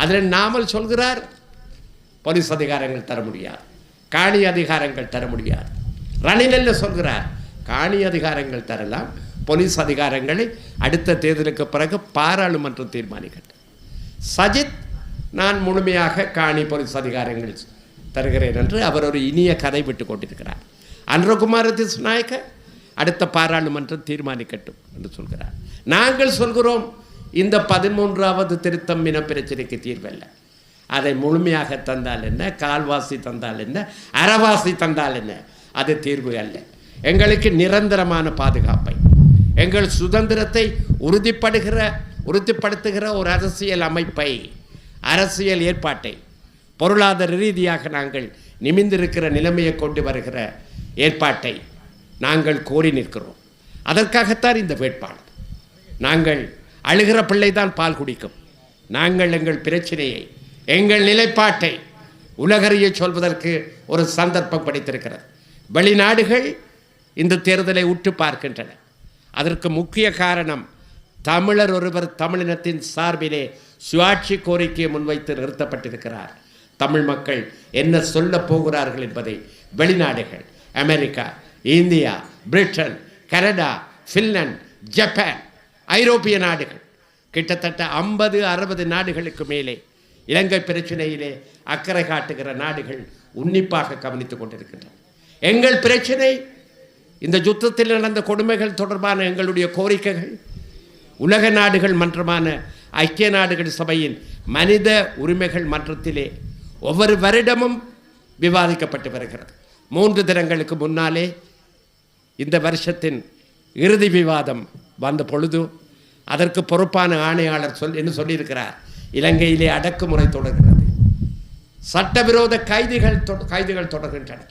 அதில் நாமல் சொல்கிறார் போலீஸ் அதிகாரங்கள் தர முடியாது, காணி அதிகாரங்கள் தர முடியாது. ரணில் என்ன சொல்கிறார்? காணி அதிகாரங்கள் தரலாம், போலீஸ் அதிகாரங்களை அடுத்த தேர்தலுக்கு பிறகு பாராளுமன்றம் தீர்மானிக்கட்டும். சஜித் நான் முழுமையாக காணி போலீஸ் அதிகாரங்கள் தருகிறேன் என்று அவர் ஒரு இனிய கதை விட்டு கொண்டிருக்கிறார். அனுரகுமார திசுநாயக்க அடுத்த பாராளுமன்றம் தீர்மானிக்கட்டும் என்று சொல்கிறார். நாங்கள் சொல்கிறோம் இந்த 13வது திருத்தம் இன பிரச்சனைக்கு தீர்வல்ல. அதை முழுமையாக தந்தால் என்ன, கால்வாசி தந்தால் என்ன, அறவாசி தந்தால் என்ன, அது தீர்வு அல்ல. எங்களுக்கு நிரந்தரமான பாதுகாப்பை, எங்கள் சுதந்திரத்தை உறுதிப்படுத்துகிற ஒரு அரசியல் அமைப்பை, அரசியல் ஏற்பாட்டை, பொருளாதார ரீதியாக நாங்கள் நிமிந்திருக்கிற நிலைமையை கொண்டு வருகிற ஏற்பாட்டை நாங்கள் கோரி நிற்கிறோம். அதற்காகத்தான் இந்த வேட்பாளர். நாங்கள் அழுகிற பிள்ளை தான் பால் குடிக்கும். நாங்கள் எங்கள் பிரச்சனையை, எங்கள் நிலைப்பாட்டை உலகறிய சொல்வதற்கு ஒரு சந்தர்ப்பம் கிடைத்திருக்கிறது. வெளிநாடுகள் இந்த தேர்தலை உற்று பார்க்கின்றன. அதற்கு முக்கிய காரணம் தமிழர் ஒருவர் தமிழினத்தின் சார்பிலே சுயாட்சி கோரிக்கையை முன்வைத்து நிறுத்தப்பட்டிருக்கிறார். தமிழ் மக்கள் என்ன சொல்ல போகிறார்கள் என்பதை வெளிநாடுகள், America, India, Britain, Canada, Finland, Japan, ஐரோப்பிய நாடுகள், கிட்டத்தட்ட 50-60 நாடுகளுக்கு மேலே இலங்கை பிரச்சனையிலே அக்கறை காட்டுகிற நாடுகள் உன்னிப்பாக கவனித்துக் கொண்டிருக்கின்றன. எங்கள் பிரச்சனை, இந்த யுத்தத்தில் நடந்த கொடுமைகள் தொடர்பான எங்களுடைய கோரிக்கைகள் உலக நாடுகள் மன்றமான ஐக்கிய நாடுகள் சபையின் மனித உரிமைகள் மன்றத்திலே ஒவ்வொரு வருடமும் விவாதிக்கப்பட்டு வருகிறது. 3 தினங்களுக்கு முன்னாலே இந்த வருஷத்தின் இறுதி விவாதம் வந்த பொழுது அதற்கு பொறுப்பான ஆணையாளர் என்ன சொல்லியிருக்கிறார்? இலங்கையிலே அடக்குமுறை தொடர்கிறது, சட்டவிரோத கைதுகள் தொடர்கின்றன,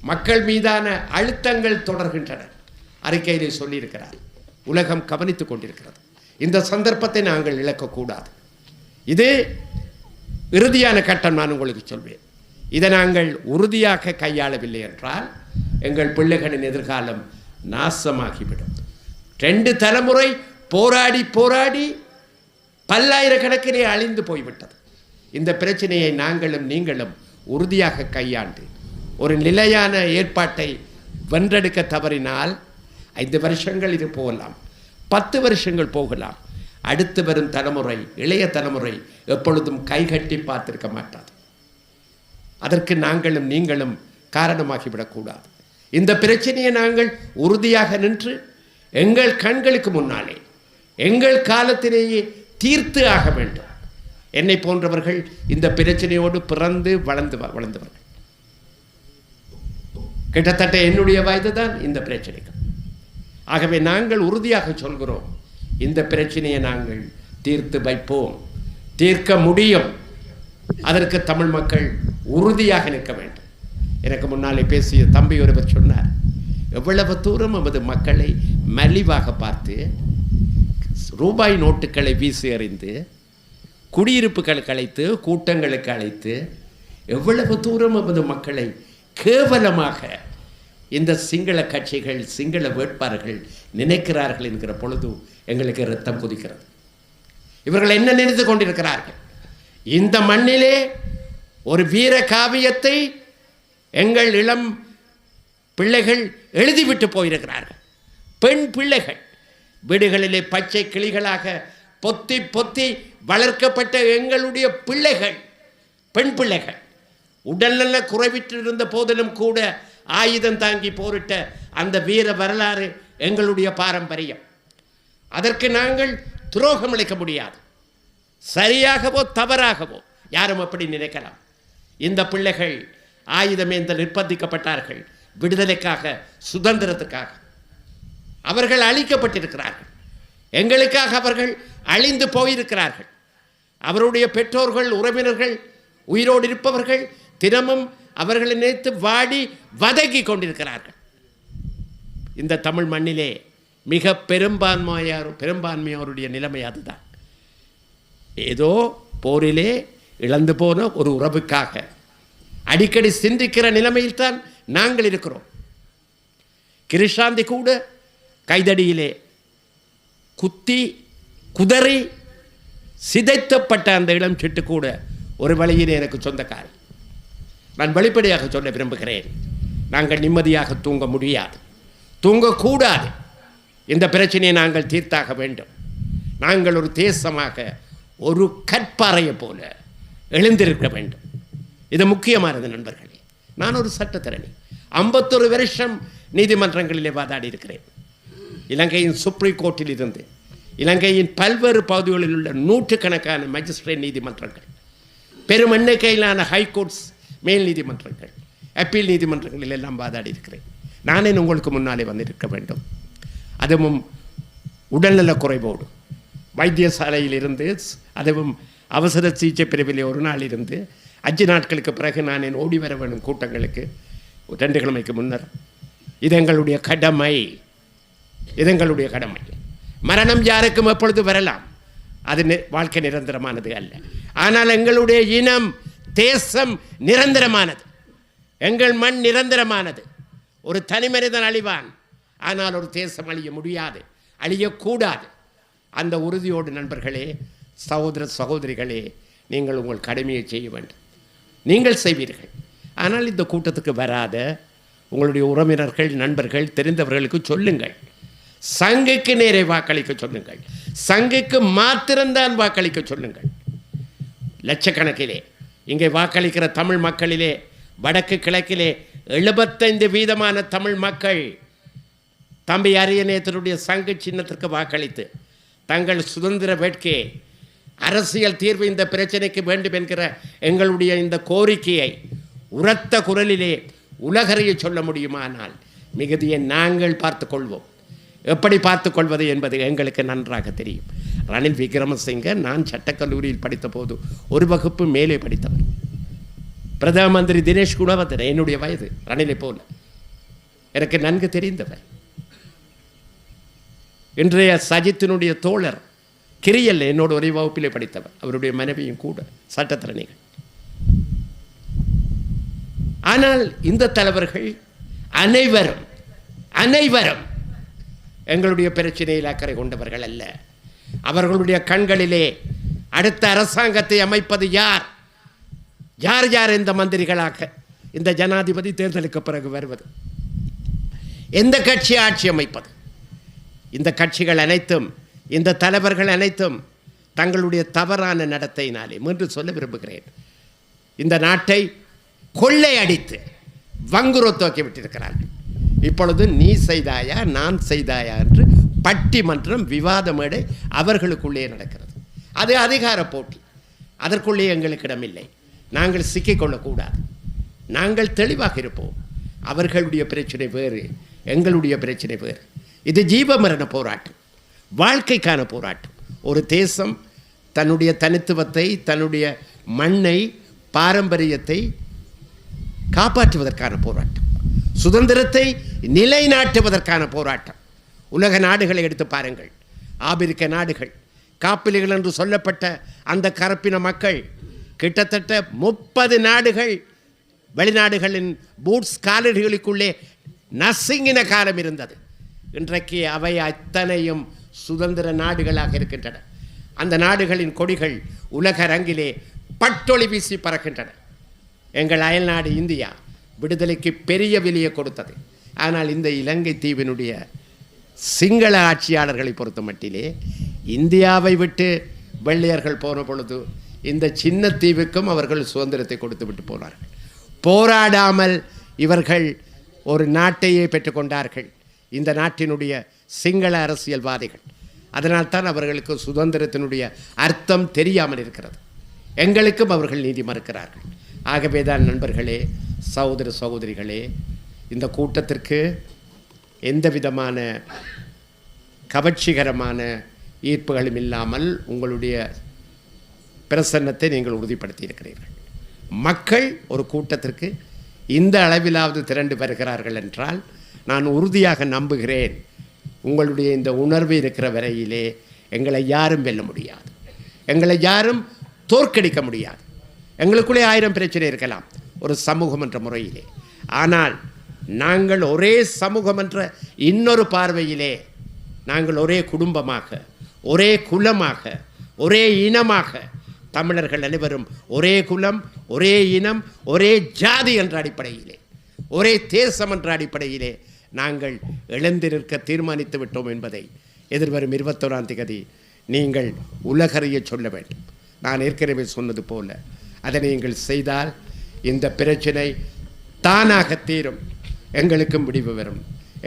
மக்கள் மீதான அழுத்தங்கள் தொடர்கின்றன, அறிக்கையிலே சொல்லியிருக்கிறார். உலகம் கவனித்துக் கொண்டிருக்கிறது. இந்த சந்தர்ப்பத்தை நாங்கள் இழக்கக்கூடாது. இது இறுதியான கட்டம் நான் உங்களுக்கு சொல்வேன். இதை நாங்கள் உறுதியாக கையாளவில்லை என்றால் எங்கள் பிள்ளைகளின் எதிர்காலம் நாசமாகிவிடும். 2 தலைமுறை போராடி போராடி பல்லாயிரக்கணக்கிலே அழிந்து போய்விட்டது. இந்த பிரச்சனையை நாங்களும் நீங்களும் உறுதியாக கையாண்டு ஒரு நிலையான ஏற்பாட்டை வென்றெடுக்க தவறினால் 5 வருஷங்கள் இது போகலாம், 10 வருஷங்கள் போகலாம். அடுத்து வரும் தலைமுறை, இளைய தலைமுறை எப்பொழுதும் கைகட்டி பார்த்திருக்க மாட்டாது. அதற்கு நாங்களும் நீங்களும் காரணமாகிவிடக்கூடாது. இந்த பிரச்சனையை நாங்கள் உறுதியாக நின்று எங்கள் கண்களுக்கு முன்னாலே எங்கள் காலத்திலேயே தீர்த்து ஆக வேண்டும். என்னை போன்றவர்கள் இந்த பிரச்சனையோடு பிறந்து வளர்ந்தவர்கள். கிட்டத்தட்ட என்னுடைய வயது தான் இந்த பிரச்சனைக்கு. ஆகவே நாங்கள் உறுதியாக சொல்கிறோம், இந்த பிரச்சனையை நாங்கள் தீர்த்து வைப்போம், தீர்க்க முடியும். அதற்கு தமிழ் மக்கள் உறுதியாக நிற்க வேண்டும். எனக்கு முன்னாலே பேசிய தம்பி ஒருவர் சொன்னார், எவ்வளவு தூரம் நமது மக்களை மலிவாக பார்த்து ரூபாய் நோட்டுகளை வீசி எறிந்து குடியிருப்புகளுக்கு அழைத்து கூட்டங்களுக்கு அழைத்து எவ்வளவு தூரம் நமது மக்களை கேவலமாக இந்த சிங்கள கட்சிகள் சிங்கள வேட்பாளர்கள் நினைக்கிறார்கள் என்கிற பொழுது எங்களுக்கு இரத்தம் கொதிக்கிறது. இவர்கள் என்ன நினைத்து கொண்டிருக்கிறார்கள்? இந்த மண்ணிலே ஒரு வீர காவியத்தை எங்கள் இளம் பிள்ளைகள் எழுதிவிட்டு போயிருக்கிறார்கள். பெண் பிள்ளைகள் வீடுகளிலே பச்சை கிளிகளாக பொத்தி பொத்தி வளர்க்கப்பட்ட எங்களுடைய பிள்ளைகள், பெண் பிள்ளைகள் உடல்நல குறைவிட்டிருந்த போதிலும் கூட ஆயுதம் தாங்கி போரிட்ட அந்த வீர வரலாறு எங்களுடைய பாரம்பரியம். அதற்கு நாங்கள் துரோகம் அளிக்க முடியாது. சரியாகவோ தவறாகவோ யாரும் அப்படி நினைக்கலாம். இந்த பிள்ளைகள் ஆயுதமேந்த நிர்பந்திக்கப்பட்டார்கள் விடுதலைக்காக, சுதந்திரத்துக்காக. அவர்கள் அழிக்கப்பட்டிருக்கிறார்கள். எங்களுக்காக அவர்கள் அழிந்து போயிருக்கிறார்கள். அவருடைய பெற்றோர்கள், உறவினர்கள், உயிரோடு இருப்பவர்கள் தினமும் அவர்களை நினைத்து வாடி வதங்கி கொண்டிருக்கிறார்கள். இந்த தமிழ் மண்ணிலே மிக பெரும்பான்மையோருடைய நிலைமை அதுதான். ஏதோ போரிலே இழந்து போன ஒரு உறவுக்காக அடிக்கடி சிந்திக்கிற நிலைமையில் தான் நாங்கள் இருக்கிறோம். கிருஷாந்தி கூட கைதடியிலே குத்தி குதறி சிதைத்தப்பட்ட அந்த இளம் சிட்டு கூட ஒரு வழியிலே எனக்கு சொந்தக்காரர். நான் வெளிப்படையாக சொல்ல விரும்புகிறேன், நாங்கள் நிம்மதியாக தூங்க முடியாது, தூங்கக்கூடாது. இந்த பிரச்சனையை நாங்கள் தீர்த்தாக வேண்டும். நாங்கள் ஒரு தேசமாக ஒரு கற்பாறையை போல எழுந்திருக்க வேண்டும். இது முக்கியமானது நண்பர்களே. நான் ஒரு சட்டத்தரணி, 51 வருஷம் நீதிமன்றங்களிலே வாதாடி இருக்கிறேன். இலங்கையின் சுப்ரீம் கோர்ட்டில் இருந்து இலங்கையின் பல்வேறு பகுதிகளில் உள்ள நூற்றுக்கணக்கான மஜிஸ்ட்ரேட் நீதிமன்றங்கள், பெரும் எண்ணிக்கையிலான ஹைகோர்ட்ஸ், மேல் நீதிமன்றங்கள், அப்பீல் நீதிமன்றங்களில் எல்லாம் வாதாடி இருக்கிறேன். நானே உங்களுக்கு முன்னாலே வந்திருக்க வேண்டும். அதுவும் உடல்நல குறைவோடு வைத்தியசாலையில் இருந்து, அதுவும் அவசர சிகிச்சை பிரிவிலே ஒரு நாள் இருந்து 5 நாட்களுக்கு பிறகு நான் ஓடி வர வேண்டும் கூட்டங்களுக்கு 2 கிழமைக்கு முன்னர். இது எங்களுடைய கடமை, இது எங்களுடைய கடமை. மரணம் யாருக்கும் எப்பொழுது வரலாம், அது வாழ்க்கை நிரந்தரமானது அல்ல. ஆனால் எங்களுடைய இனம், தேசம் நிரந்தரமானது, எங்கள் மண் நிரந்தரமானது. ஒரு தனி மனிதன் அழிவான், ஆனால் ஒரு தேசம் அழிய முடியாது, அழியக்கூடாது. அந்த உறுதியோடு நண்பர்களே, சகோதர சகோதரிகளே, நீங்கள் உங்கள் கடமையை செய்ய வேண்டும். நீங்கள் செய்வீர்கள். ஆனால் இந்த கூட்டத்துக்கு வராத உங்களுடைய உறவினர்கள், நண்பர்கள், தெரிந்தவர்களுக்கு சொல்லுங்கள். சங்கைக்கு நேரே வாக்களிக்க சொல்லுங்கள். சங்கைக்கு மாத்திரம்தான் வாக்களிக்க சொல்லுங்கள். லட்சக்கணக்கிலே இங்கே வாக்களிக்கிற தமிழ் மக்களிலே வடக்கு கிழக்கிலே 75% தமிழ் மக்கள் தம்பி அரியநேத்தருடைய சங்கு சின்னத்திற்கு வாக்களித்து தங்கள் சுதந்திர வேட்கையை, அரசியல் தீர்வு இந்த பிரச்சனைக்கு வேண்டும் என்கிற எங்களுடைய இந்த கோரிக்கையை உரத்த குரலிலே உலகறிய சொல்ல முடியுமானால் மிகுதியை நாங்கள் பார்த்துக்கொள்வோம். எப்படி பார்த்துக்கொள்வது என்பது எங்களுக்கு நன்றாக தெரியும். ரணில் விக்ரமசிங்க, நான் சட்டக்கல்லூரியில் படித்த போது ஒரு வகுப்பு மேலே படித்தவர். பிரதம மந்திரி தினேஷ் குணவர்தன என்னுடைய வயது, ரணிலை போல எனக்கு நன்கு தெரிந்தவர். இன்றைய சஜித்தினுடைய தோழர் கிரியல்ல என்னோட ஒரே வகுப்பிலே படித்தவர், அவருடைய மனைவியும் கூட சட்டத்திறனிகள். ஆனால் இந்த தலைவர்கள் அனைவரும் எங்களுடைய பிரச்சனையில் அக்கறை கொண்டவர்கள் அல்ல. அவர்களுடைய கண்களிலே அடுத்த அரசாங்கத்தை அமைப்பது யார் இந்த மந்திரிகளாக, இந்த ஜனாதிபதி தேர்தலுக்கு பிறகு வருவது, எந்த கட்சி ஆட்சி அமைப்பது, இந்த கட்சிகள் அனைத்தும், இந்த தலைவர்கள் அனைத்தும் தங்களுடைய தவறான நடத்தையினாலே, மீண்டும் சொல்ல விரும்புகிறேன், இந்த நாட்டை கொள்ளையடித்து வங்குரோத்தாக்கி விட்டிருக்கிறார்கள். இப்பொழுது நீ செய்தாயா நான் செய்தாயா என்று பட்டிமன்றம் விவாத மேடை அவர்களுக்குள்ளே நடக்கிறது. அது அதிகார போட்டி. அதற்குள்ளே எங்களுக்கு இடமில்லை. நாங்கள் சிக்கிக்கொள்ளக்கூடாது. நாங்கள் தெளிவாக இருப்போம். அவர்களுடைய பிரச்சனை வேறு, எங்களுடைய பிரச்சனை வேறு. இது ஜீவமரண போராட்டம், வாழ்க்கைக்கான போராட்டம். ஒரு தேசம் தன்னுடைய தனித்துவத்தை, தன்னுடைய மண்ணை, பாரம்பரியத்தை காப்பாற்றுவதற்கான போராட்டம், சுதந்திரத்தை நிலைநாட்டுவதற்கான போராட்டம். உலக நாடுகளை எடுத்து பாருங்கள். ஆப்பிரிக்க நாடுகள், காப்பிலிகள் என்று சொல்லப்பட்ட அந்த கருப்பின மக்கள், கிட்டத்தட்ட 30 நாடுகள் வெளிநாடுகளின் பூட்ஸ் காலடிகளுக்குள்ளே நசுங்கின காலம் இருந்தது. இன்றைக்கு அவை அத்தனையும் சுதந்திர நாடுகளாக இருக்கின்றன. அந்த நாடுகளின் கொடிகள் உலக அரங்கிலே பட்டொளி வீசி பறக்கின்றன. எங்கள் அயல்நாடு இந்தியா விடுதலைக்கு பெரிய விலையை கொடுத்தது. ஆனால் இந்த இலங்கை தீவினுடைய சிங்கள ஆட்சியாளர்களை பொறுத்த மட்டிலே இந்தியாவை விட்டு வெள்ளையர்கள் போன பொழுது இந்த சின்ன தீவுக்கும் அவர்கள் சுதந்திரத்தை கொடுத்து விட்டு போனார்கள். போராடாமல் இவர்கள் ஒரு நாட்டையே பெற்றுக்கொண்டார்கள், இந்த நாட்டினுடைய சிங்கள அரசியல்வாதிகள். அதனால்தான் அவர்களுக்கு சுதந்திரத்தினுடைய அர்த்தம் தெரியாமல் இருக்கிறது. எங்களுக்கும் அவர்கள் நீதி மறுக்கிறார்கள். ஆகவே தான் நண்பர்களே, சகோதர சகோதரிகளே, இந்த கூட்டத்திற்கு எந்த விதமான கவர்ச்சிகரமான ஈர்ப்புகளும் இல்லாமல் உங்களுடைய பிரசன்னத்தை நீங்கள் உறுதிப்படுத்தி இருக்கிறீர்கள். மக்கள் ஒரு கூட்டத்திற்கு இந்த அளவிலாவது திரண்டு வருகிறார்கள் என்றால் நான் உறுதியாக நம்புகிறேன், உங்களுடைய இந்த உணர்வு இருக்கிற வரையிலே எங்களை யாரும் வெல்ல முடியாது, எங்களை யாரும் தோற்கடிக்க முடியாது. எங்களுக்குள்ளே 1000 பிரச்சனை இருக்கலாம் ஒரு சமூகம் என்ற முறையிலே. ஆனால் நாங்கள் ஒரே சமூகம் என்ற இன்னொரு பார்வையிலே, நாங்கள் ஒரே குடும்பமாக, ஒரே குலமாக, ஒரே இனமாக, தமிழர்கள் அனைவரும் ஒரே குலம், ஒரே இனம், ஒரே ஜாதி என்ற அடிப்படையிலே, ஒரே தேசம் என்ற அடிப்படையிலே நாங்கள் எழுந்து நிற்க தீர்மானித்து விட்டோம் என்பதை எதிர்வரும் 21ஆம் தேதி நீங்கள் உலகறிய சொல்ல வேண்டும். நான் ஏற்கனவே சொன்னது போல அதனை நீங்கள் செய்தால் இந்த பிரச்சனை தானாக தீரும், எங்களுக்கும் விடிவு வரும்,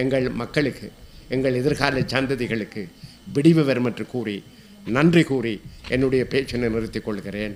எங்கள் மக்களுக்கு, எங்கள் எதிர்கால சந்ததிகளுக்கு விடிவு வரும் என்று கூறி, நன்றி கூறி என்னுடைய பேச்சினை நிறுத்திக் கொள்கிறேன்.